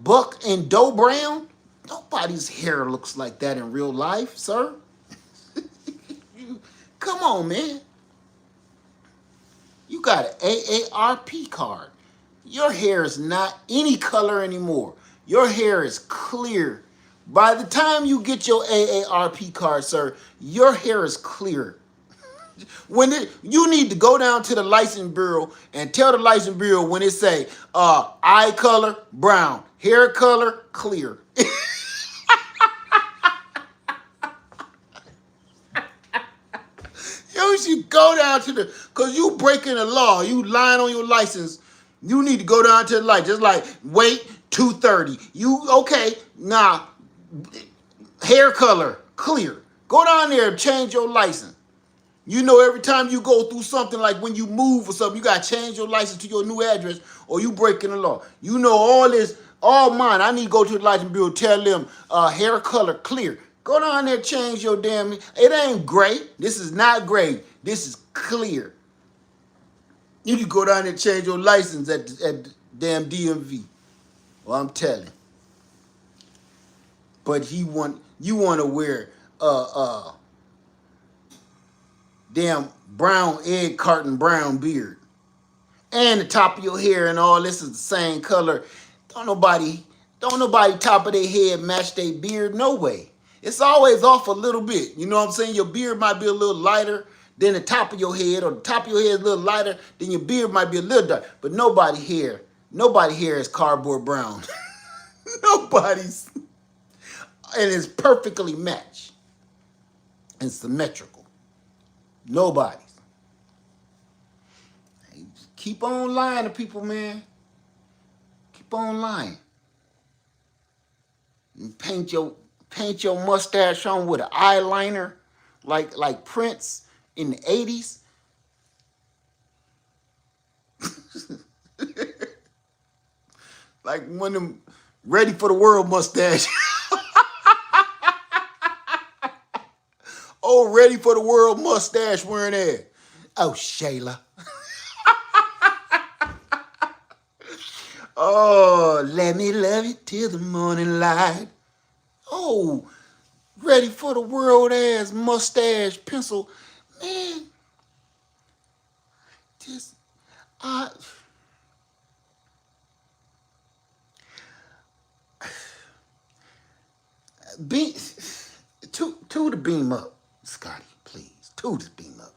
buck and doe brown? Nobody's hair looks like that in real life, sir. Come on, man. You got an AARP card. Your hair is not any color anymore. Your hair is clear. By the time you get your AARP card, sir, your hair is clear. You need to go down to the license bureau and tell the license bureau when it say eye color brown, hair color clear. You should go down to cause you breaking the law, you lying on your license. You need to go down to the light, just like wait 2:30. You okay? Nah, hair color clear. Go down there and change your license. You know, every time you go through something like when you move or something, you got to change your license to your new address or you breaking the law. You know all this, all mine. I need to go to the license bureau, tell them hair color clear. Go down there, change your damn, it ain't gray. This is not gray. This is clear. You can go down there and change your license at the damn DMV. Well, I'm telling. But you want to wear damn brown egg carton brown beard. And the top of your hair and all this is the same color. Don't nobody top of their head match their beard, no way. It's always off a little bit. You know what I'm saying? Your beard might be a little lighter than the top of your head, or the top of your head is a little lighter, then your beard might be a little dark. But nobody hair is cardboard brown. Nobody's. And it's perfectly matched and symmetrical. Nobody's. Keep on lying to people, man. Keep on lying. And paint your mustache on with an eyeliner like Prince in the 80s. Like one of them Ready for the World mustache. Oh, Ready for the World mustache wearing that. Oh, Shayla. Oh, let me love you till the morning light. Oh, Ready for the World ass mustache pencil. Man, just, be, to the beam up, Scotty, please. To the beam up.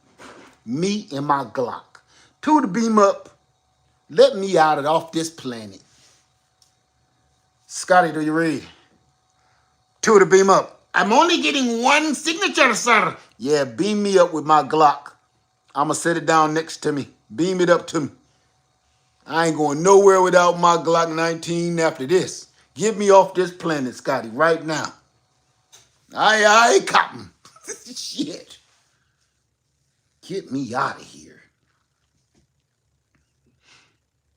Me and my Glock. To the beam up. Let me out of off this planet. Scotty, do you read? To the beam up. I'm only getting one signature, sir. Yeah, beam me up with my Glock. I'ma set it down next to me. Beam it up to me. I ain't going nowhere without my Glock 19 after this. Get me off this planet, Scotty, right now. I ain't cotton. Shit. Get me out of here.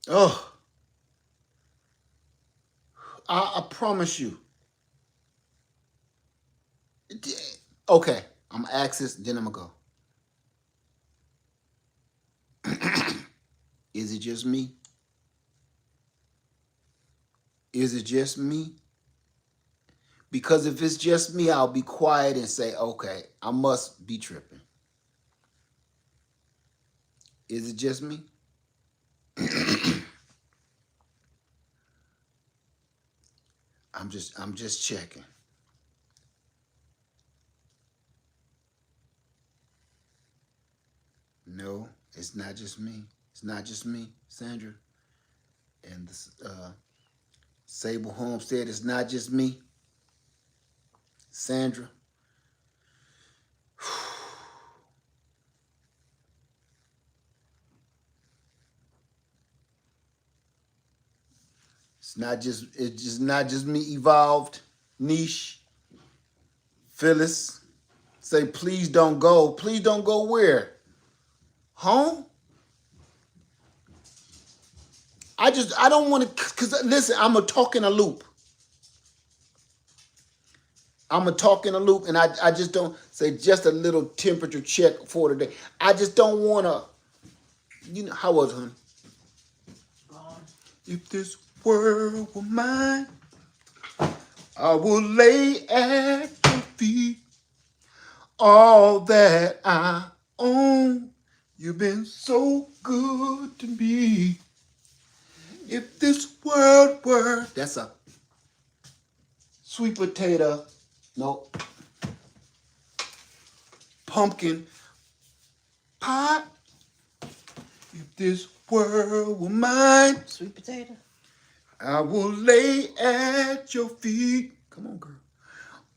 Oh. I promise you. Okay. I'm going to ask this, then I'm going to go. Is it just me? Is it just me? Because if it's just me, I'll be quiet and say, okay, I must be tripping. Is it just me? I'm just checking. No, it's not just me. It's not just me, Sandra. And Sable Homestead, it's not just me, Sandra. It's just not just me, Evolved, Niche, Phyllis. Say, please don't go. Please don't go where? Home? I don't want to, because listen, I'm a talk in a loop. I'm a talk in a loop, and I just don't say just a little temperature check for today. I just don't want to, how was it, honey? If this world were mine, I will lay at your feet all that I own. You've been so good to me. If this world were, that's a sweet potato, no, pumpkin pie. If this world were mine, Sweet potato. I will lay at your feet. Come on, girl.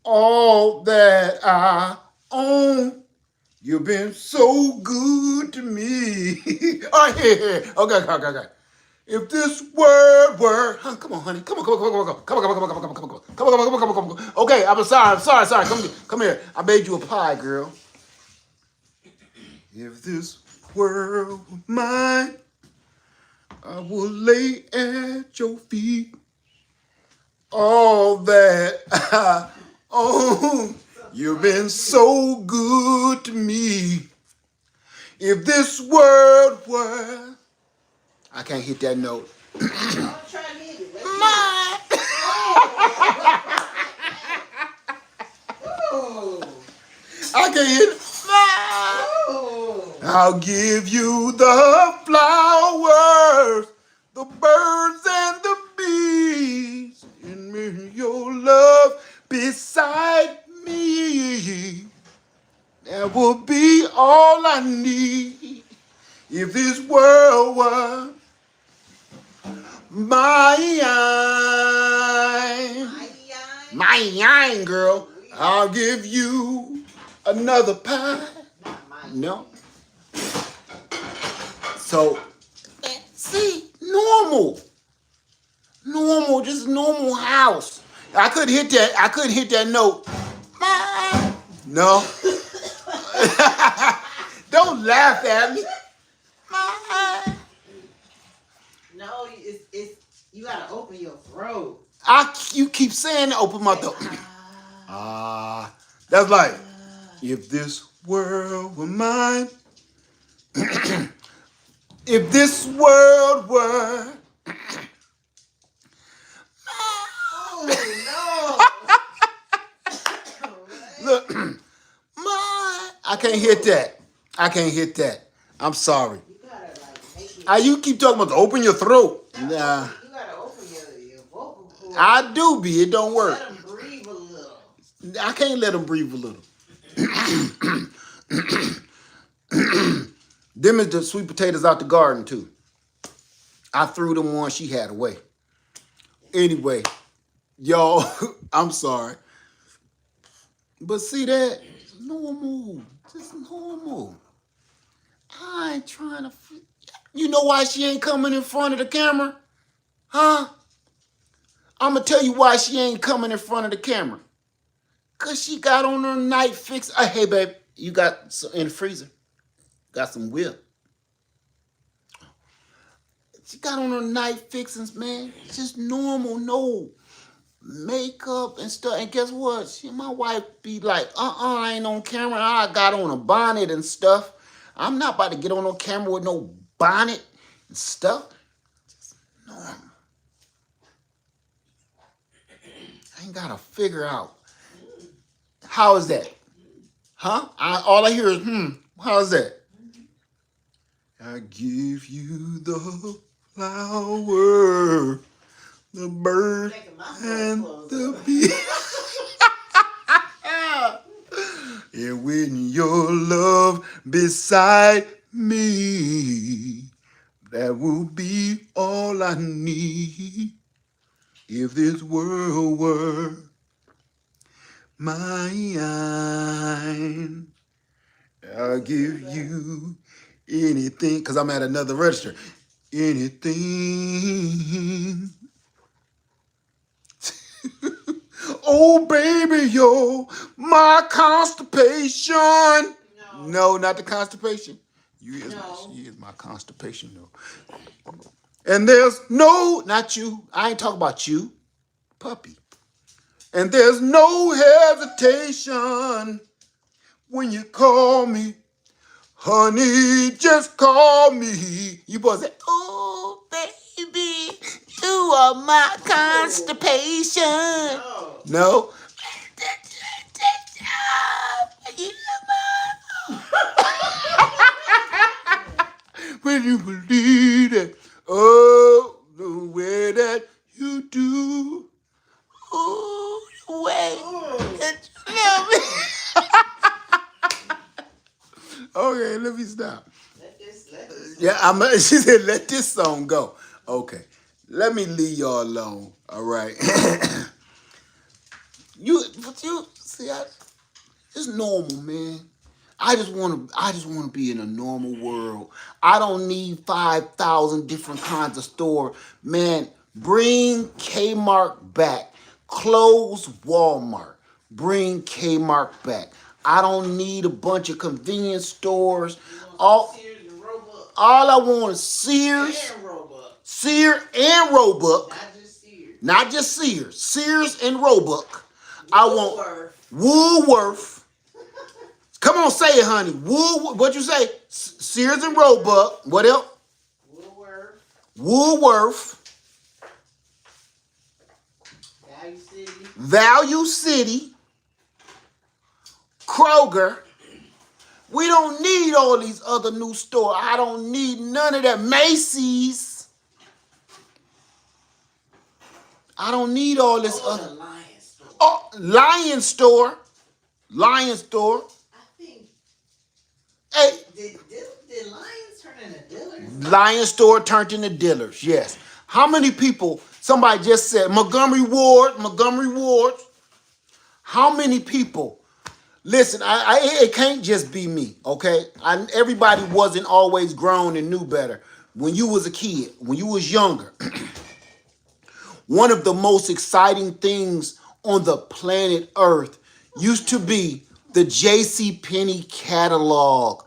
All that I own. You've been so good to me. Oh, yeah. Okay. If this world were, come on, honey, come on. Okay, I'm sorry. Come here. I made you a pie, girl. If this world were mine, I will lay at your feet all that I own. You've been so good to me. If this world were, I can't hit that note. I'm trying to hit it. My, Oh. I can't hit it. My, Oh. I'll give you the flowers, the birds and the bees, and me your love beside me. That will be all I need. If this world were mine, girl, I'll give you another pie. No. So, see, normal, just normal house. I couldn't hit that note. No. Don't laugh at me. No, it's you gotta open your throat. You keep saying open my throat. That's like, if this world were mine, if this world were, Oh no! look, my, I can't hit that. I'm sorry. You gotta like make it. You keep talking about open your throat. Nah, You gotta open your vocal cord. I do be. It don't work. Let them breathe a little. I can't let them breathe a little. Them is the sweet potatoes out the garden too. I threw them one she had away. Anyway, y'all, I'm sorry. But see that? Normal. Just normal. I ain't trying to... You know why she ain't coming in front of the camera? Huh? I'm going to tell you why she ain't coming in front of the camera. Because she got on her night fix. Hey, babe, you got some in the freezer. Got some whip. She got on her night fixings, man. Just normal, no makeup and stuff. And guess what? My wife be like, I ain't on camera. I got on a bonnet and stuff. I'm not about to get on no camera with no bonnet and stuff. Just normal. I ain't got to figure out. How is that? Huh? All I hear is, how is that? I give you the flower, the bird, and the bee. And when your love beside me. That will be all I need. If this world were mine, I'll give you anything. Because I'm at another register. Anything. Oh, baby, yo, my constipation. No, not the constipation. She is my constipation, though. And there's no, not you. I ain't talking about you, puppy. And there's no hesitation when you call me, honey, just call me. You boys say, oh, baby, you are my constipation. No? When you believe it, oh, the way that you do. Oh, the way that you love me. Okay, let me stop. Yeah, she said, let this song go. Okay, let me leave y'all alone. All right. But you see, it's normal, man. I just want to be in a normal world. I don't need 5,000 different kinds of store. Man, bring Kmart back. Close Walmart. Bring Kmart back. I don't need a bunch of convenience stores. All I want is Sears. Sears and Roebuck. Not just Sears. Sears and Roebuck. I want Woolworth. Come on, say it, honey. What'd you say? Sears and Roebuck. What else? Woolworth. Value City. Kroger. We don't need all these other new stores. I don't need none of that. Macy's. I don't need all this other. Lion Store. Lion Store. Hey. Did Lions turn into Dillard's? Lion Store turned into Dillard's, yes. How many people, somebody just said, Montgomery Ward. How many people? Listen, it can't just be me, okay? Everybody wasn't always grown and knew better. When you was a kid, when you was younger, one of the most exciting things on the planet Earth used to be the J.C. Penney catalog,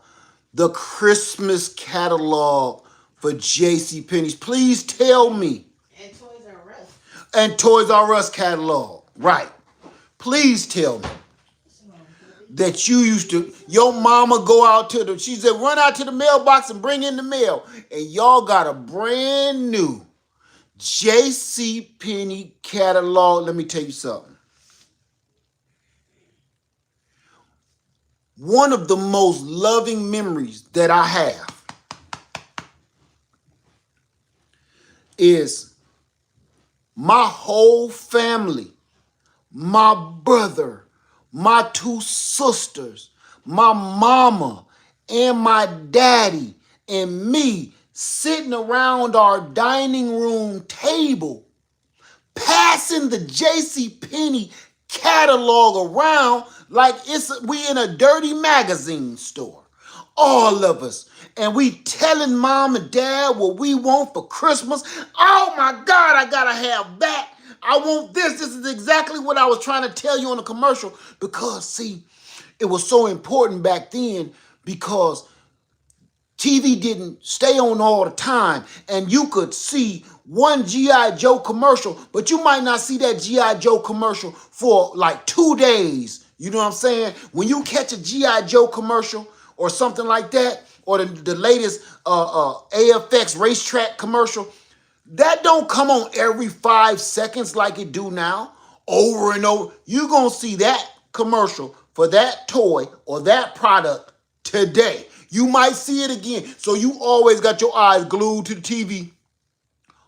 the Christmas catalog for J.C. Penney's. Please tell me. And Toys R Us. And Toys R Us catalog, right? Please tell me that you used to, your mama go out to she said, run out to the mailbox and bring in the mail. And y'all got a brand new J.C. Penney catalog. Let me tell you something. One of the most loving memories that I have is my whole family, my brother, my two sisters, my mama, and my daddy, and me sitting around our dining room table, passing the J.C. Penney catalog around like we in a dirty magazine store. All of us. And we telling mom and dad what we want for Christmas. Oh my God, I gotta have that. I want this. This is exactly what I was trying to tell you on the commercial. Because, see, it was so important back then because TV didn't stay on all the time, and you could see one G.I. Joe commercial, but you might not see that G.I. Joe commercial for like 2 days. You know what I'm saying? When you catch a G.I. Joe commercial or something like that, or the latest AFX racetrack commercial, that don't come on every 5 seconds like it do now, over and over. You're going to see that commercial for that toy or that product today. You might see it again. So you always got your eyes glued to the TV,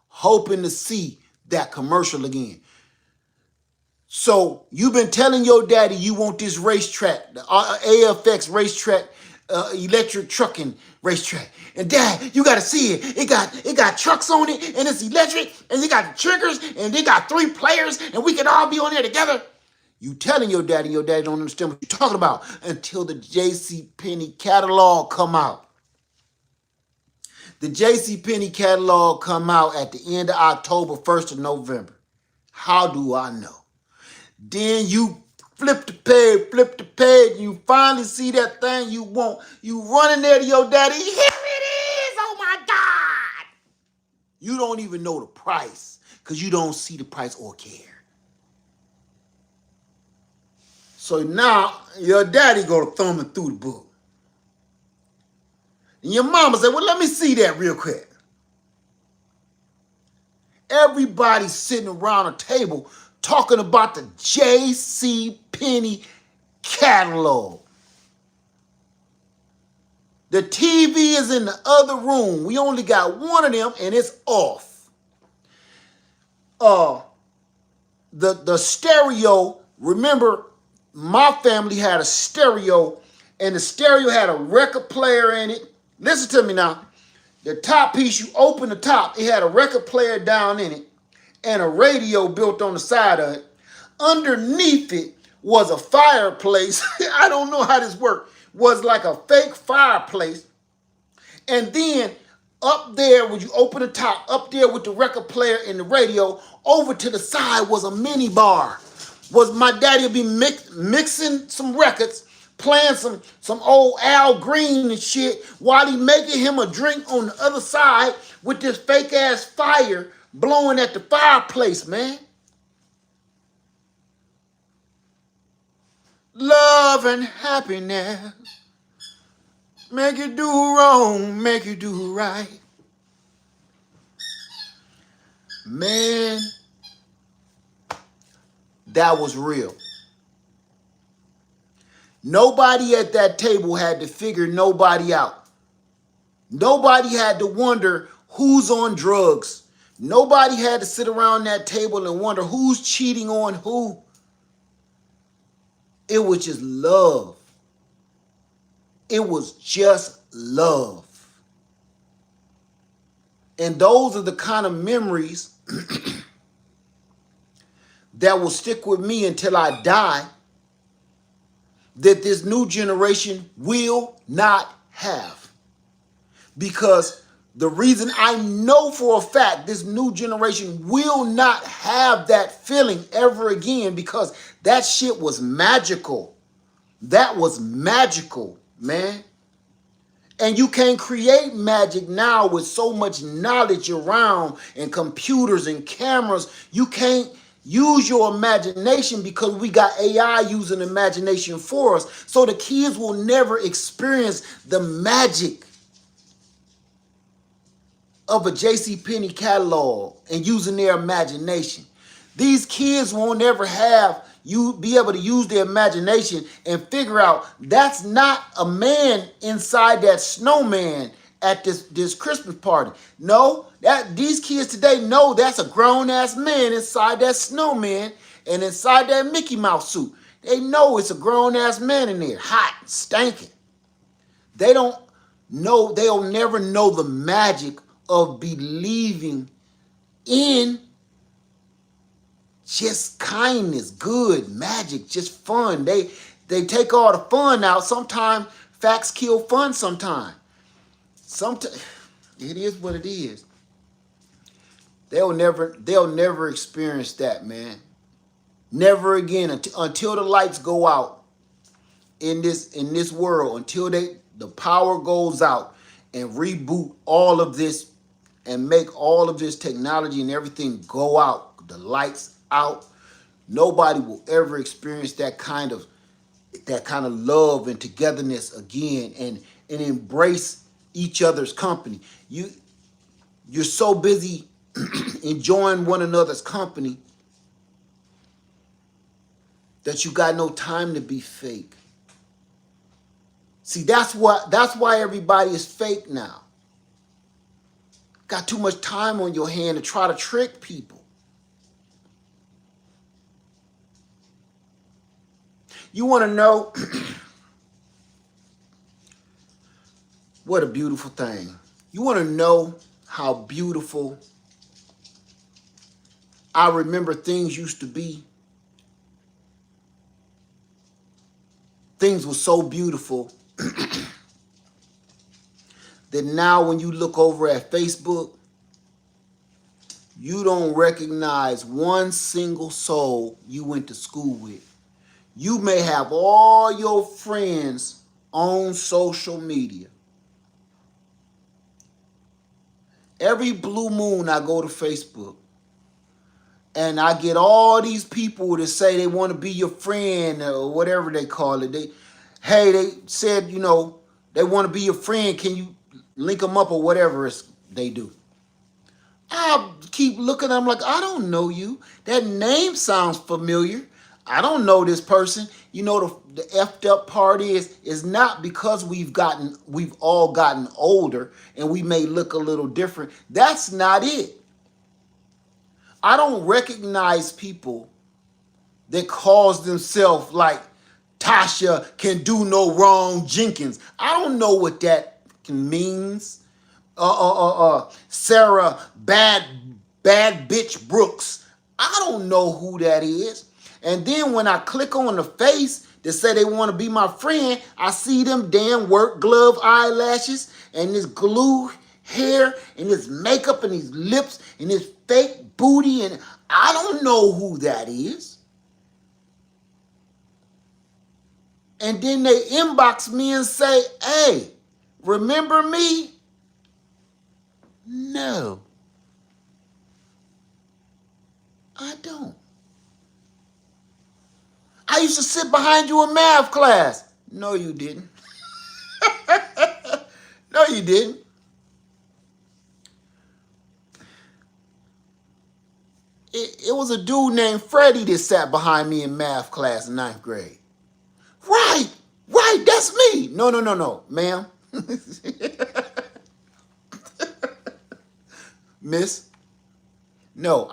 hoping to see that commercial again. So you've been telling your daddy you want this racetrack, the AFX racetrack electric trucking racetrack. And Dad, you gotta see it. It got trucks on it, and it's electric, and it got triggers, and they got 3 players, and we can all be on there together. You telling your daddy don't understand what you're talking about until the J.C. Penney catalog come out. The J.C. Penney catalog come out at the end of October, 1st of November. How do I know? Then you flip the page, and you finally see that thing you want. You running there to your daddy. Here it is! Oh my God! You don't even know the price because you don't see the price or care. So now your daddy go thumbing through the book. And your mama said, well, let me see that real quick. Everybody's sitting around a table talking about the J.C. Penney catalog. The TV is in the other room. We only got one of them, and it's off. The stereo. Remember, my family had a stereo, and the stereo had a record player in it. Listen to me now. The top piece, you open the top, it had a record player down in it, and a radio built on the side of it. Underneath it was a fireplace. I don't know how this worked. Was like a fake fireplace. And then up there, when you open the top, up there with the record player and the radio, over to the side was a mini bar. Was my daddy would be mixing some records, playing some old Al Green and shit, while he making him a drink on the other side with this fake ass fire blowing at the fireplace, man. Love and happiness. Make you do wrong, make you do right. Man, that was real. Nobody at that table had to figure nobody out. Nobody had to wonder who's on drugs. Nobody had to sit around that table and wonder who's cheating on who. It was just love. It was just love. And those are the kind of memories that will stick with me until I die, that this new generation will not have. Because the reason I know for a fact this new generation will not have that feeling ever again, because that shit was magical. That was magical, man. And you can't create magic now with so much knowledge around and computers and cameras. You can't use your imagination because we got AI using imagination for us. So the kids will never experience the magic of a JCPenney catalog and using their imagination. These kids won't ever have you be able to use their imagination and figure out that's not a man inside that snowman at this Christmas party. No, that these kids today know that's a grown-ass man inside that snowman and inside that Mickey Mouse suit. They know it's a grown-ass man in there, hot, stinking. They don't know, they'll never know the magic of believing in just kindness, good, magic, just fun. They take all the fun out. Sometimes facts kill fun sometimes. Sometimes it is what it is. They'll never experience that, man. Never again until the lights go out in this world, until the power goes out and reboot all of this and make all of this technology and everything go out, the lights out. Nobody will ever experience that kind of love and togetherness again, and embrace each other's company. You're so busy enjoying one another's company that you got no time to be fake. See, that's why everybody is fake now. Got too much time on your hand to try to trick people. You want to know What a beautiful thing. You want to know how beautiful I remember things used to be? Things were so beautiful that now when you look over at Facebook, you don't recognize one single soul you went to school with. You may have all your friends on social media. Every blue moon I go to Facebook and I get all these people that say they want to be your friend or whatever they call it. They said, they want to be your friend. Can you link them up or whatever they do? I keep looking. I'm like, I don't know you. That name sounds familiar. I don't know this person. The effed up part is not because we've all gotten older and we may look a little different. That's not it. I don't recognize people that calls themselves like Tasha can do no wrong Jenkins. I don't know what that means. Sarah bad bitch Brooks. I don't know who that is. And then when I click on the face that say they want to be my friend, I see them damn work glove eyelashes and this glue hair and this makeup and these lips and this fake booty, and I don't know who that is. And then they inbox me and say, hey, remember me? No, I don't. I used to sit behind you in math class. No, you didn't. No, you didn't. It was a dude named Freddie that sat behind me in math class in ninth grade. Right, that's me. No, ma'am. Miss, no,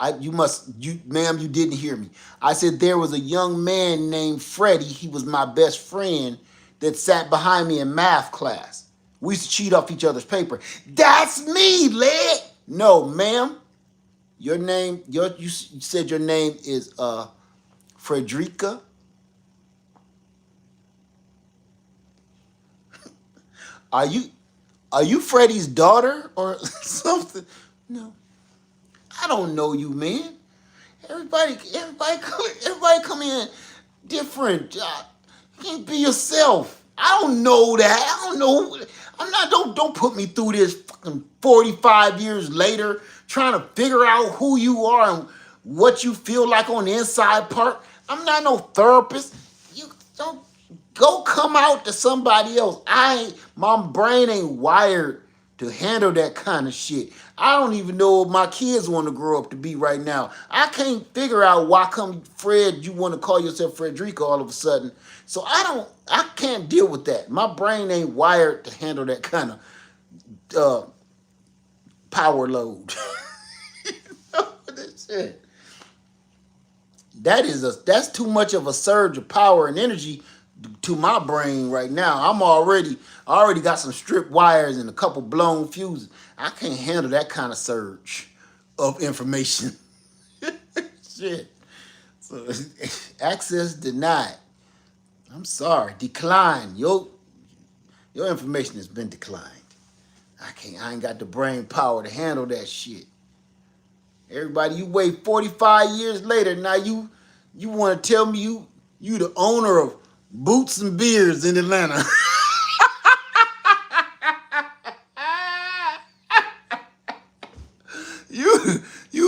ma'am, you didn't hear me. I said there was a young man named Freddie. He was my best friend that sat behind me in math class. We used to cheat off each other's paper. That's me, lad. No, ma'am. Your name, you said your name is Frederica. Are you Freddie's daughter or something? No, I don't know you, man. Everybody come in different. You can't be yourself. I don't know that. I don't know. I'm not. Don't put me through this fucking 45 years later trying to figure out who you are and what you feel like on the inside part. I'm not no therapist. You don't go come out to somebody else. My brain ain't wired to handle that kind of shit. I don't even know what my kids want to grow up to be right now. I can't figure out why come Fred, you want to call yourself Frederica all of a sudden. So I can't deal with that. My brain ain't wired to handle that kind of power load. That's it. That's too much of a surge of power and energy to my brain right now. I already got some stripped wires and a couple blown fuses. I can't handle that kind of surge of information. Shit. So access denied. I'm sorry. Declined. Your information has been declined. I ain't got the brain power to handle that shit. Everybody, you wait 45 years later, now you want to tell me you the owner of Boots and Beers in Atlanta. you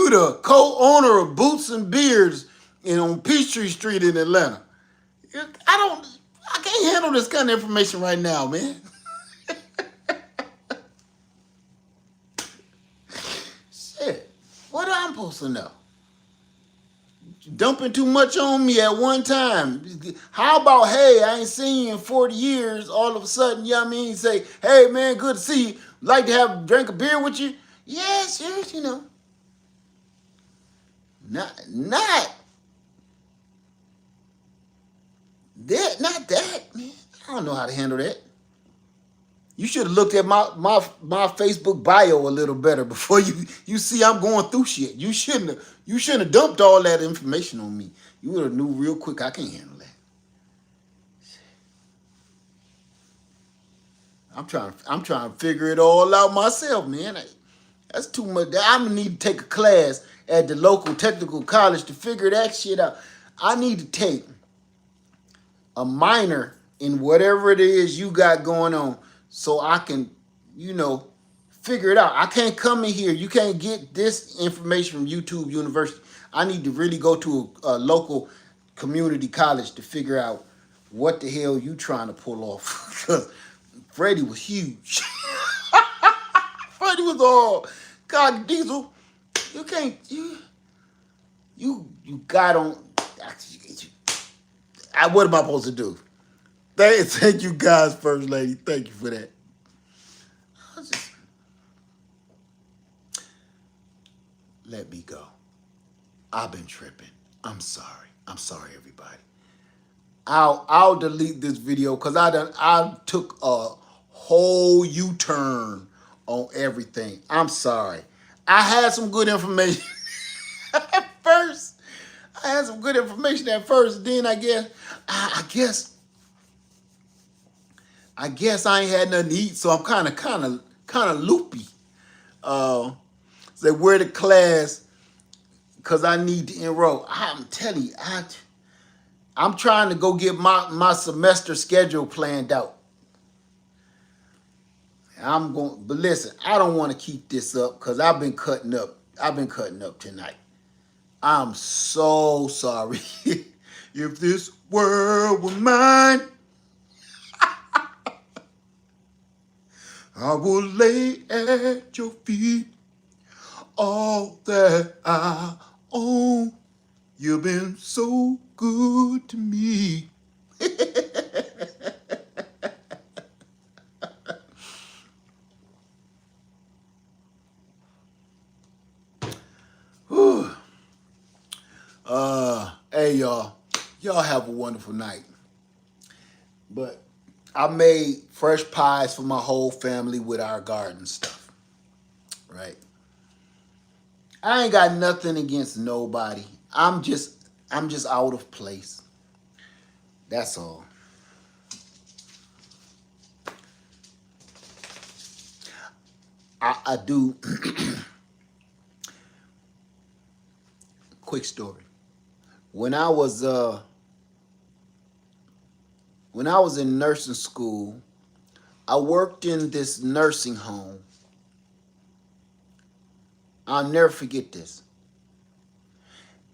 the co-owner of Boots and Beers on Peachtree Street in Atlanta. I can't handle this kind of information right now, man. Shit. What am I supposed to know? Dumping too much on me at one time. How about, hey, I ain't seen you in 40 years, all of a sudden, you know what I mean? Say, hey, man, good to see you. Like to have drink a beer with you? Yeah, sure, Not that, man. I don't know how to handle that. You should have looked at my Facebook bio a little better before you see I'm going through shit. You shouldn't have dumped all that information on me. You would have knew real quick I can't handle that. I'm trying to figure it all out myself, man. That's too much. I'm gonna need to take a class at the local technical college to figure that shit out. I need to take a minor in whatever it is you got going on so I can, you know, figure it out. I can't come in here. You can't get this information from YouTube University. I need to really go to a local community college to figure out what the hell you trying to pull off. Because Freddie was huge. Freddie was all, God, Diesel, you can't, you got on, what am I supposed to do? Thank you guys, First Lady. Thank you for that. Let me go. I've been tripping. I'm sorry. I'm sorry, everybody. I'll delete this video because I took a whole U-turn on everything. I'm sorry. I had some good information at first. I had some good information at first. Then I guess I ain't had nothing to eat, so I'm kind of loopy. Say where the class because I need to enroll. I'm telling you, I'm trying to go get my semester schedule planned out. But listen, I don't want to keep this up because I've been cutting up. I've been cutting up tonight. I'm so sorry. If this world were mine, I will lay at your feet all that I own. You've been so good to me. Hey y'all. Y'all have a wonderful night. But I made fresh pies for my whole family with our garden stuff. Right? I ain't got nothing against nobody. I'm just out of place. That's all. I do. Quick story. When I was in nursing school, I worked in this nursing home. I'll never forget this.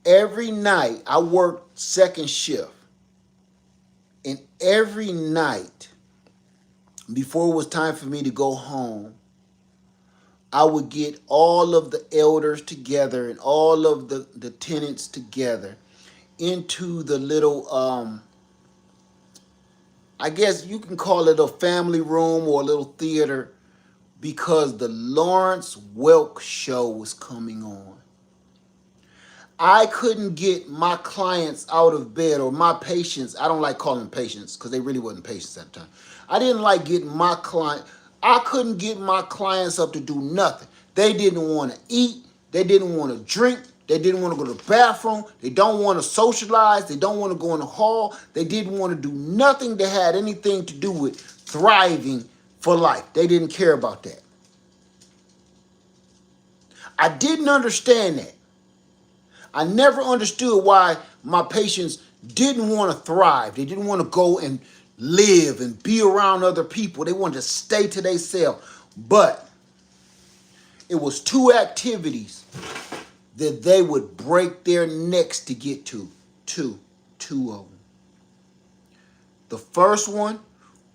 Every night I worked second shift. And every night before it was time for me to go home, I would get all of the elders together and all of the tenants together into the little, I guess you can call it a family room or a little theater because the Lawrence Welk show was coming on. I couldn't get my clients out of bed or my patients. I don't like calling them patients because they really wasn't patients at the time. I didn't like getting my client. I couldn't get my clients up to do nothing. They didn't want to eat. They didn't want to drink. They didn't want to go to the bathroom. They don't want to socialize. They don't want to go in the hall. They didn't want to do nothing that had anything to do with thriving for life. They didn't care about that. I didn't understand that. I never understood why my patients didn't want to thrive. They didn't want to go and live and be around other people. They wanted to stay to themselves. But it was two activities that they would break their necks to get to. Two of them. The first one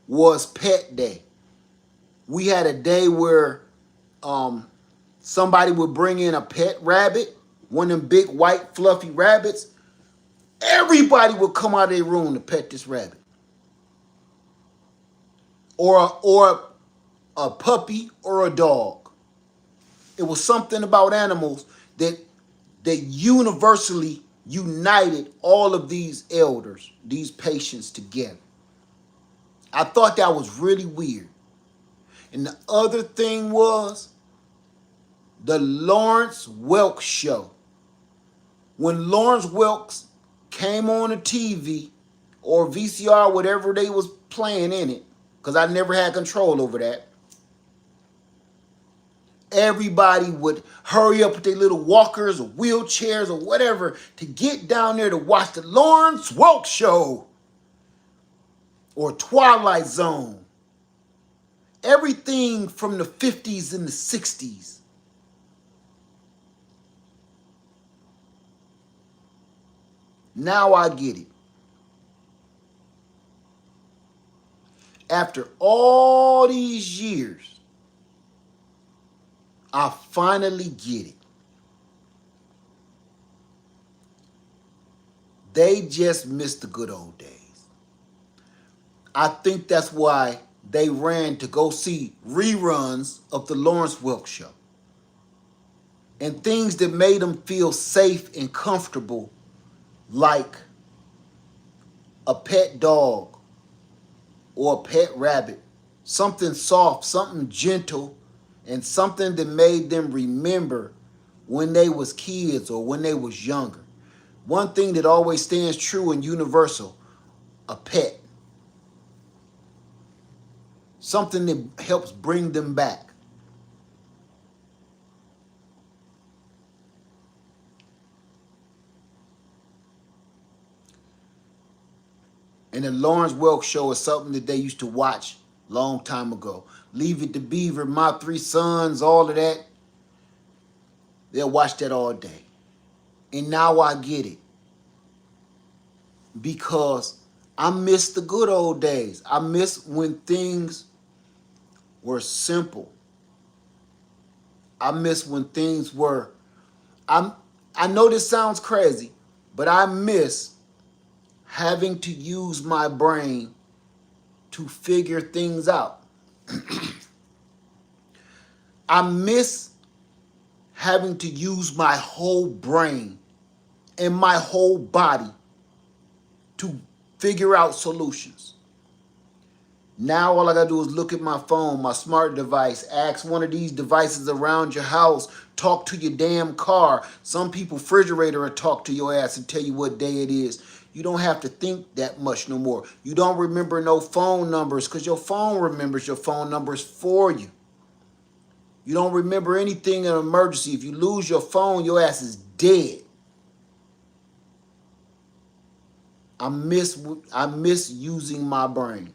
was pet day. We had a day where somebody would bring in a pet rabbit, one of them big white fluffy rabbits. Everybody would come out of their room to pet this rabbit. Or a puppy or a dog. It was something about animals that universally united all of these elders, these patients together. I thought that was really weird. And the other thing was the Lawrence Welk show. When Lawrence Welk came on the TV or VCR, whatever they was playing in it, because I never had control over that, everybody would hurry up with their little walkers or wheelchairs or whatever to get down there to watch the Lawrence Welk show or Twilight Zone. Everything from the 50s and the 60s. Now I get it. After all these years, I finally get it. They just missed the good old days. I think that's why they ran to go see reruns of the Lawrence Welk show. And things that made them feel safe and comfortable, like a pet dog or a pet rabbit. Something soft, something gentle, and something that made them remember when they was kids or when they was younger. One thing that always stands true and universal, a pet. Something that helps bring them back. And the Lawrence Welk show is something that they used to watch long time ago. Leave It to Beaver, My Three Sons, all of that. They'll watch that all day. And now I get it. Because I miss the good old days. I miss when things were simple. I miss when things were... I know this sounds crazy, but I miss having to use my brain to figure things out. I miss having to use my whole brain and my whole body to figure out solutions. Now all I gotta do is look at my phone, my smart device, ask one of these devices around your house, talk to your damn car. Some people refrigerator will talk to your ass and tell you what day it is. You don't have to think that much no more. You don't remember no phone numbers because your phone remembers your phone numbers for you. You don't remember anything in an emergency. If you lose your phone, your ass is dead. I miss using my brain.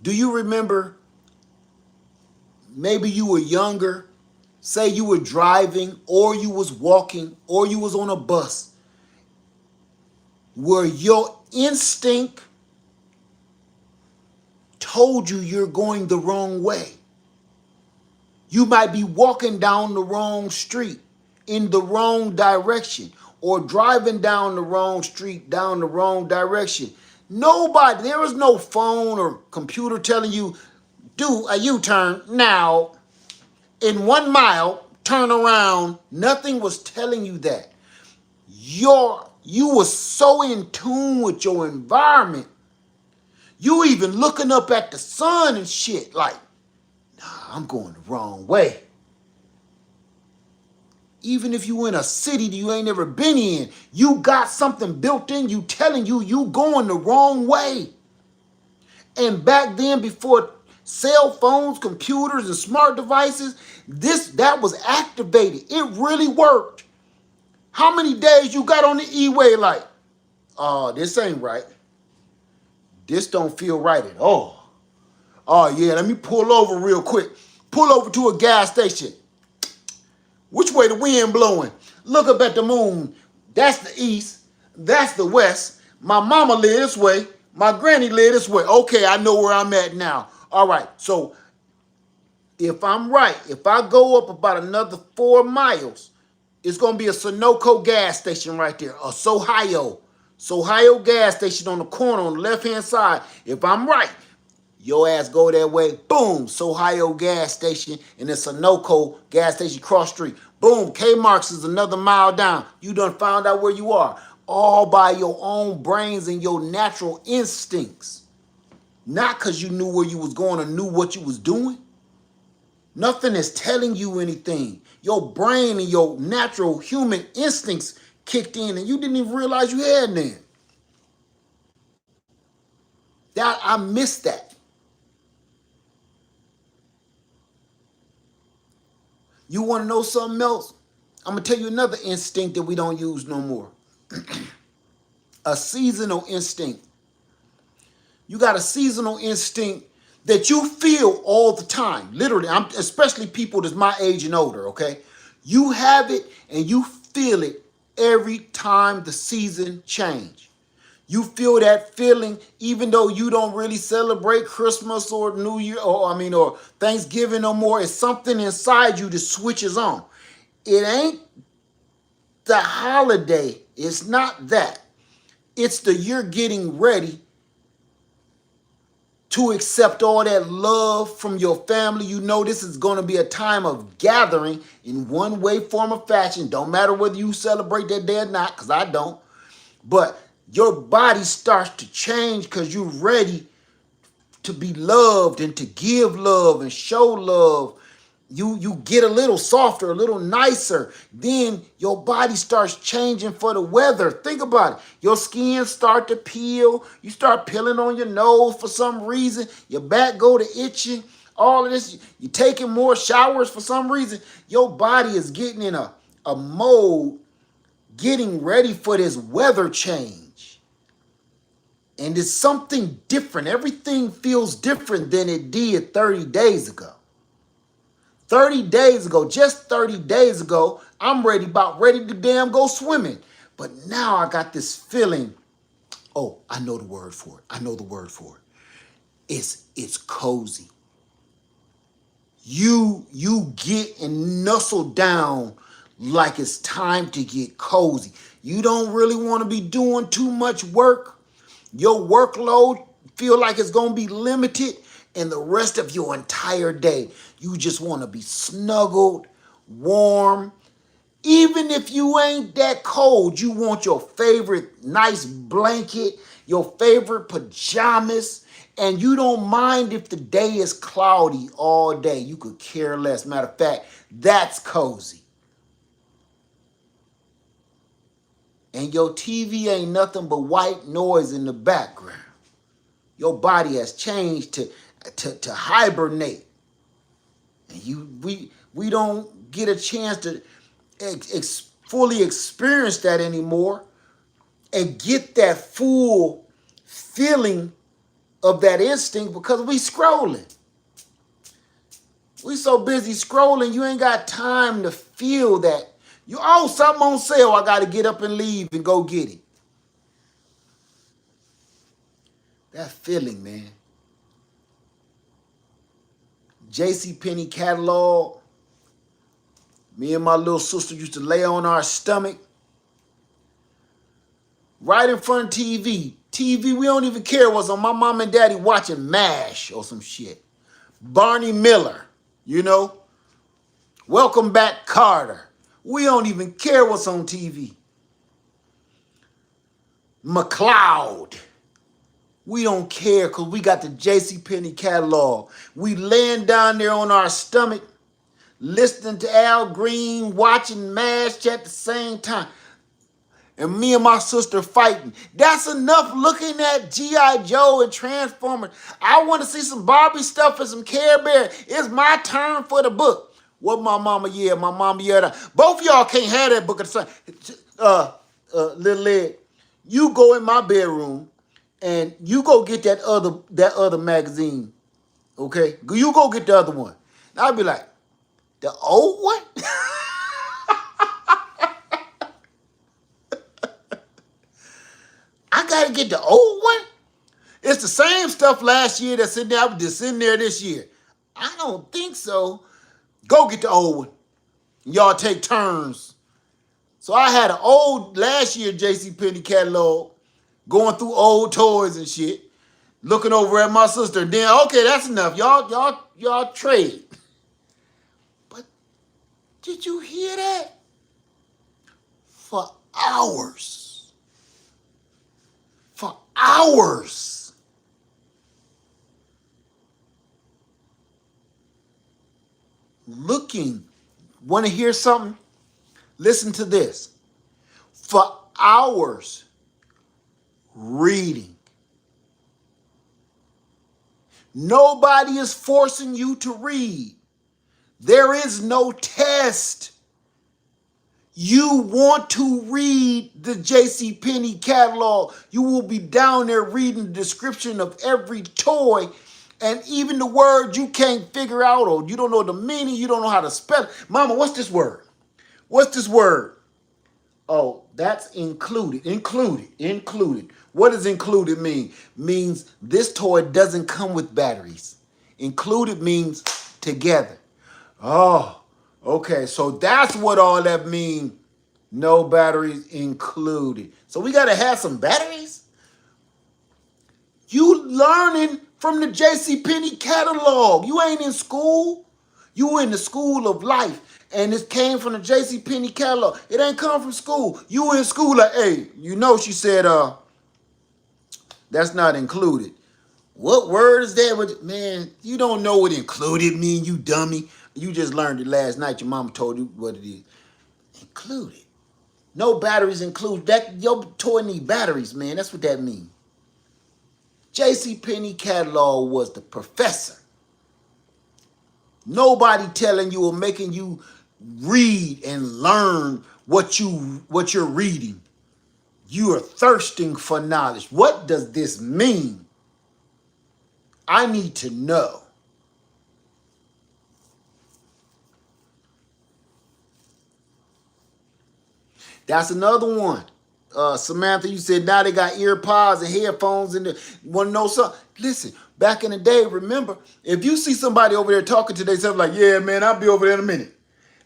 Do you remember, maybe you were younger, say you were driving or you was walking or you was on a bus, where your instinct told you you're going the wrong way. You might be walking down the wrong street in the wrong direction or driving down the wrong street down the wrong direction. There was no phone or computer telling you, do a U-turn now, in 1 mile, turn around. Nothing was telling you that. You were so in tune with your environment. You even looking up at the sun and shit like, nah, I'm going the wrong way. Even if you in a city that you ain't never been in, you got something built in you telling you you going the wrong way. And back then, before cell phones, computers, and smart devices, that was activated. It really worked. How many days you got on the E-way like, oh, this ain't right. This don't feel right at all. Oh, yeah, let me pull over real quick. Pull over to a gas station. Which way the wind blowing? Look up at the moon. That's the east. That's the west. My mama live this way. My granny live this way. Okay, I know where I'm at now. All right, so if I'm right, if I go up about another 4 miles, it's going to be a Sunoco gas station right there. A Sohio gas station on the corner on the left-hand side. If I'm right, your ass go that way, boom, Sohio gas station, and then Sunoco gas station cross street. Boom, K-Marx is another mile down. You done found out where you are. all by your own brains and your natural instincts. Not because you knew where you was going or knew what you was doing. Nothing is telling you anything. Your brain and your natural human instincts kicked in and you didn't even realize you had them. That I missed that. You want to know something else? I'm going to tell you another instinct that we don't use no more. A seasonal instinct. You got a seasonal instinct that you feel all the time. Literally, especially people that's my age and older, okay? You have it and you feel it every time the season change. You feel that feeling even though you don't really celebrate Christmas or New Year or Thanksgiving no more. It's something inside you that switches on. It ain't the holiday. It's not that. It's the you're getting ready to accept all that love from your family. You know this is going to be a time of gathering in one way, form, or fashion. Don't matter whether you celebrate that day or not, because I don't. But your body starts to change because you're ready to be loved and to give love and show love. You get a little softer, a little nicer. Then your body starts changing for the weather. Think about it. Your skin start to peel. You start peeling on your nose for some reason. Your back go to itching. All of this. You're taking more showers for some reason. Your body is getting in a mode, getting ready for this weather change. And it's something different. Everything feels different than it did 30 days ago. 30 days ago, just 30 days ago, I'm about ready to damn go swimming. But now I got this feeling, oh, I know the word for it. I know the word for it. It's cozy. You get and nuzzle down like it's time to get cozy. You don't really want to be doing too much work. Your workload feel like it's going to be limited, and the rest of your entire day, you just want to be snuggled, warm. Even if you ain't that cold, you want your favorite nice blanket, your favorite pajamas, and you don't mind if the day is cloudy all day. You could care less. Matter of fact, that's cozy. And your TV ain't nothing but white noise in the background. Your body has changed to hibernate. And we don't get a chance to fully experience that anymore and get that full feeling of that instinct because we scrolling. We so busy scrolling, you ain't got time to feel that. Something on sale, I got to get up and leave and go get it. That feeling, man. JCPenney catalog. Me and my little sister used to lay on our stomach right in front of TV. TV, we don't even care what's on. My mom and daddy watching MASH or some shit. Barney Miller, Welcome Back Carter. We don't even care what's on TV. McCloud. We don't care because we got the JCPenney catalog. We laying down there on our stomach, listening to Al Green, watching MASH at the same time. And me and my sister fighting. That's enough looking at G.I. Joe and Transformers. I want to see some Barbie stuff and some Care Bear. It's my turn for the book. What my mama yelled. Both of y'all can't have that book at the same. Little Ed, you go in my bedroom and you go get that other magazine. Okay? You go get the other one. And I'll be like, the old one? I gotta get the old one? It's the same stuff last year that's in there this year. I don't think so. Go get the old one. Y'all take turns. So I had an old last year JCPenney catalog going through old toys and shit, looking over at my sister. Then, okay, that's enough. Y'all trade. But did you hear that? For hours. hours. Looking. Want to hear something? Listen to this. For hours reading. Nobody is forcing you to read. There is no test. You want to read the JCPenney catalog. You will be down there reading the description of every toy and even the word you can't figure out or you don't know the meaning, you don't know how to spell it. Mama, what's this word? What's this word? Oh, that's included. Included. What does included mean? Means this toy doesn't come with batteries. Included means together. Oh, okay. So that's what all that means. No batteries included. So we got to have some batteries? You learning from the JCPenney catalog. You ain't in school. You in the school of life. And this came from the JCPenney catalog. It ain't come from school. You in school like, hey, you know she said, that's not included. What word is that? Man, you don't know what included mean, you dummy. You just learned it last night. Your mama told you what it is. Included. No batteries included. That your toy need batteries, man. That's what that means. JCPenney catalog was the professor. Nobody telling you or making you read and learn what you're reading. You are thirsting for knowledge. What does this mean? I need to know. That's another one. Samantha, you said now they got ear pods and headphones and want to know something. Listen, back in the day, remember, if you see somebody over there talking to themselves like, yeah, man, I'll be over there in a minute.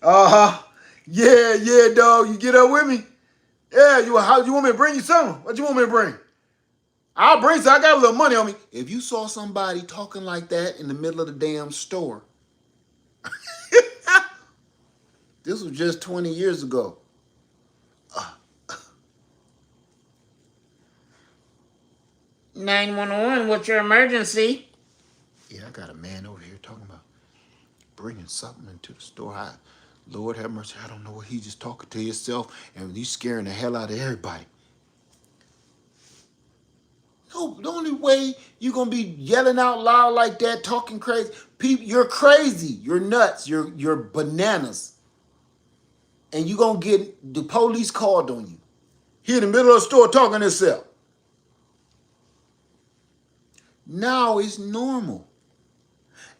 Uh-huh. Yeah, dog. You get up with me? Yeah, you want me to bring you something? What you want me to bring? I'll bring some. I got a little money on me. If you saw somebody talking like that in the middle of the damn store, this was just 20 years ago. 911, what's your emergency? Yeah, I got a man over here talking about bringing something into the store. Lord have mercy, I don't know what he's just talking to himself and he's scaring the hell out of everybody. No, the only way you're going to be yelling out loud like that, talking crazy, people, you're crazy, you're nuts, you're bananas. And you're going to get the police called on you. Here in the middle of the store talking to himself. Now it's normal.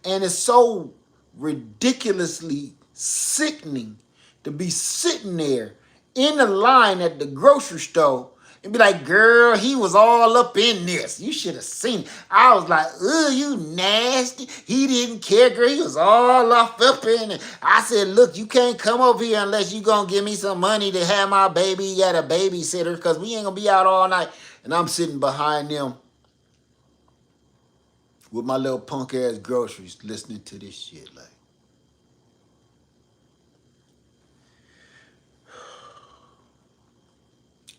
And it's so ridiculously sickening to be sitting there in the line at the grocery store and be like, girl, he was all up in this. You should have seen it. I was like, ugh, you nasty. He didn't care, girl. He was all up in it. I said, look, you can't come over here unless you going to give me some money to have my baby at a babysitter because we ain't going to be out all night. And I'm sitting behind them with my little punk ass groceries listening to this shit like.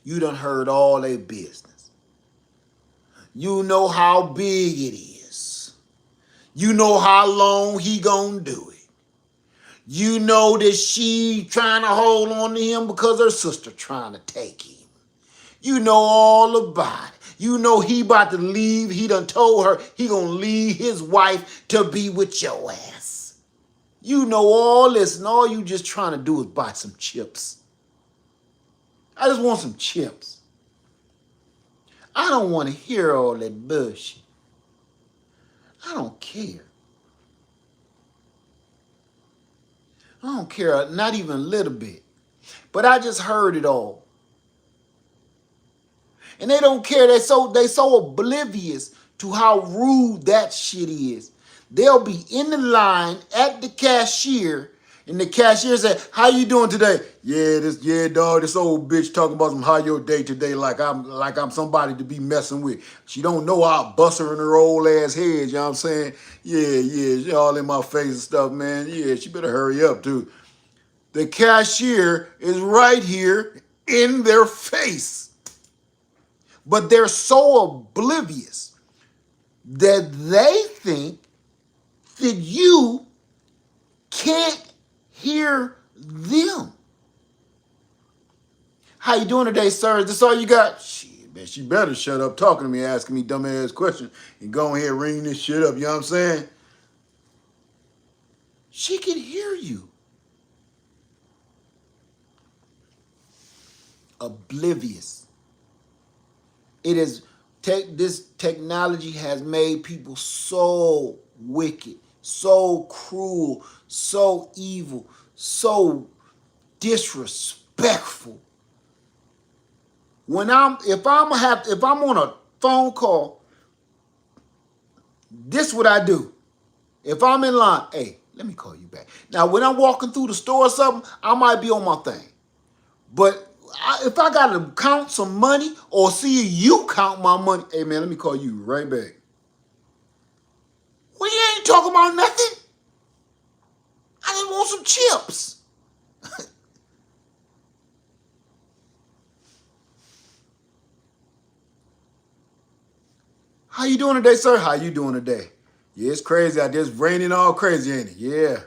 You done heard all their business. You know how big it is. You know how long he gonna do it. You know that she trying to hold on to him because her sister trying to take him. You know all about it. You know he about to leave. He done told her he gonna leave his wife to be with your ass. You know all this and all you just trying to do is buy some chips. I just want some chips. I don't want to hear all that bullshit. I don't care. I don't care, not even a little bit. But I just heard it all. And they don't care. They so oblivious to how rude that shit is. They'll be in the line at the cashier, and the cashier say, "How you doing today?" Yeah, dog, this old bitch talking about some how your day today like I'm somebody to be messing with. She don't know I'll bust her in her old ass head, you know what I'm saying? Yeah, she all in my face and stuff, man. Yeah, she better hurry up too. The cashier is right here in their face. But they're so oblivious that they think that you can't hear them. How you doing today, sir? Is this all you got? Shit, man, she better shut up talking to me, asking me dumbass questions, and go ahead and ring this shit up. You know what I'm saying? She can hear you. Oblivious. It is this technology has made people so wicked, so cruel, so evil, so disrespectful. When if I'm on a phone call, this what I do. If I'm in line, hey, let me call you back. Now, when I'm walking through the store or something, I might be on my thing. But if I got to count some money or see you count my money, hey, man, let me call you right back. We ain't talking about nothing. I just want some chips. How you doing today, sir? How you doing today? Yeah, it's crazy out there. It's raining all crazy, ain't it? Yeah.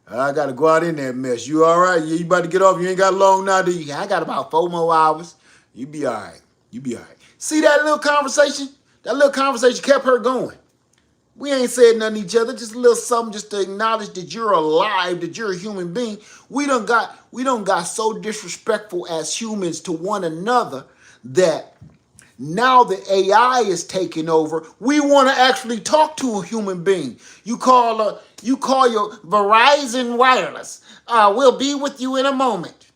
I got to go out in that mess. You all right? Yeah, you about to get off? You ain't got long now, do you? I got about 4 more hours. You be all right. You be all right. See that little conversation? That little conversation kept her going. We ain't said nothing to each other, just a little something just to acknowledge that you're alive, that you're a human being. We done got so disrespectful as humans to one another that now the AI is taking over. We want to actually talk to a human being. You call your Verizon Wireless. We'll be with you in a moment.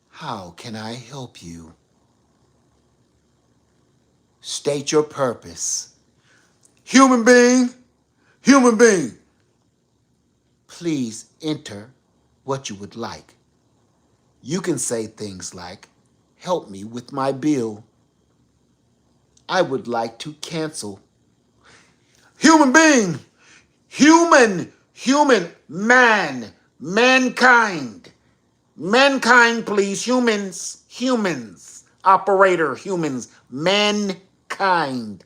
How can I help you? State your purpose. Human being, human being. Please enter what you would like. You can say things like, help me with my bill. I would like to cancel. Human being, human, mankind. Mankind, please, humans. Operator, humans, mankind.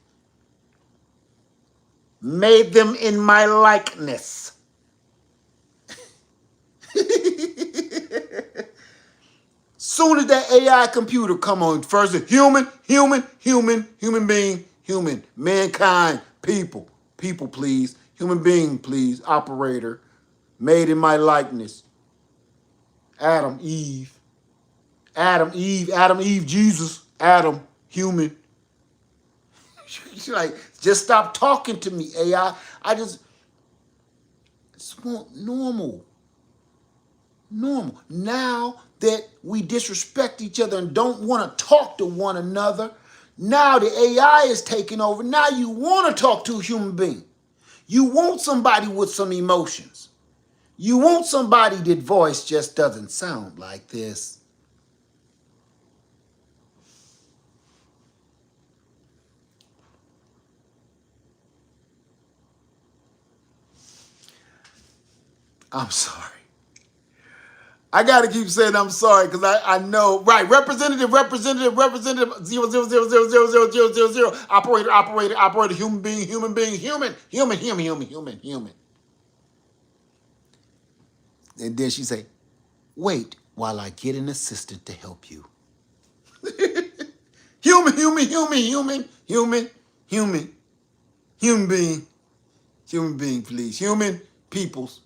Made them in my likeness. Soon as that AI computer come on, first human being, human, mankind, people, please, human being, please, operator, made in my likeness. Adam, Eve, Jesus, Adam, human. She's like, just stop talking to me, AI. I just want normal. Now that we disrespect each other and don't want to talk to one another, now the AI is taking over. Now you want to talk to a human being. You want somebody with some emotions. You want somebody that voice just doesn't sound like this. I'm sorry. I got to keep saying I'm sorry because I know, right, representative, 0000000, operator, human being, human. And then she say, wait while I get an assistant to help you. Human being, please. Peoples.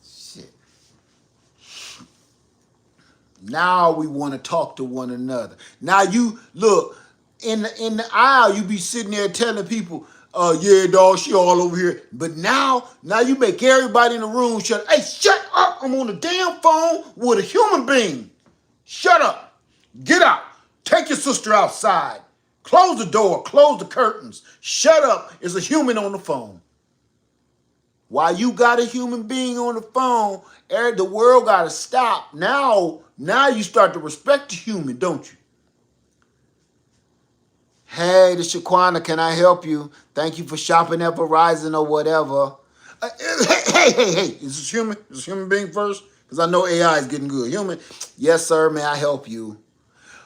Shit. Now we want to talk to one another. Now you look in the aisle, you be sitting there telling people, yeah, dog, she all over here. But now you make everybody in the room shut. Hey, shut up! I'm on the damn phone with a human being. Shut up! Get out! Take your sister outside. Close the door. Close the curtains. Shut up! It's a human on the phone. While you got a human being on the phone, the world got to stop. Now you start to respect the human, don't you? Hey, this is Shaquana. Can I help you? Thank you for shopping at Verizon or whatever. Hey. Is this human? Is this human being first? Because I know AI is getting good. Human. Yes, sir. May I help you?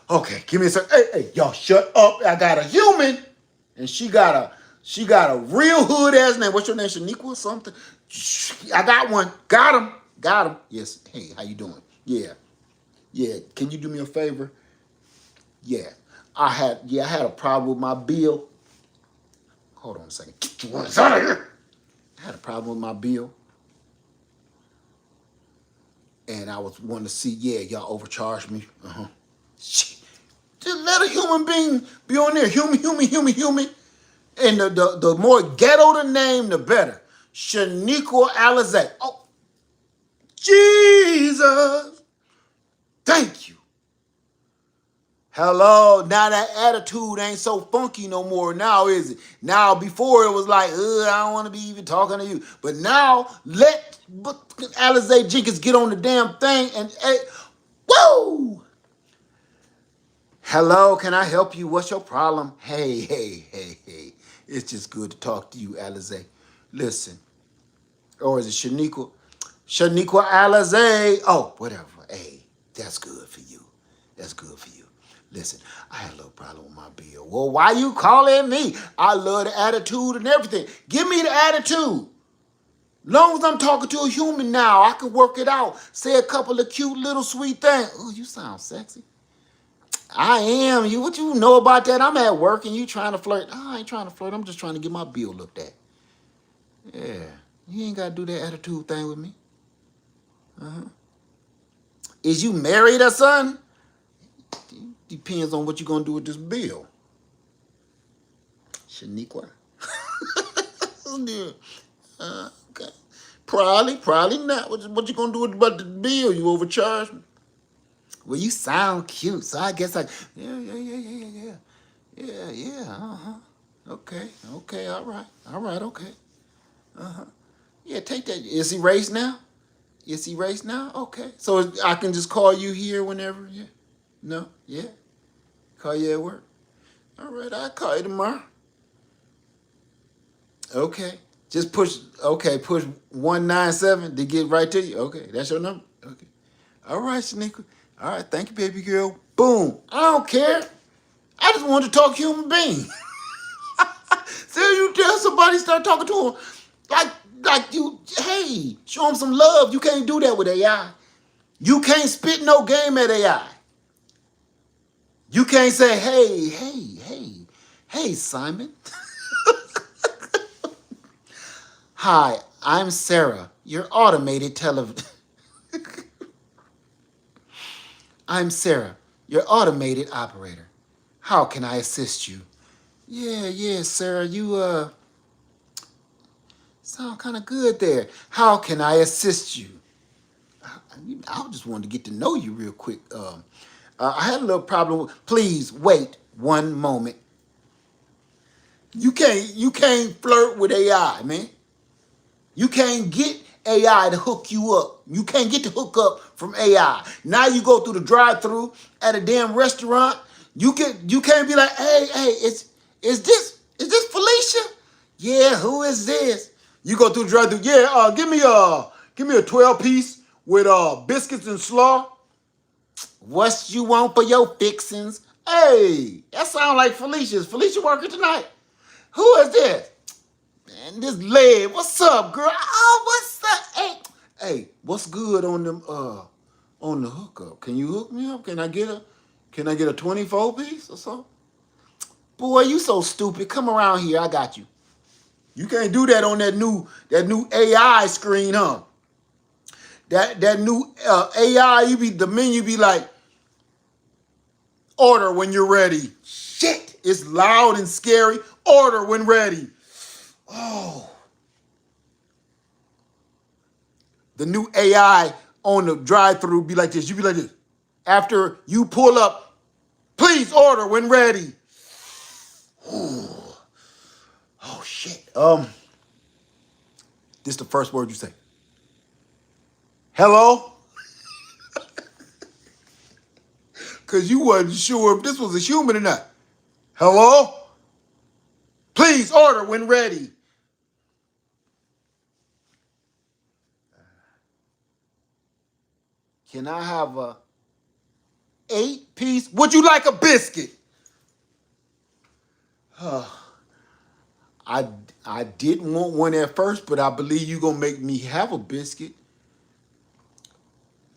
Okay, give me a second. Hey, y'all, shut up. I got a human, and she got a real hood ass name. What's your name, Shaniqua or something? I got one. Got him. Yes. Hey, how you doing? Yeah. Yeah. Can you do me a favor? Yeah. I had a problem with my bill. Hold on a second. Get your ass out of here. I had a problem with my bill, and I was wanting to see. Yeah, y'all overcharged me. Shit. Just let a human being be on there. Human. And the more ghetto the name, the better. Shaniqua Alizé. Oh, Jesus. Thank you. Hello. Now that attitude ain't so funky no more. Now is it? Now before it was like, I don't want to be even talking to you. But now let Alizé Jenkins get on the damn thing and woo! Hello, can I help you? What's your problem? Hey. It's just good to talk to you, Alizé. Listen. Or is it Shaniqua? Shaniqua Alizé. Oh, whatever. Hey, that's good for you. That's good for you. Listen, I had a little problem with my bill. Well, why you calling me? I love the attitude and everything. Give me the attitude. Long as I'm talking to a human now, I can work it out. Say a couple of cute little sweet things. Oh, you sound sexy. I am. You. What you know about that? I'm at work and you trying to flirt. Oh, I ain't trying to flirt. I'm just trying to get my bill looked at. Yeah. You ain't got to do that attitude thing with me. Is you married or something? Depends on what you're going to do with this bill. Shaniqua. Okay. Probably not. What you going to do about the bill? You overcharged me? Well, you sound cute, so I guess yeah. Yeah. Okay, all right, okay. Yeah, take that. Is he raised now? Is he raised now? Okay. So I can just call you here whenever? Yeah. No? Yeah. Call you at work? All right, I'll call you tomorrow. Okay. Just push 197 to get right to you. Okay, that's your number? Okay. All right, Shaniqua. All right, thank you, baby girl. Boom. I don't care. I just want to talk human being. So you tell somebody start talking to them like you, hey, show them some love. You can't do that with AI. You can't spit no game at AI. You can't say, hey, Simon. Hi, I'm Sarah, your automated television. I'm Sarah, your automated operator. How can I assist you? Yeah, Sarah, you sound kind of good there. How can I assist you? I just wanted to get to know you real quick. I had a little problem. Please wait one moment. You can't flirt with AI, man. You can't get AI to hook you up. You can't get the hook up from AI. Now you go through the drive-through at a damn restaurant. You can't be like, hey, is this Felicia? Yeah, who is this? You go through the drive-through. Yeah, give me a 12-piece with biscuits and slaw. What you want for your fixings? Hey, that sound like Felicia. Is Felicia working tonight? Who is this? Man, this leg. What's up, girl? Oh, what's up? Hey, what's good on them on the hookup? Can you hook me up? Can I get a 24 piece or something? Boy, you so stupid. Come around here. I got you. You can't do that on that new AI screen, huh? That new AI, the menu be like, order when you're ready. Shit, it's loud and scary. Order when ready. Oh, the new AI on the drive-through be like this. You be like this. After you pull up, please order when ready. Oh shit. This is the first word you say. Hello? Cause you wasn't sure if this was a human or not. Hello? Please order when ready. Can I have a 8-piece. Would you like a biscuit? I I didn't want one at first, but I believe you're gonna make me have a biscuit.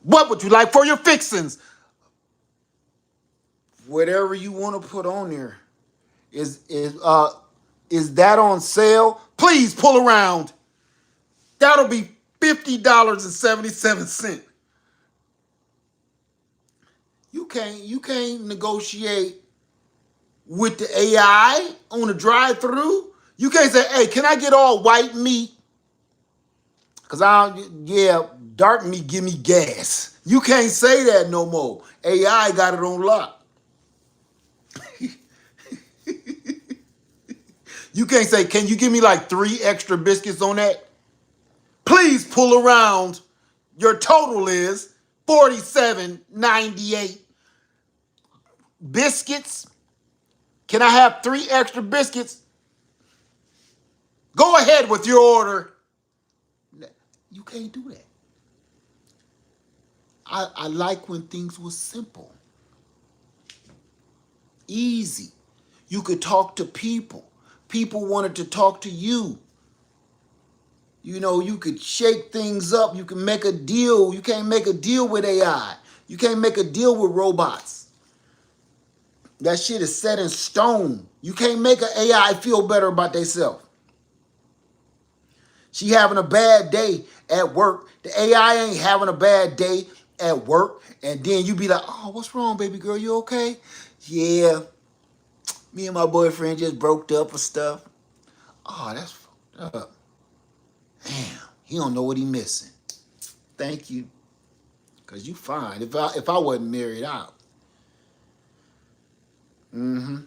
What would you like for your fixins? Whatever you want to put on there. Is that on sale? Please pull around. That'll be $50.77. You can't negotiate with the AI on the drive-through. You can't say, hey, can I get all white meat? Yeah, dark meat give me gas. You can't say that no more. AI got it on lock. You can't say, can you give me like 3 extra biscuits on that? Please pull around. Your total is $47.98. Biscuits. Can I have 3 extra biscuits? Go ahead with your order. You can't do that. I like when things were simple, easy. You could talk to people. People wanted to talk to you. You know, you could shake things up. You can make a deal. You can't make a deal with AI. You can't make a deal with robots. That shit is set in stone. You can't make an AI feel better about themselves. She having a bad day at work. The AI ain't having a bad day at work. And then you be like, oh, what's wrong, baby girl? You okay? Yeah, me and my boyfriend just broke up or stuff. Oh, that's fucked up. Damn, he don't know what he missing. Thank you. Cause you fine. If I wasn't married out. Mm-hmm.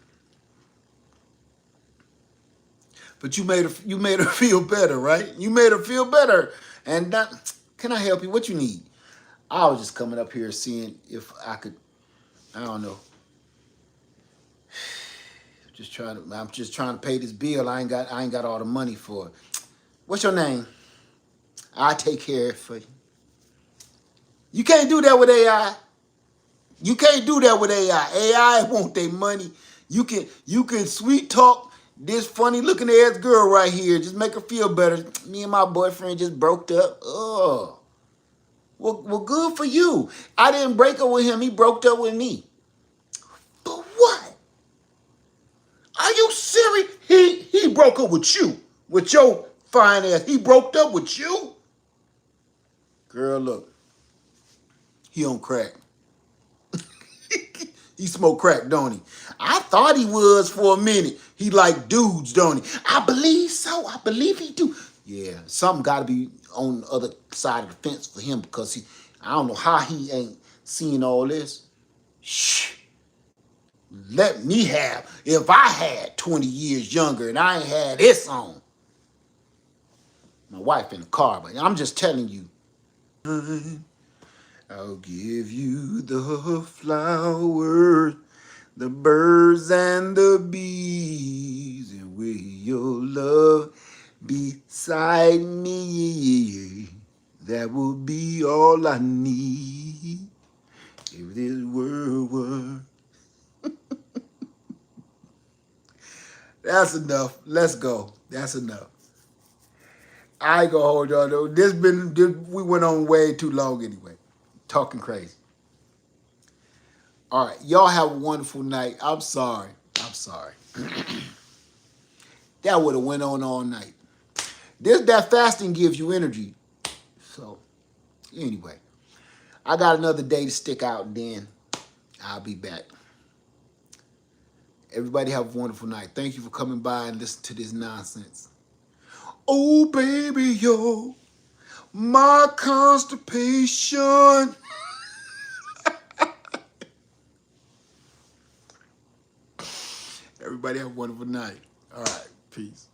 But you made her feel better, right? You made her feel better. And that, can I help you? What you need? I was just coming up here seeing if I could. I don't know. I'm just trying to pay this bill. I ain't got all the money for it. What's your name? I take care of it for you. You can't do that with AI. You can't do that with AI. AI want their money. You can sweet talk this funny looking ass girl right here. Just make her feel better. Me and my boyfriend just broke up. Oh. Well, good for you. I didn't break up with him. He broke up with me. But what? Are you serious? He broke up with you. With your fine ass. He broke up with you? Girl, look. He on crack. He smoke crack, don't he? I thought he was for a minute. He like dudes, don't he? I believe so. I believe he do. Yeah, something got to be on the other side of the fence for him because I don't know how he ain't seen all this. Shh. Let me have. If I had 20 years younger and I ain't had this on. My wife in the car, but I'm just telling you. I'll give you the flowers, the birds and the bees, and with your love beside me, that will be all I need. If this world were. That's enough. Let's go. That's enough. I ain't gonna hold y'all though. We went on way too long anyway. Talking crazy. All right, y'all have a wonderful night. I'm sorry. That would have went on all night. That fasting gives you energy. So, anyway, I got another day to stick out, and then I'll be back. Everybody have a wonderful night. Thank you for coming by and listening to this nonsense. Oh, baby, yo, my constipation. Everybody have a wonderful night. All right, peace.